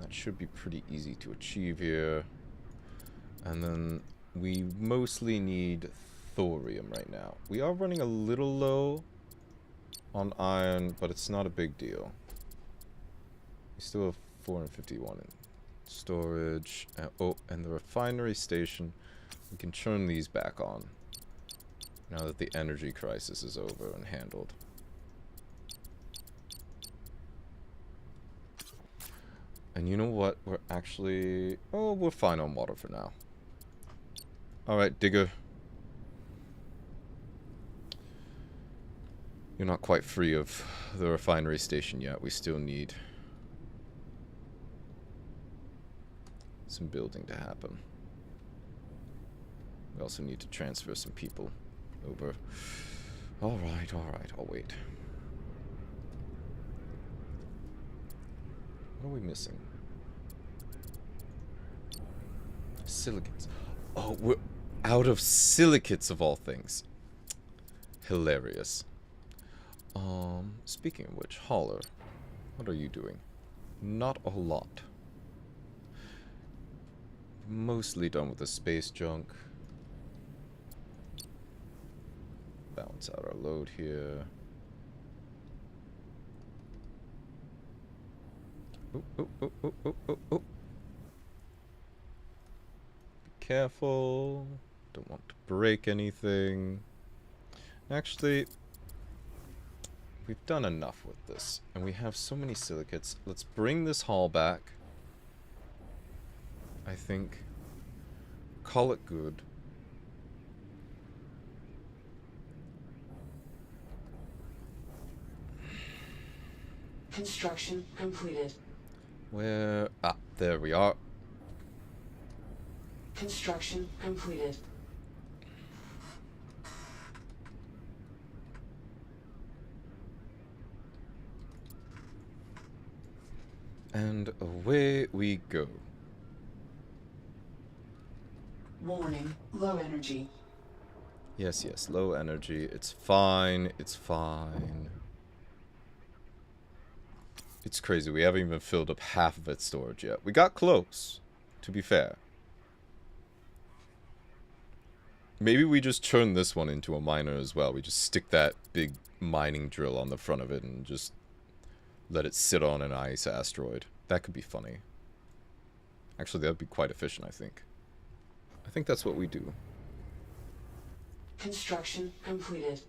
That should be pretty easy to achieve here. And then we mostly need thorium right now. We are running a little low on iron, but it's not a big deal. We still have 451 in storage. Oh, and the refinery station. We can turn these back on now that the energy crisis is over and handled. And you know what? We're actually... oh, we're fine on water for now. Alright, Digger. You're not quite free of the refinery station yet. We still need some building to happen. We also need to transfer some people over. Alright, I'll wait. What are we missing? Silicates. Oh, we're out of silicates of all things. Hilarious. Speaking of which, Holler, what are you doing? Not a lot. Mostly done with the space junk. Balance out our load here. Oh. Be careful. Don't want to break anything. Actually, we've done enough with this. And we have so many silicates. Let's bring this haul back. I think. Call it good. Construction completed. Where? Ah, there we are. Construction completed. And away we go. Warning, low energy. Yes, low energy. It's fine. It's fine. It's crazy. We haven't even filled up half of its storage yet. We got close, to be fair. Maybe we just turn this one into a miner as well. We just stick that big mining drill on the front of it and just let it sit on an ice asteroid. That could be funny. Actually, that would be quite efficient, I think. I think that's what we do. Construction completed.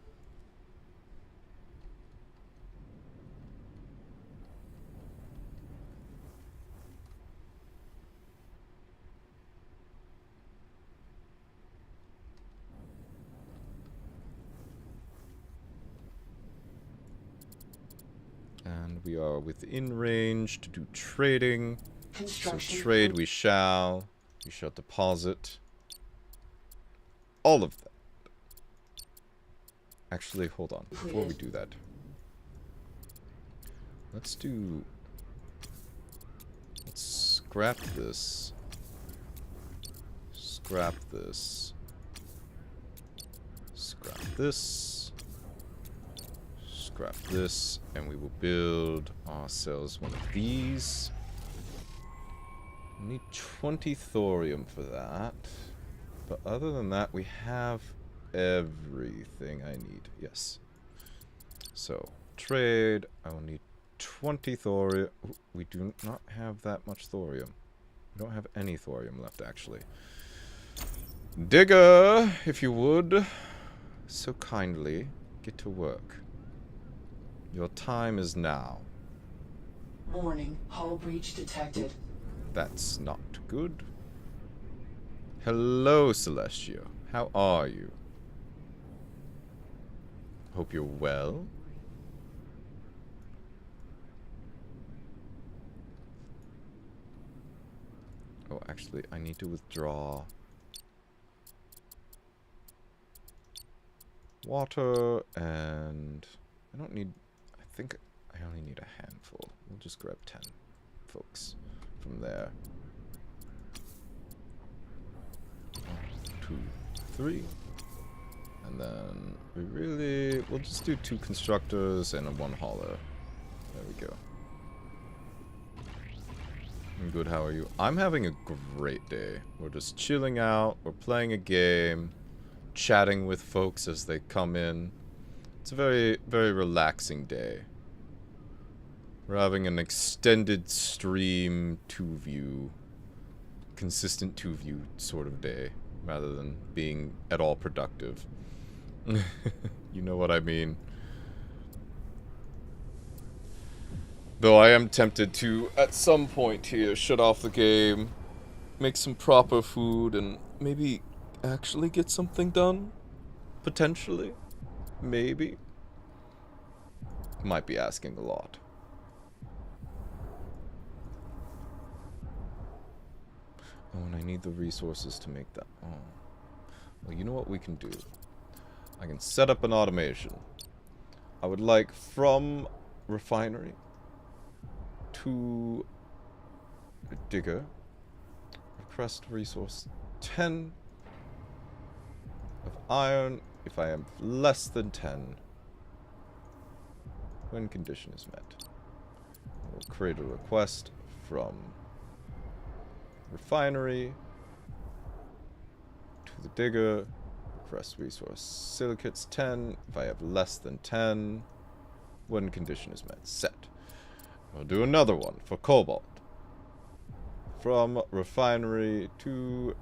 And we are within range to do trading. Construction So trade we shall. We shall deposit all of that. Actually, hold on. Before we do that, let's scrap this. Scrap this. Scrap this. Scrap this. And we will build ourselves one of these. We need 20 thorium for that. But other than that, we have everything I need. Yes. So, trade. I will need 20 thorium. Ooh, we do not have that much thorium. We don't have any thorium left, actually. Digger, if you would, so kindly get to work. Your time is now. Warning, hull breach detected. That's not good. Hello, Celestia. How are you? Hope you're well. Oh, actually, I need to withdraw water, and I don't need... I think I only need a handful. We'll just grab 10 folks from there. 1, 2, 3. And then we'll just do 2 constructors and a 1 hauler. There we go. I'm good, how are you? I'm having a great day. We're just chilling out, we're playing a game, chatting with folks as they come in. It's a very, very relaxing day. We're having an extended stream 2-view, consistent 2-view sort of day, rather than being at all productive. You know what I mean. Though I am tempted to, at some point here, shut off the game, make some proper food, and maybe actually get something done? Potentially? Maybe? might be asking a lot. Oh, and I need the resources to make that. Oh. Well, you know what we can do? I can set up an automation. I would like from refinery to digger. Request resource 10 of iron if I am less than 10 when condition is met. We'll create a request from refinery to the digger. Request resource silicates 10 if I have less than 10 when condition is met. Set. We'll do another one for cobalt. From refinery to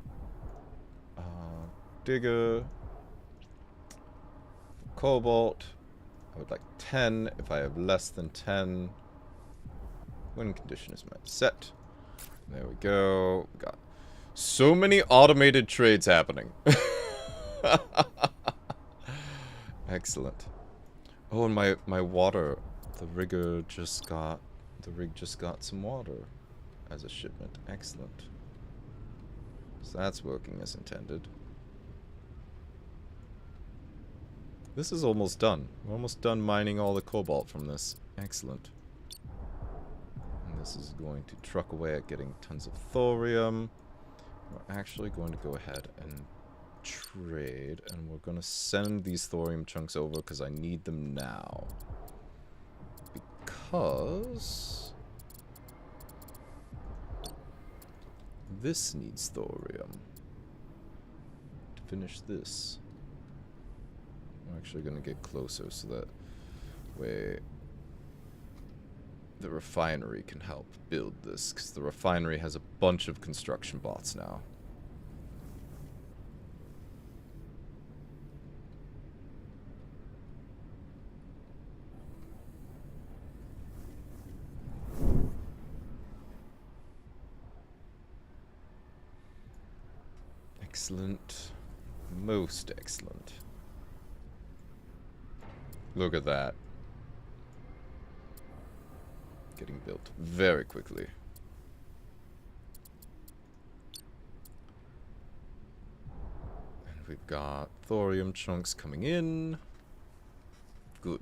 digger. For cobalt, I would like 10 if I have less than 10 when condition is met. Set. There we go. We got so many automated trades happening. Excellent. Oh, and my water. The rig just got some water as a shipment. Excellent. So that's working as intended. This is almost done. We're almost done mining all the cobalt from this. Excellent. And this is going to truck away at getting tons of thorium. We're actually going to go ahead and trade, and we're going to send these thorium chunks over because I need them now. Because this needs thorium to finish this. I'm actually going to get closer so that way the refinery can help build this, because the refinery has a bunch of construction bots now. Excellent. Most excellent. Look at that. Getting built very quickly. And we've got thorium chunks coming in. Good.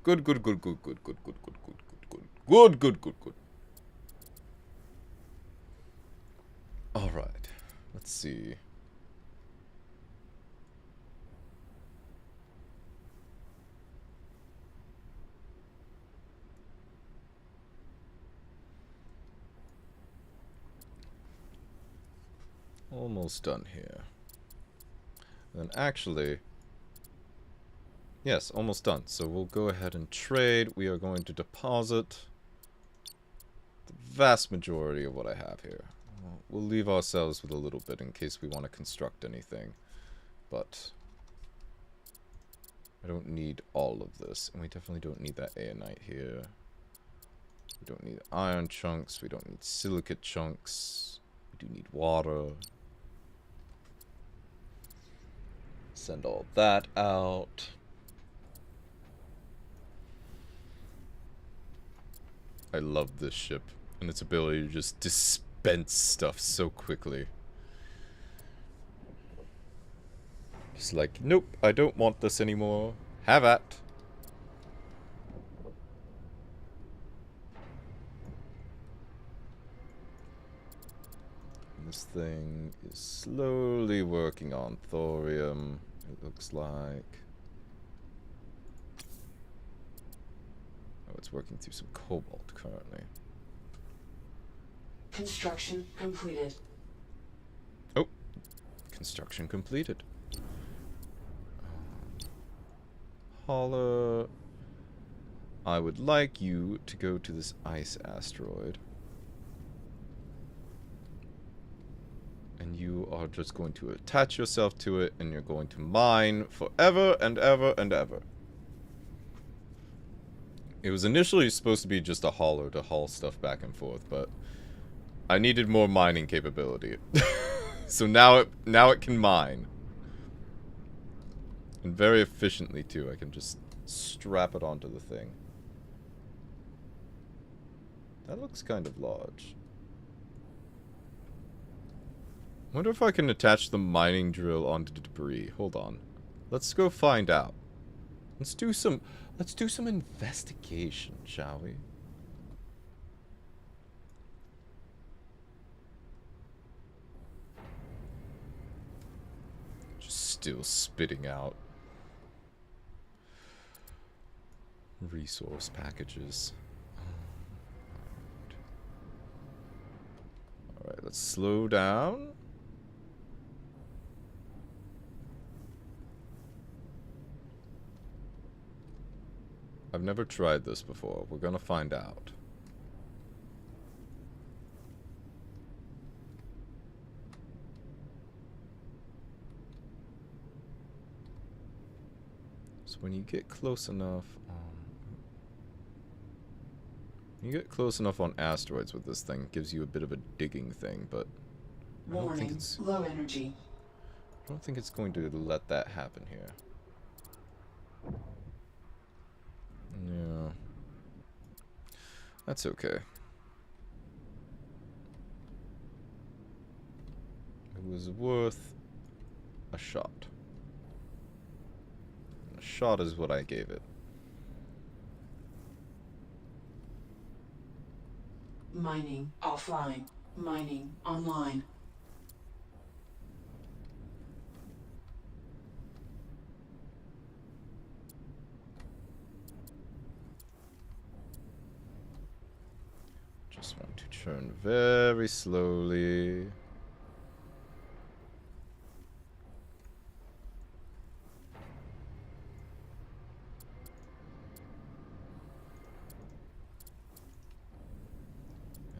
Good, good, good, good, good, good, good, good, good, good, good, good, good, good. Alright. Let's see. Almost done here. Then actually, yes, almost done. So we'll go ahead and trade. We are going to deposit the vast majority of what I have here. We'll leave ourselves with a little bit in case we want to construct anything. But I don't need all of this. And we definitely don't need that aenite here. We don't need iron chunks. We don't need silicate chunks. We do need water. Send all that out. I love this ship and its ability to just dispense stuff so quickly. Just like, nope, I don't want this anymore. Have at. This thing is slowly working on thorium, it looks like. Oh, it's working through some cobalt currently. Construction completed. Oh, construction completed. Holler, I would like you to go to this ice asteroid. And you are just going to attach yourself to it, and you're going to mine forever and ever and ever. It was initially supposed to be just a hauler to haul stuff back and forth, but I needed more mining capability. So now it can mine. And very efficiently too. I can just strap it onto the thing. That looks kind of large. Wonder if I can attach the mining drill onto the debris. Hold on. Let's go find out. Let's do some investigation, shall we? Just still spitting out resource packages. Alright, let's slow down. I've never tried this before. We're gonna find out. So when you get close enough, on asteroids with this thing, it gives you a bit of a digging thing, but I don't think Warning, it's, low energy. I don't think it's going to let that happen here. Yeah. That's okay. It was worth a shot. A shot is what I gave it. Mining offline. Mining online. Just want to turn very slowly.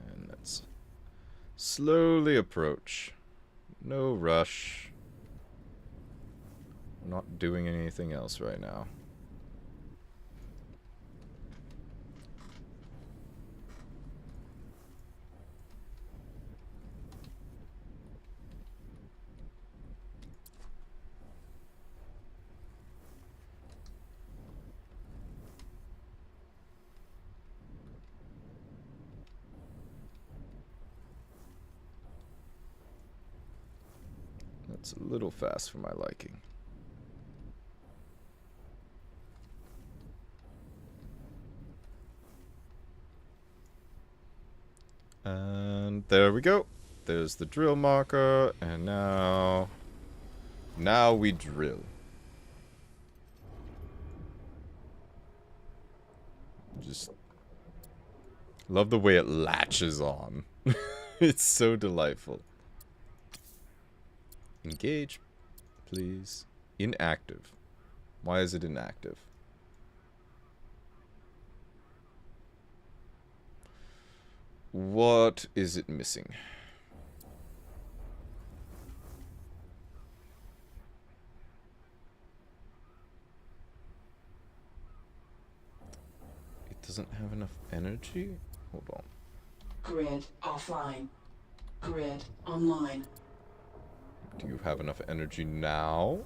And let's slowly approach. No rush. I'm not doing anything else right now. That's a little fast for my liking. And there we go. There's the drill marker, and now we drill. Just love the way it latches on. It's so delightful. Engage, please. Inactive. Why is it inactive? What is it missing? It doesn't have enough energy? Hold on. Grid offline. Grid online. Do you have enough energy now?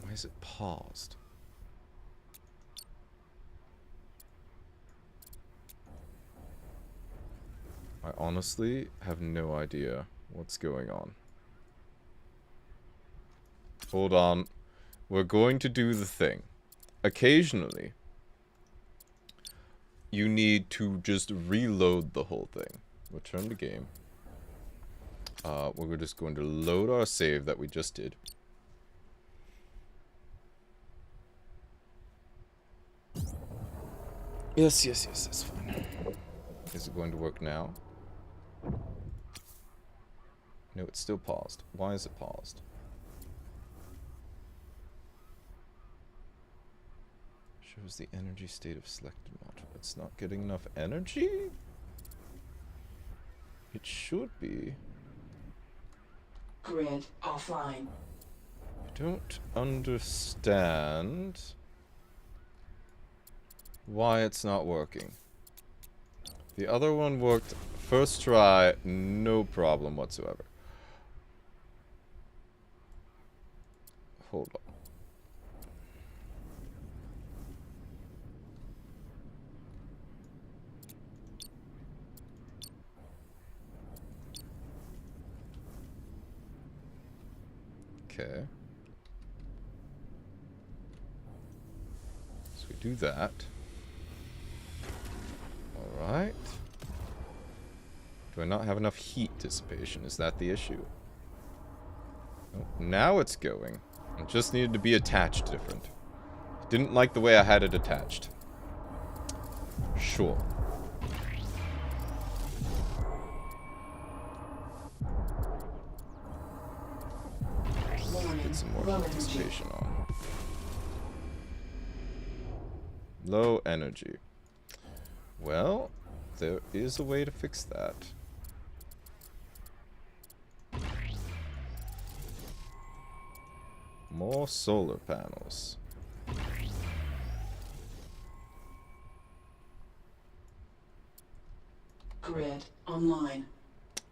Why is it paused? I honestly have no idea what's going on. Hold on. We're going to do the thing. Occasionally, you need to just reload the whole thing. Return to game. We're just going to load our save that we just did. Yes, that's fine. Is it going to work now? No, it's still paused. Why is it paused? Shows the energy state of selected module. It's not getting enough energy? It should be. Grid offline. I don't understand why it's not working. The other one worked First try, no problem whatsoever. Hold on. Okay. So we do that. Alright. Do I not have enough heat dissipation? Is that the issue? Oh, now it's going. It just needed to be attached different. Didn't like the way I had it attached. Sure. Get some more heat dissipation on. Low energy. Well, there is a way to fix that. More solar panels. Grid online.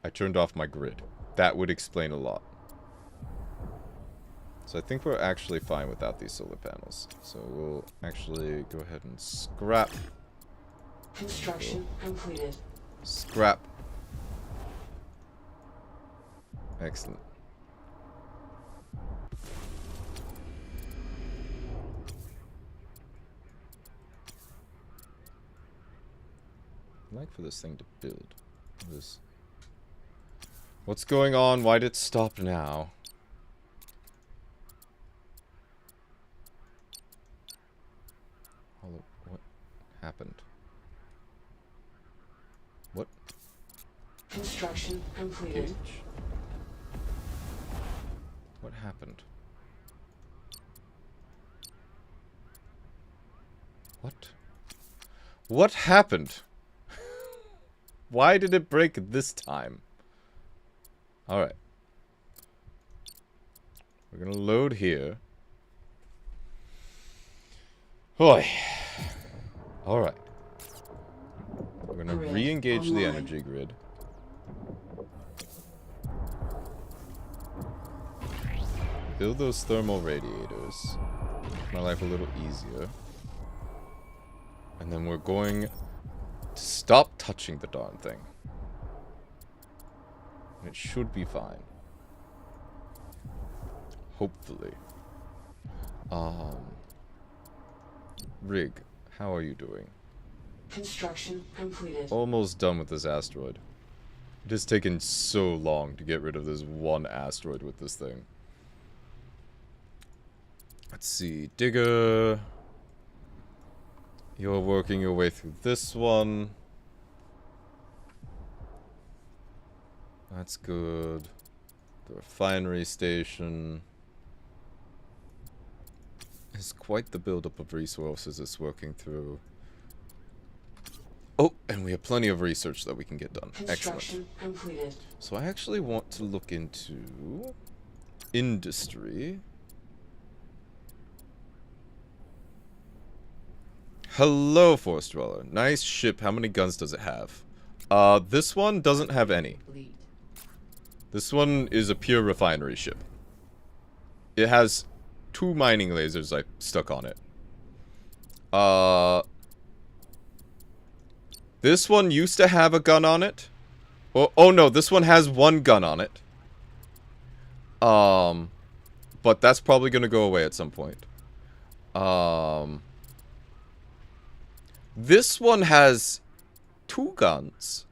I turned off my grid. That would explain a lot. So I think we're actually fine without these solar panels. So we'll actually go ahead and scrap. Construction completed. Scrap. Excellent. I'd like for this thing to build. What's going on? Why did it stop now? What happened? What? Construction completed. Gauge? What happened? What? What happened? Why did it break this time? Alright. We're gonna load here. Boy. Alright. We're gonna Grid re-engage the online. energy grid. Build those thermal radiators. Make my life a little easier. And then we're going to stop touching the darn thing. And it should be fine. Hopefully. Rig, how are you doing? Construction completed. Almost done with this asteroid. It has taken so long to get rid of this one asteroid with this thing. Let's see. Digger. You're working your way through this one. That's good. The refinery station. It's quite the buildup of resources it's working through. Oh, and we have plenty of research that we can get done. Excellent. Construction completed. So I actually want to look into industry. Hello, Forest Dweller. Nice ship. How many guns does it have? This one doesn't have any. Complete. This one is a pure refinery ship. It has 2 mining lasers I stuck on it. This one used to have a gun on it. Oh no, this one has 1 gun on it. But that's probably gonna go away at some point. This one has 2 guns.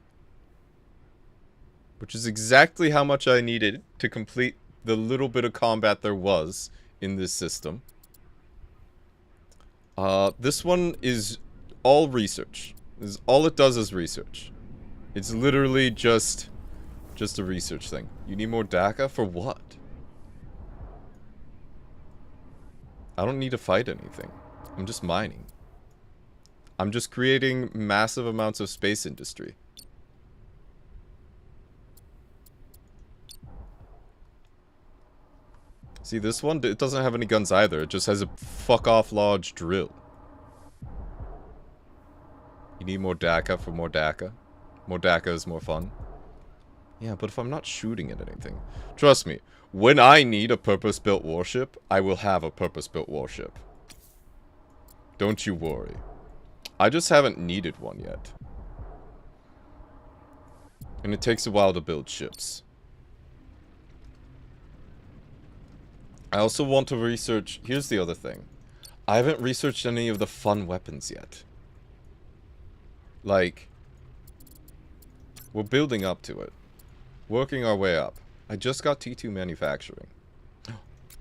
Which is exactly how much I needed to complete the little bit of combat there was in this system. This one is all research. All it does is research. It's literally just a research thing. You need more DACA? For what? I don't need to fight anything. I'm just mining. I'm just creating massive amounts of space industry. See, this one, it doesn't have any guns either. It just has a fuck-off large drill. You need more DACA for more DACA? More DACA is more fun. Yeah, but if I'm not shooting at anything... Trust me, when I need a purpose-built warship, I will have a purpose-built warship. Don't you worry. I just haven't needed one yet. And it takes a while to build ships. I also want to research... Here's the other thing. I haven't researched any of the fun weapons yet. Like... We're building up to it. Working our way up. I just got T2 manufacturing.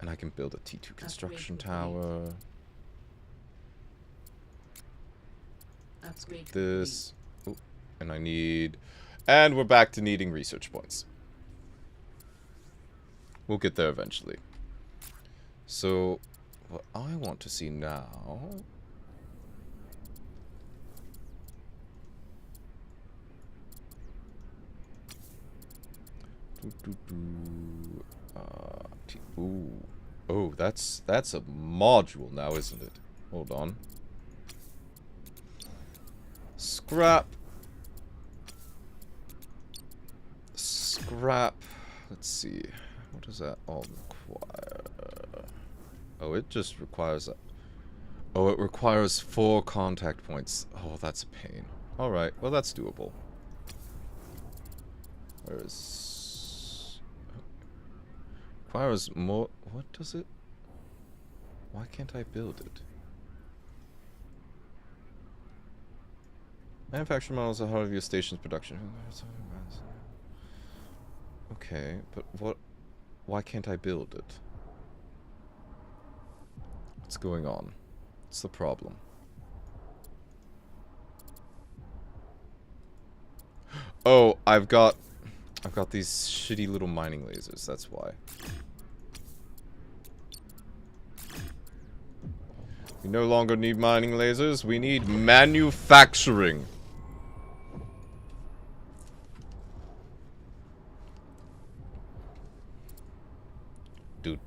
And I can build a T2 construction tower. Upgrade This. Oh, and I need... And we're back to needing research points. We'll get there eventually. So, what I want to see now... Ooh. Oh, that's a module now, isn't it? Hold on. Scrap. Scrap. Let's see. What does that all require? Oh, it just requires a... Oh, it requires 4 contact points. Oh, that's a pain. Alright, well that's doable. Where is... Requires more... What does it... Why can't I build it? Manufacture models are part of your station's production. Okay, but what... Why can't I build it? What's going on? What's the problem? Oh, I've got these shitty little mining lasers, that's why. We no longer need mining lasers, we need manufacturing. Oh,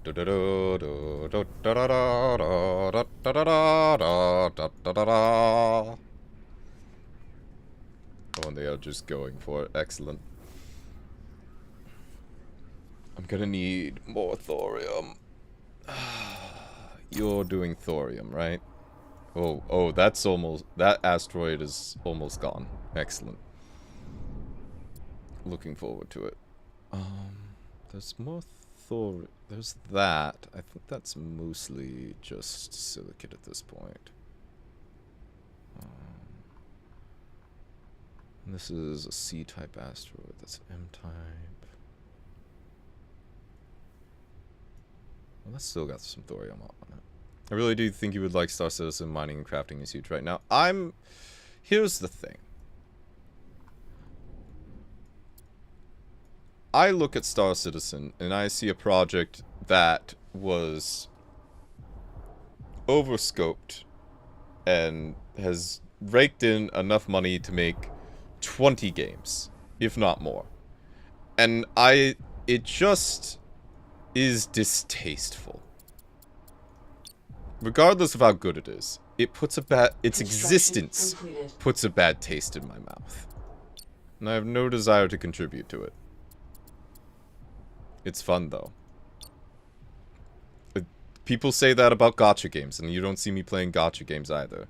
and they are just going for it. Excellent. I'm gonna need more thorium. You're doing thorium, right? Oh, that's almost... That asteroid is almost gone. Excellent. Looking forward to it. There's more thorium. There's that. I think that's mostly just silicate at this point. And this is a C-type asteroid. That's M-type. Well, that's still got some thorium on it. I really do think you would like Star Citizen. Mining and crafting is huge right now. Here's the thing. I look at Star Citizen and I see a project that was overscoped and has raked in enough money to make 20 games, if not more. And it just is distasteful. Regardless of how good it is, its existence puts a bad taste in my mouth. And I have no desire to contribute to it. It's fun, though. People say that about gacha games, and you don't see me playing gacha games either.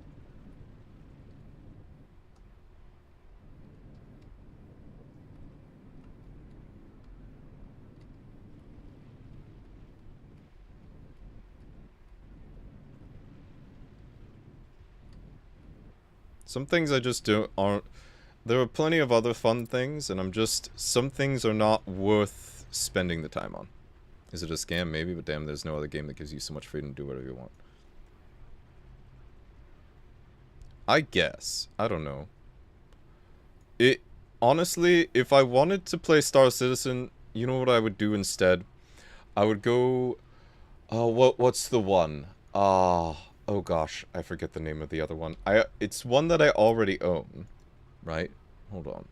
Some things I just aren't... There are plenty of other fun things, and some things are not worth spending the time on. Is it a scam? Maybe, but damn, there's no other game that gives you so much freedom to do whatever you want. I guess. I don't know. Honestly, if I wanted to play Star Citizen, you know what I would do instead? I would go... what's the one? Oh gosh, I forget the name of the other one. It's one that I already own, right? Hold on.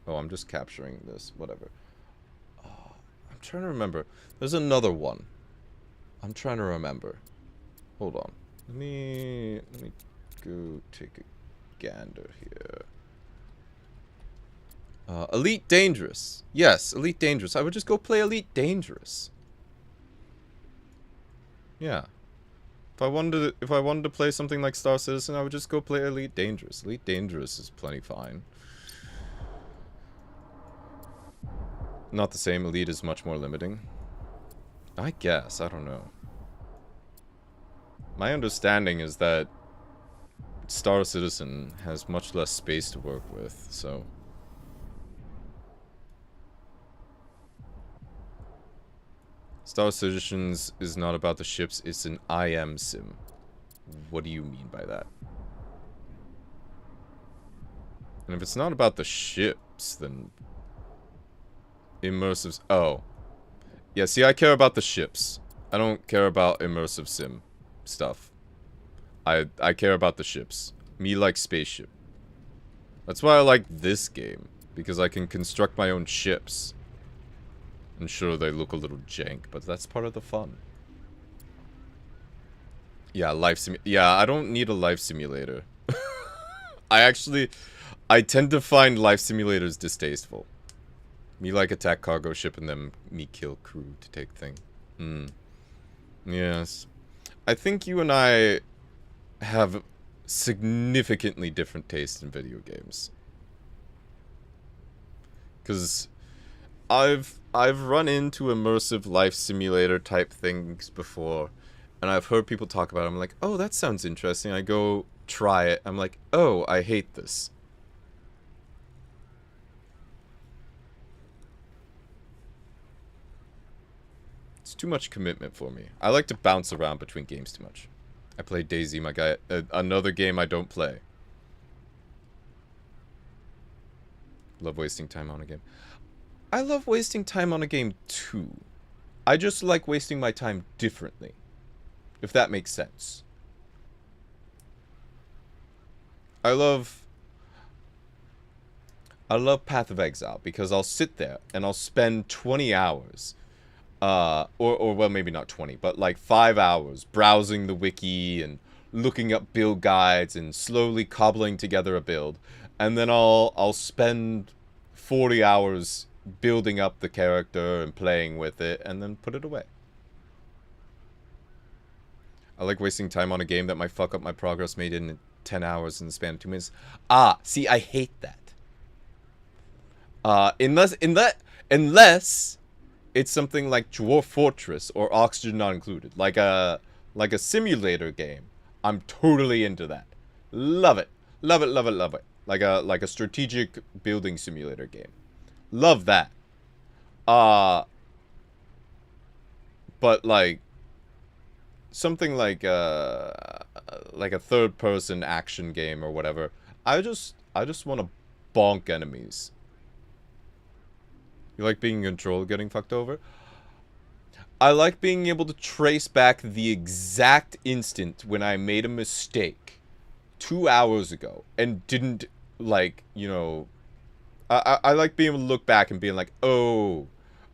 Oh, I'm just capturing this. Whatever. I'm trying to remember. There's another one. I'm trying to remember. Hold on. Let me go take a gander here. Elite Dangerous. Yes, Elite Dangerous. I would just go play Elite Dangerous. Yeah. If I wanted to play something like Star Citizen, I would just go play Elite Dangerous. Elite Dangerous is plenty fine. Not the same. Elite is much more limiting. I guess. I don't know. My understanding is that Star Citizen has much less space to work with, so... Star Citizens is not about the ships, it's an IM sim. What do you mean by that? And if it's not about the ships, then... Immersive... Oh. Yeah, see, I care about the ships. I don't care about immersive sim stuff. I care about the ships. Me like spaceship. That's why I like this game. Because I can construct my own ships. And sure, they look a little jank, but that's part of the fun. Yeah, yeah, I don't need a life simulator. I tend to find life simulators distasteful. Me like attack cargo ship and then me kill crew to take thing. Yes. I think you and I have significantly different tastes in video games. Because I've run into immersive life simulator type things before, and I've heard people talk about it. I'm like, oh, that sounds interesting. I go try it. I'm like, oh, I hate this. It's too much commitment for me. I like to bounce around between games too much. I play DayZ, my guy. Another game I don't play. Love wasting time on a game. I love wasting time on a game too. I just like wasting my time differently. If that makes sense. I love Path of Exile because I'll sit there and I'll spend 20 hours. Or well, maybe not 20, but like 5 hours browsing the wiki and looking up build guides and slowly cobbling together a build. And then I'll spend 40 hours building up the character and playing with it and then put it away. I like wasting time on a game that might fuck up my progress made in 10 hours in the span of 2 minutes. Ah, see, I hate that. Unless it's something like Dwarf Fortress or Oxygen Not Included, like a simulator game. I'm totally into that. Love it. Love it, love it, love it. Like a strategic building simulator game. Love that. But like something like a third-person action game or whatever. I just want to bonk enemies. You like being in control, getting fucked over? I like being able to trace back the exact instant when I made a mistake 2 hours ago and didn't, like, you know... I like being able to look back and being like, oh,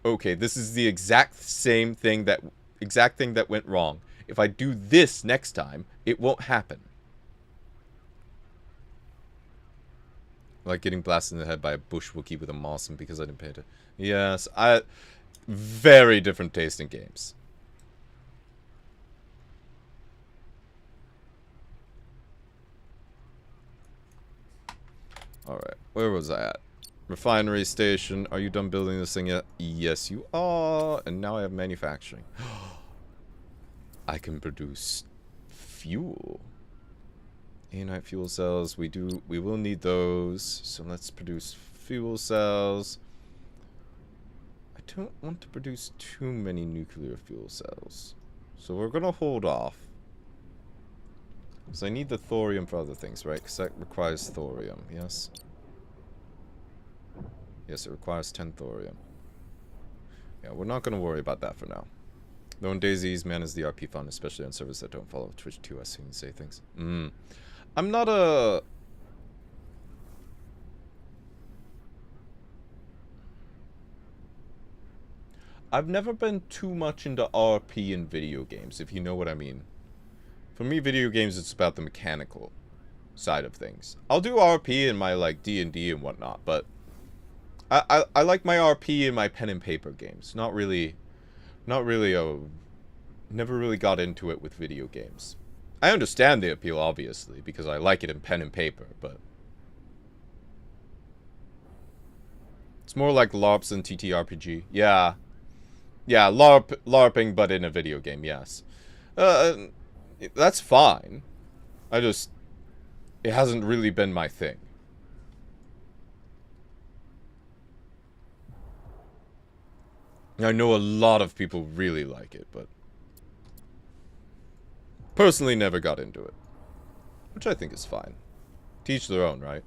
okay, this is the exact thing that went wrong. If I do this next time, it won't happen. Like getting blasted in the head by a bush Wookiee with a Mawson because I didn't pay attention. Yes, very different taste in games. Alright, where was I at? Refinery station. Are you done building this thing yet? Yes, you are. And now I have manufacturing. I can produce fuel. A-night fuel cells. We will need those. So let's produce fuel cells. I don't want to produce too many nuclear fuel cells. So we're going to hold off. Because I need the thorium for other things, right? Because that requires thorium, yes? Yes, it requires 10 thorium. Yeah, we're not going to worry about that for now. Though in DayZ's, man, is the RP fun, especially on servers that don't follow Twitch 2. I see you say things. I'm not a... I've never been too much into RP in video games, if you know what I mean. For me, video games, it's about the mechanical side of things. I'll do RP in my, like, D&D and whatnot, but I like my RP and my pen and paper games. Not really never really got into it with video games. I understand the appeal, obviously, because I like it in pen and paper, but it's more like LARPs and TTRPG. Yeah. Yeah, LARPing, but in a video game, yes. That's fine. It hasn't really been my thing. I know a lot of people really like it, but personally never got into it. Which I think is fine. Teach their own, right?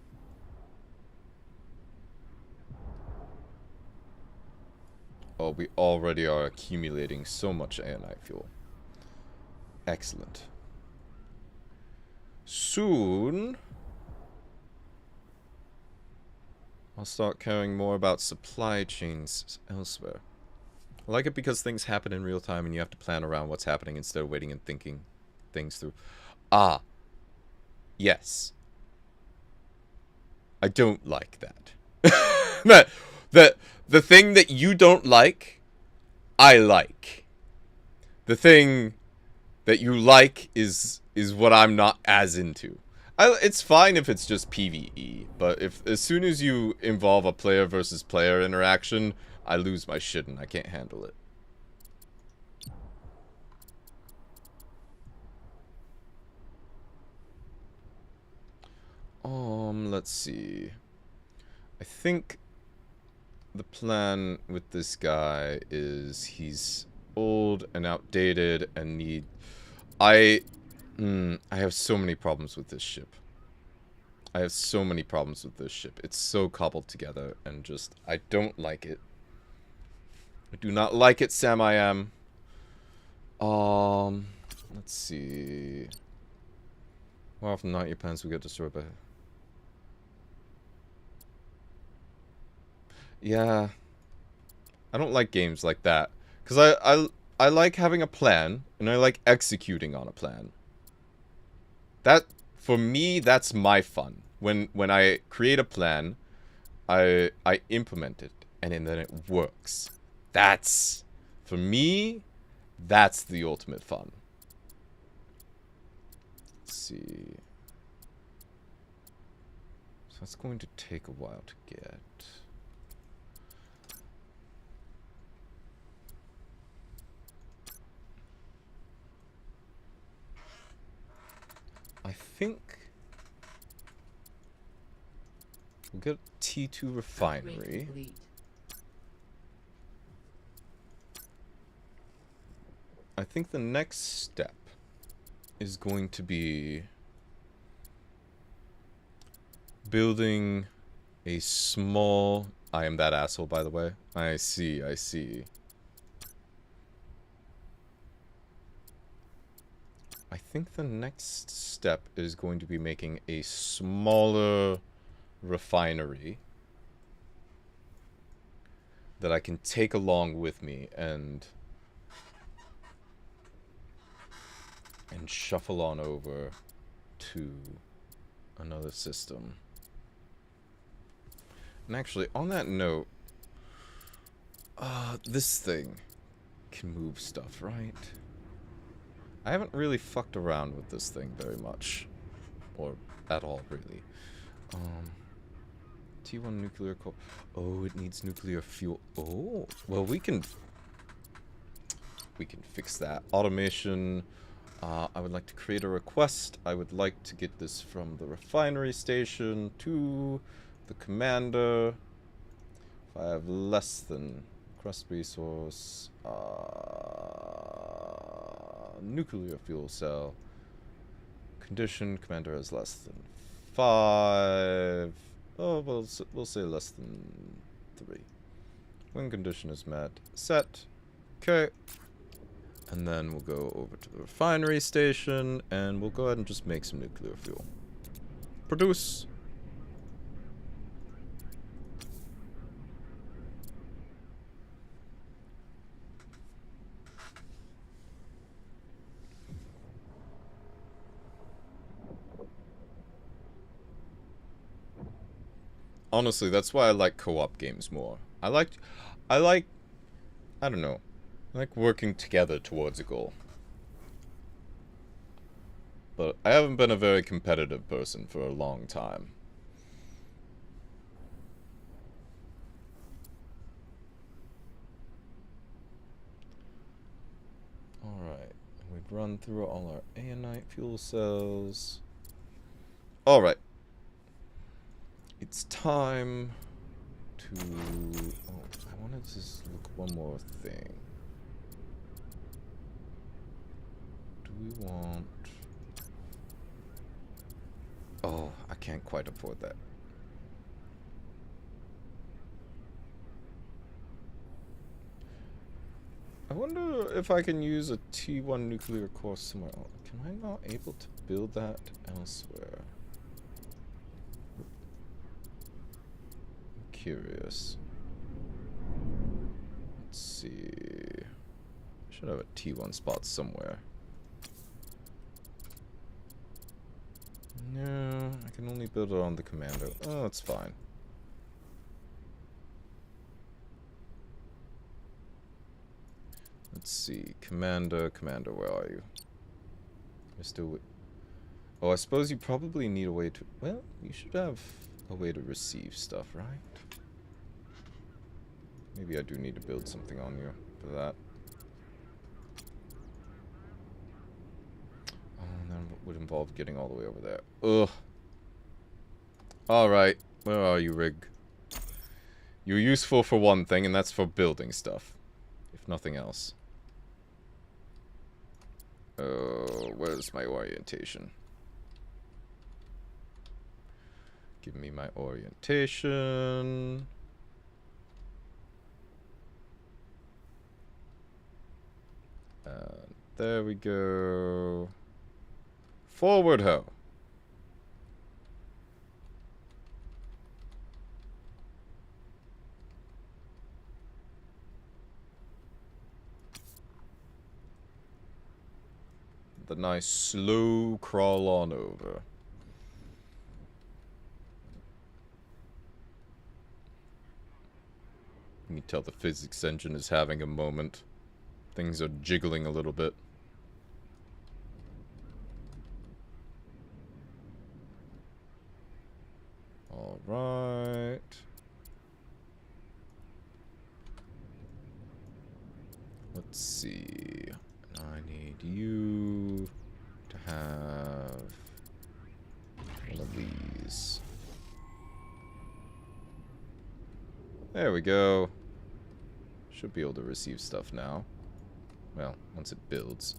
Oh, we already are accumulating so much ANI fuel. Excellent. Soon, I'll start caring more about supply chains elsewhere. I like it because things happen in real time and you have to plan around what's happening instead of waiting and thinking things through. Ah. Yes. I don't like that. The thing that you don't like, I like. The thing that you like is what I'm not as into. It's fine if it's just PvE, but as soon as you involve a player versus player interaction, I lose my shit and I can't handle it. Let's see. I think the plan with this guy is he's old and outdated and I have so many problems with this ship. It's so cobbled together and just, I don't like it. I do not like it, Sam I am. Let's see. More often than not, your plans will get destroyed by... Yeah. I don't like games like that. Because I like having a plan, and I like executing on a plan. That, for me, that's my fun. When I create a plan, I implement it, and then it works. That's, for me, that's the ultimate fun. Let's see. So it's going to take a while to get. I think we'll get T2 refinery. I think the next step is going to be building a small... I am that asshole, by the way. I see. I think the next step is going to be making a smaller refinery that I can take along with me and shuffle on over to another system. And actually, on that note, this thing can move stuff, right? I haven't really fucked around with this thing very much. Or at all, really. T1 nuclear core. Oh, it needs nuclear fuel. Oh, well, we can fix that. Automation. I would like to create a request. I would like to get this from the refinery station to the commander. If I have less than crust resource, nuclear fuel cell. Condition, commander has less than 5. Oh, we'll say less than 3. When condition is met, set. Okay. And then we'll go over to the refinery station, and we'll go ahead and just make some nuclear fuel. Produce. Honestly, that's why I like co-op games more. I don't know. I like working together towards a goal. But I haven't been a very competitive person for a long time. Alright. We've run through all our aenite fuel cells. Alright. It's time to... Oh, I wanted to just look one more thing. Do we want... Oh, I can't quite afford that. I wonder if I can use a T1 nuclear core somewhere else. Can I not able to build that elsewhere? I'm curious. Let's see. I should have a T1 spot somewhere. No, I can only build it on the commando. Oh, that's fine. Let's see. Commander, where are you? You're still... Oh, I suppose you probably need a way to... Well, you should have a way to receive stuff, right? Maybe I do need to build something on you for that. Oh, and that would involve getting all the way over there. Ugh. Alright. Where are you, Rig? You're useful for one thing, and that's for building stuff. If nothing else. Where's my orientation? Give me my orientation. There we go. Forward ho. The nice slow crawl on over. You can tell the physics engine is having a moment. Things are jiggling a little bit. All right. Let's see. I need you to have one of these. There we go. Should be able to receive stuff now. Well, once it builds.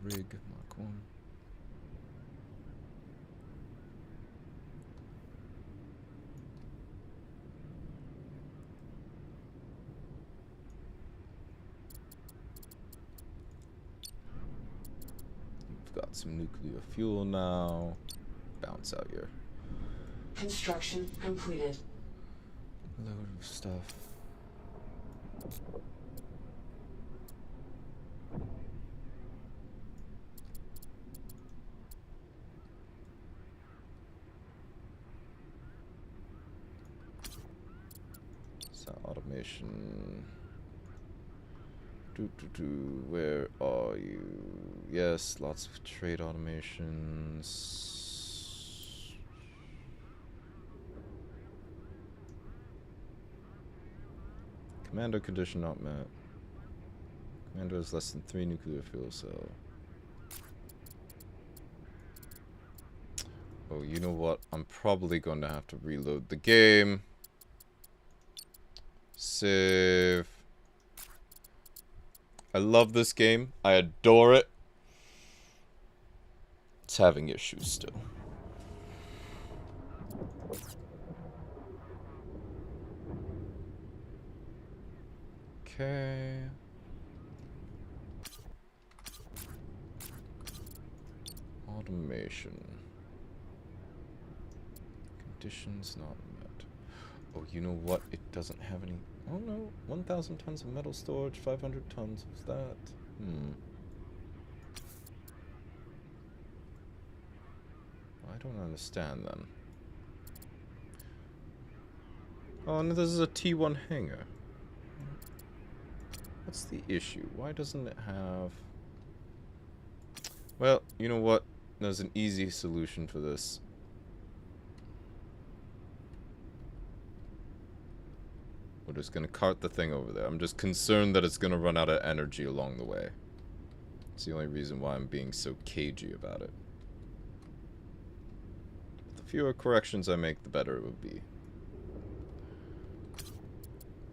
Rig, Mark 1. We've got some nuclear fuel now. Bounce out here. Construction completed. Load of stuff. So automation. Where are you? Yes, lots of trade automations. Commando condition not met. Commando has less than 3 nuclear fuel cell. Oh, you know what? I'm probably going to have to reload the game. Save. I love this game. I adore it. It's having issues still. Okay. Automation. Conditions not met. Oh, you know what? It doesn't have any... Oh no, 1,000 tons of metal storage, 500 tons of that. I don't understand then. Oh, and this is a T1 hangar. What's the issue? Why doesn't it have... Well, you know what? There's an easy solution for this. We're just gonna cart the thing over there. I'm just concerned that it's gonna run out of energy along the way. It's the only reason why I'm being so cagey about it. The fewer corrections I make, the better it will be.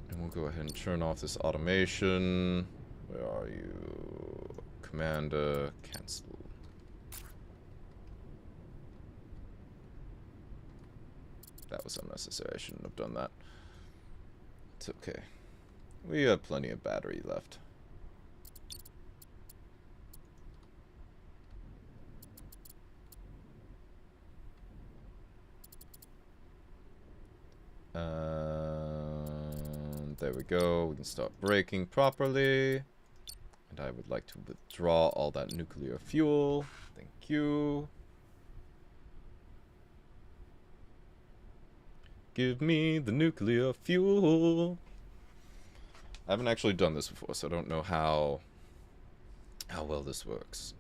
And we'll go ahead and turn off this automation. Where are you? Commander, cancel. That was unnecessary. I shouldn't have done that. It's okay. We have plenty of battery left. There we go. We can start braking properly. And I would like to withdraw all that nuclear fuel. Thank you. Give me the nuclear fuel. I haven't actually done this before, so I don't know how well this works.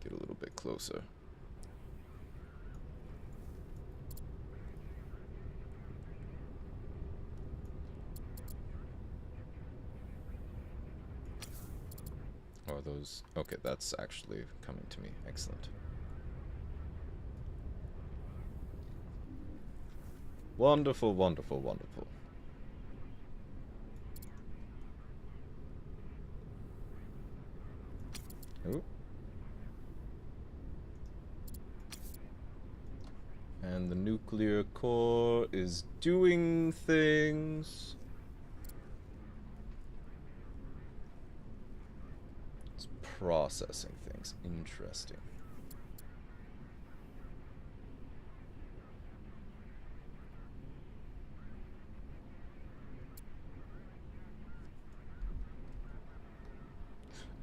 Get a little bit closer. Are those... Okay, that's actually coming to me. Excellent. Wonderful, wonderful, wonderful. Ooh. And the nuclear core is doing things. It's processing things. Interesting.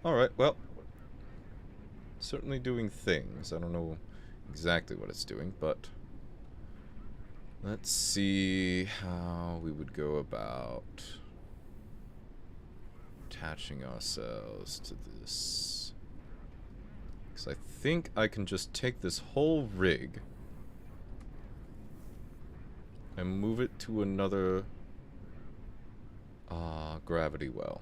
Alright, well. Certainly doing things. I don't know exactly what it's doing, but... Let's see how we would go about attaching ourselves to this. Because I think I can just take this whole rig and move it to another gravity well.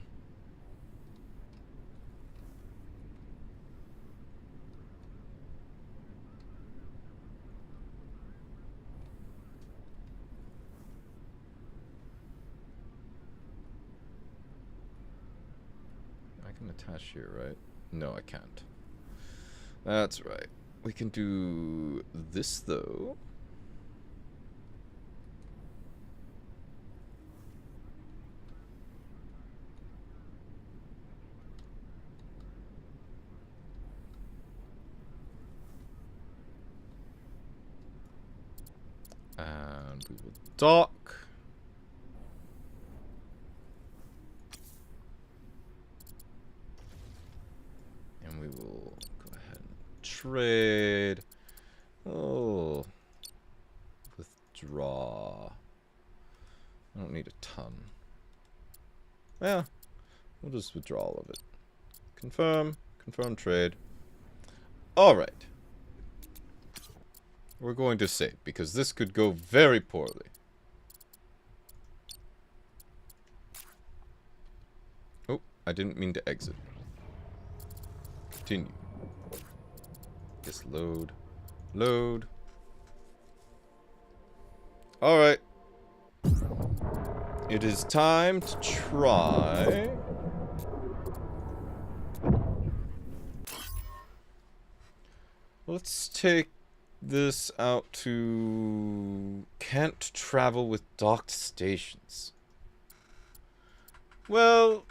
I can attach here, right? No, I can't. That's right. We can do this, though. And we will dock. And we will go ahead and trade. Oh. Withdraw. I don't need a ton. Yeah. We'll just withdraw all of it. Confirm. Confirm trade. Alright. We're going to save, because this could go very poorly. Oh, I didn't mean to exit. Continue. Just load. Load. Alright. It is time to try... Let's take this out to... Can't travel with docked stations. Well,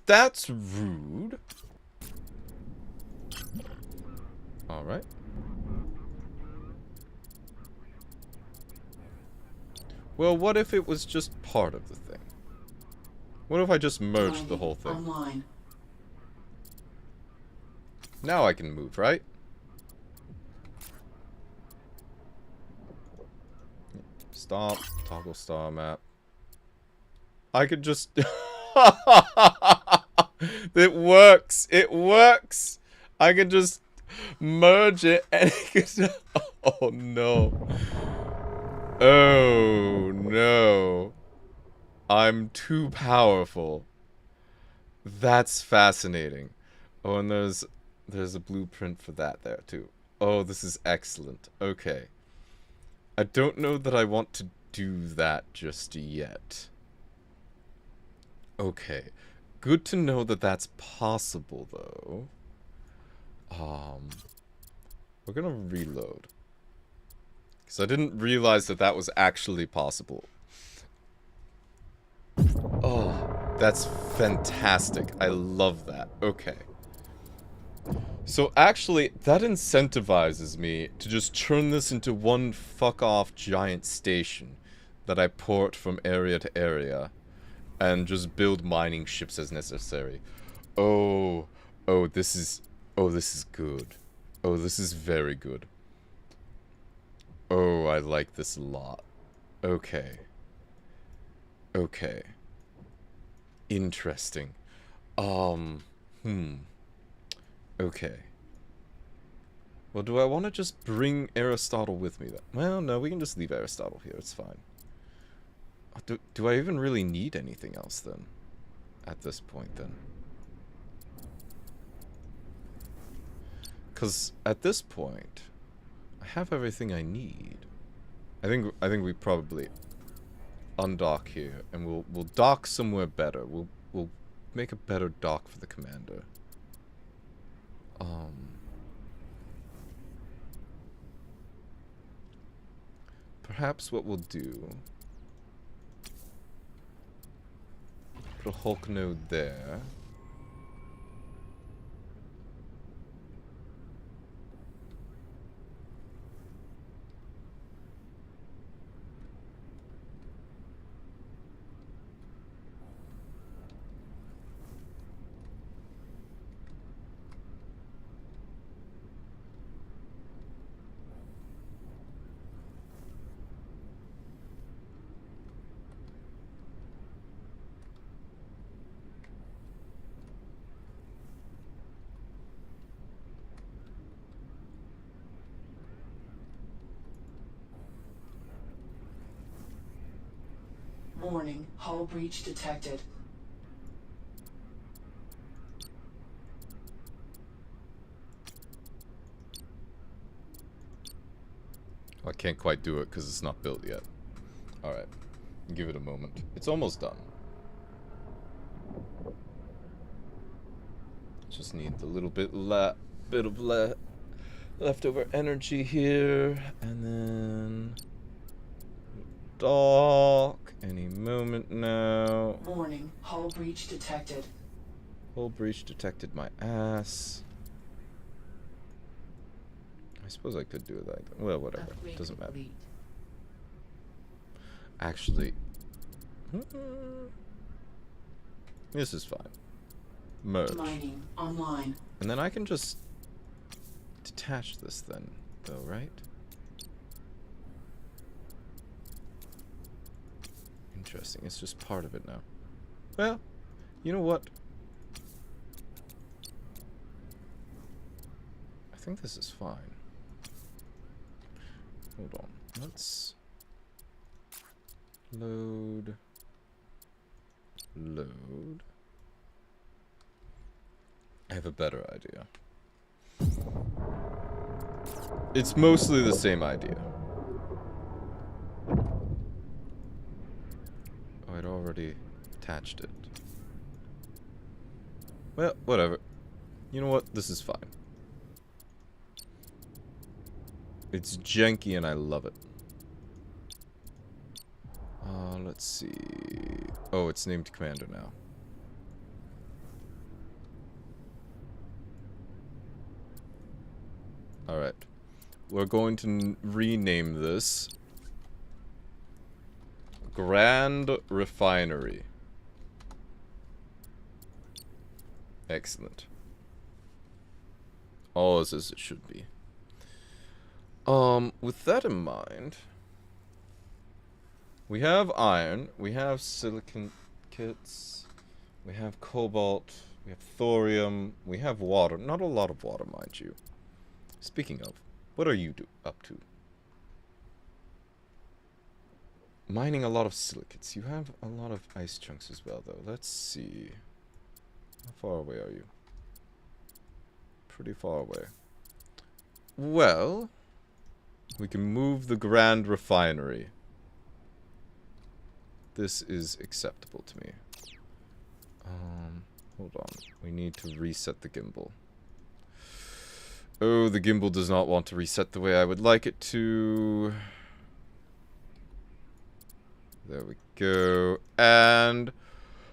that's rude. Alright. Well, what if it was just part of the thing? What if I just merged the whole thing? Online. Now I can move, right? Stop. Toggle star map. I could just... It works! It works! I can just merge it and it could... Oh no. Oh no. I'm too powerful. That's fascinating. Oh, and there's a blueprint for that there too. Oh, this is excellent. Okay. I don't know that I want to do that just yet. Okay. Good to know that that's possible, though. We're gonna reload. Because I didn't realize that that was actually possible. Oh, that's fantastic. I love that. Okay. So actually, that incentivizes me to just turn this into one fuck-off giant station that I port from area to area and just build mining ships as necessary. Oh, this is good. Oh, this is very good. Oh, I like this a lot. Okay. Okay. Interesting. Okay. Well, do I want to just bring Aristotle with me then? Well, no, we can just leave Aristotle here. It's fine. Do I even really need anything else then? At this point then? Because at this point, I have everything I need. I think we probably undock here, and we'll dock somewhere better. We'll make a better dock for the commander. Perhaps what we'll do, put a Hulk node there. Warning, hull breach detected. I can't quite do it because it's not built yet. Alright. Give it a moment. It's almost done. Just need the little bit of leftover energy here. And then... dock. Any moment now. Warning, hull breach detected. Hull breach detected my ass. I suppose I could do it like that. Well, whatever. Doesn't matter. Actually, this is fine. Merge. Mining online. And then I can just detach this then, though, right? Interesting. It's just part of it now. Well, you know what? I think this is fine. Hold on. Let's load. I have a better idea. It's mostly the same idea. Oh, I'd already attached it. Well, whatever. You know what? This is fine. It's janky and I love it. Let's see. Oh, it's named Commander now. Alright. We're going to rename this Grand Refinery. Excellent. all is as it should be. With that in mind, we have iron, we have silicon kits, we have cobalt, we have thorium, we have water. Not a lot of water, mind you. Speaking of, what are you up to? Mining a lot of silicates. You have a lot of ice chunks as well, though. Let's see. How far away are you? Pretty far away. Well, we can move the Grand Refinery. This is acceptable to me. Hold on. We need to reset the gimbal. Oh, the gimbal does not want to reset the way I would like it to. There we go. And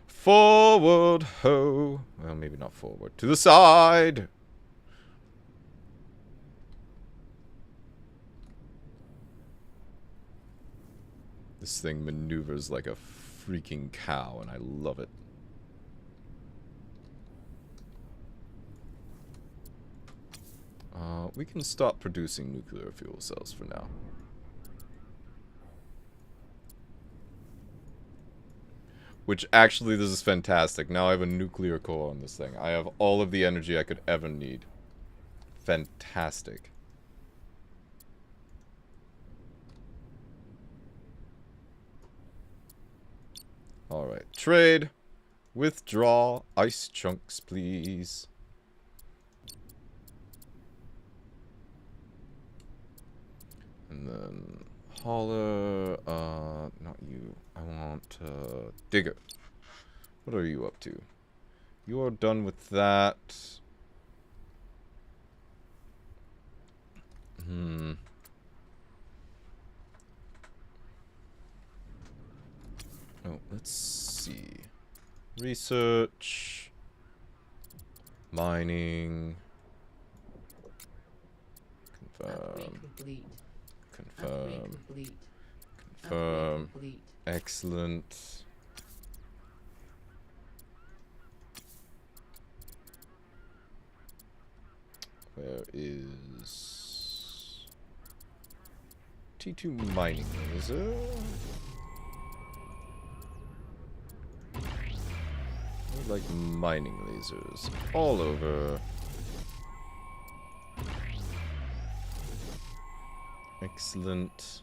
forward, ho. Well, maybe not forward. To the side. This thing maneuvers like a freaking cow, and I love it. We can stop producing nuclear fuel cells for now. Which, actually, this is fantastic. Now I have a nuclear core on this thing. I have all of the energy I could ever need. Fantastic. Alright, trade. Withdraw. Ice chunks, please. And then hauler, not you. I want, digger. What are you up to? You are done with that. Oh, let's see. Research. Mining. Confirm. Confirm. Confirm. Excellent. Where is T2 mining laser? I would like mining lasers all over. Excellent.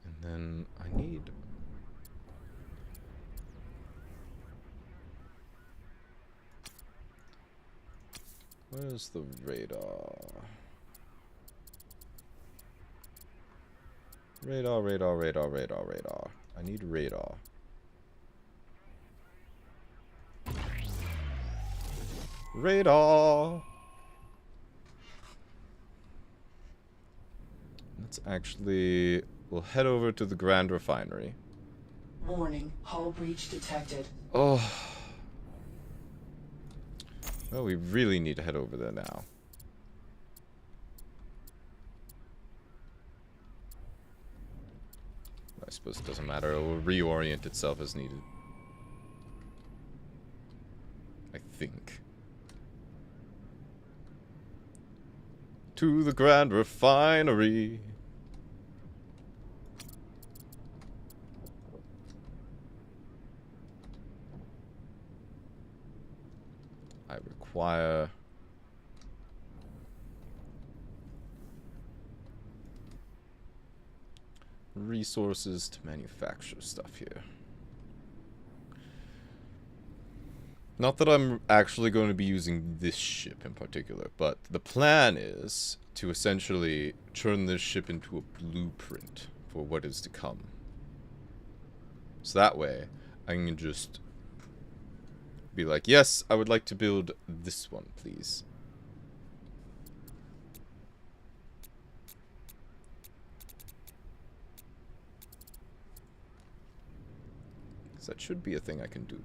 And then I need... Where's the radar? Radar, radar, radar, radar, radar. I need radar. Radar! Let's actually... We'll head over to the Grand Refinery. Warning, hull breach detected. Oh. Well, we really need to head over there now. I suppose it doesn't matter. It will reorient itself as needed. I think. To the Grand Refinery. I require... resources to manufacture stuff here. Not that I'm actually going to be using this ship in particular, but the plan is to essentially turn this ship into a blueprint for what is to come. So that way, I can just be like, yes, I would like to build this one, please. That should be a thing I can do.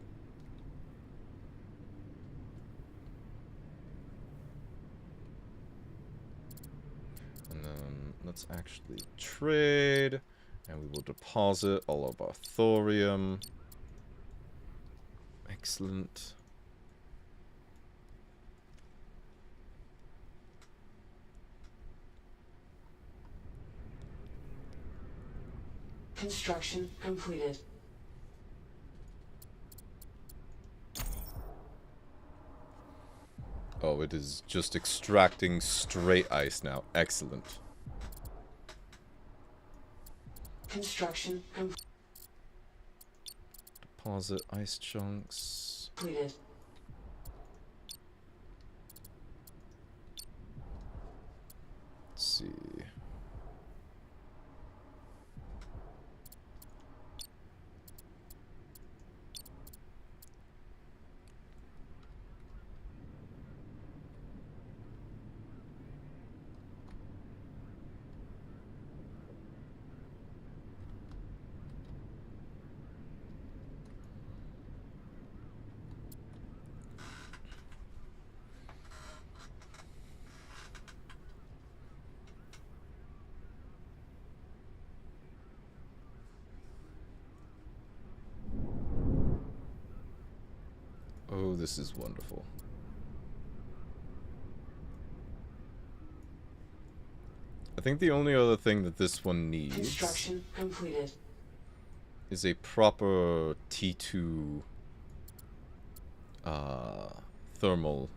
And then let's actually trade. And we will deposit all of our thorium. Excellent. Construction completed. Oh, it is just extracting straight ice now. Excellent. Construction Deposit ice chunks. completed. Let's see. Oh, this is wonderful. I think the only other thing that this one needs Construction completed. is a proper T2 thermal,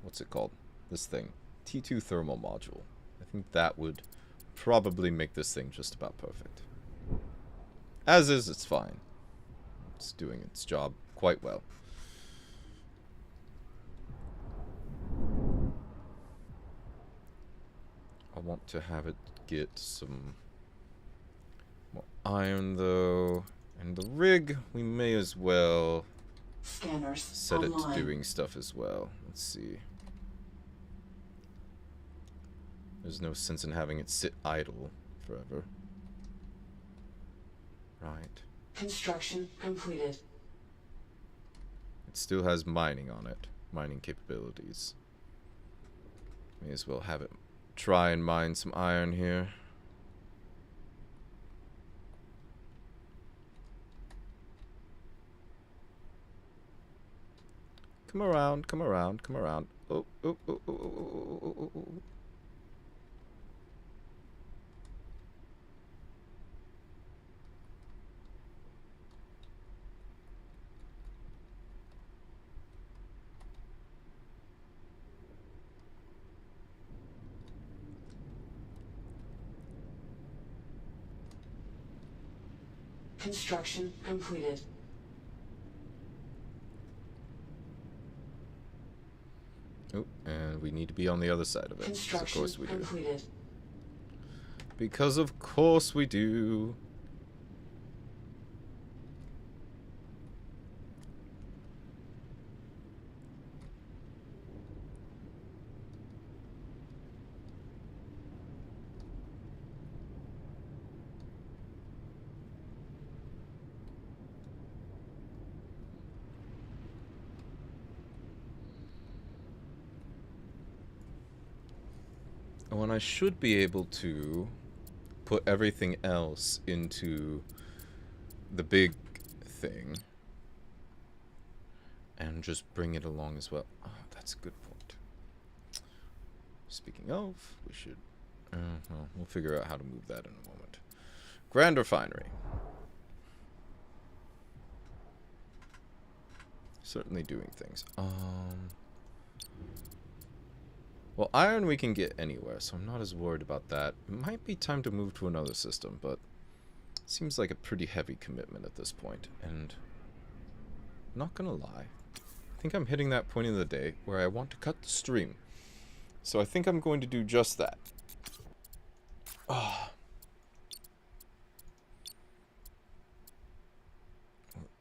what's it called? This thing. T2 thermal module. I think that would probably make this thing just about perfect. As is, it's fine. It's doing its job quite well. I want to have it get some more iron though. And the rig, we may as well Scanners set it online. to doing stuff as well. Let's see. There's no sense in having it sit idle forever. Right. Construction completed. It still has mining on it. Mining capabilities. May as well have it try and mine some iron here. Come around, come around, come around. Oh, oh, oh, oh, oh, oh, oh, oh, oh. Construction completed. Oh, and we need to be on the other side of it. Of Construction course we do. completed. Because of course we do. Oh, and I should be able to put everything else into the big thing and just bring it along as well. Oh, that's a good point. Speaking of, we should... well, we'll figure out how to move that in a moment. Grand Refinery. Certainly doing things. Well, iron we can get anywhere, so I'm not as worried about that. It might be time to move to another system, but it seems like a pretty heavy commitment at this point. And not gonna lie, I think I'm hitting that point in the day where I want to cut the stream. So I think I'm going to do just that.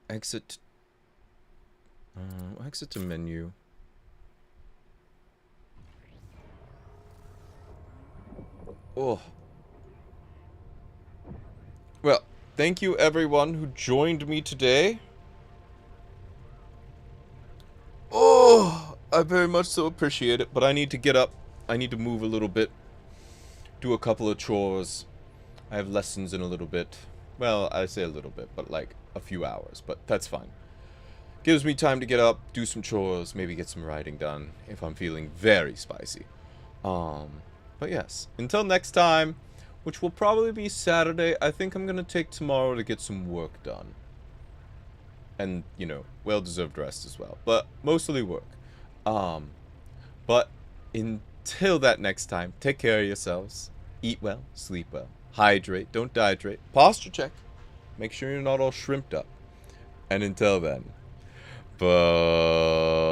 Exit. Exit to menu. Oh. Well, thank you everyone who joined me today. Oh, I very much so appreciate it, but I need to get up. I need to move a little bit. do a couple of chores. I have lessons in a little bit. Well, I say a little bit, but like a few hours, but that's fine. Gives me time to get up, do some chores, maybe get some writing done if I'm feeling very spicy. But yes, until next time, which will probably be Saturday, I think I'm gonna take tomorrow to get some work done. And, you know, well-deserved rest as well, but mostly work. But until that next time, take care of yourselves. Eat well, sleep well, hydrate, don't dehydrate, posture check. Make sure you're not all shrimped up. And until then, bye.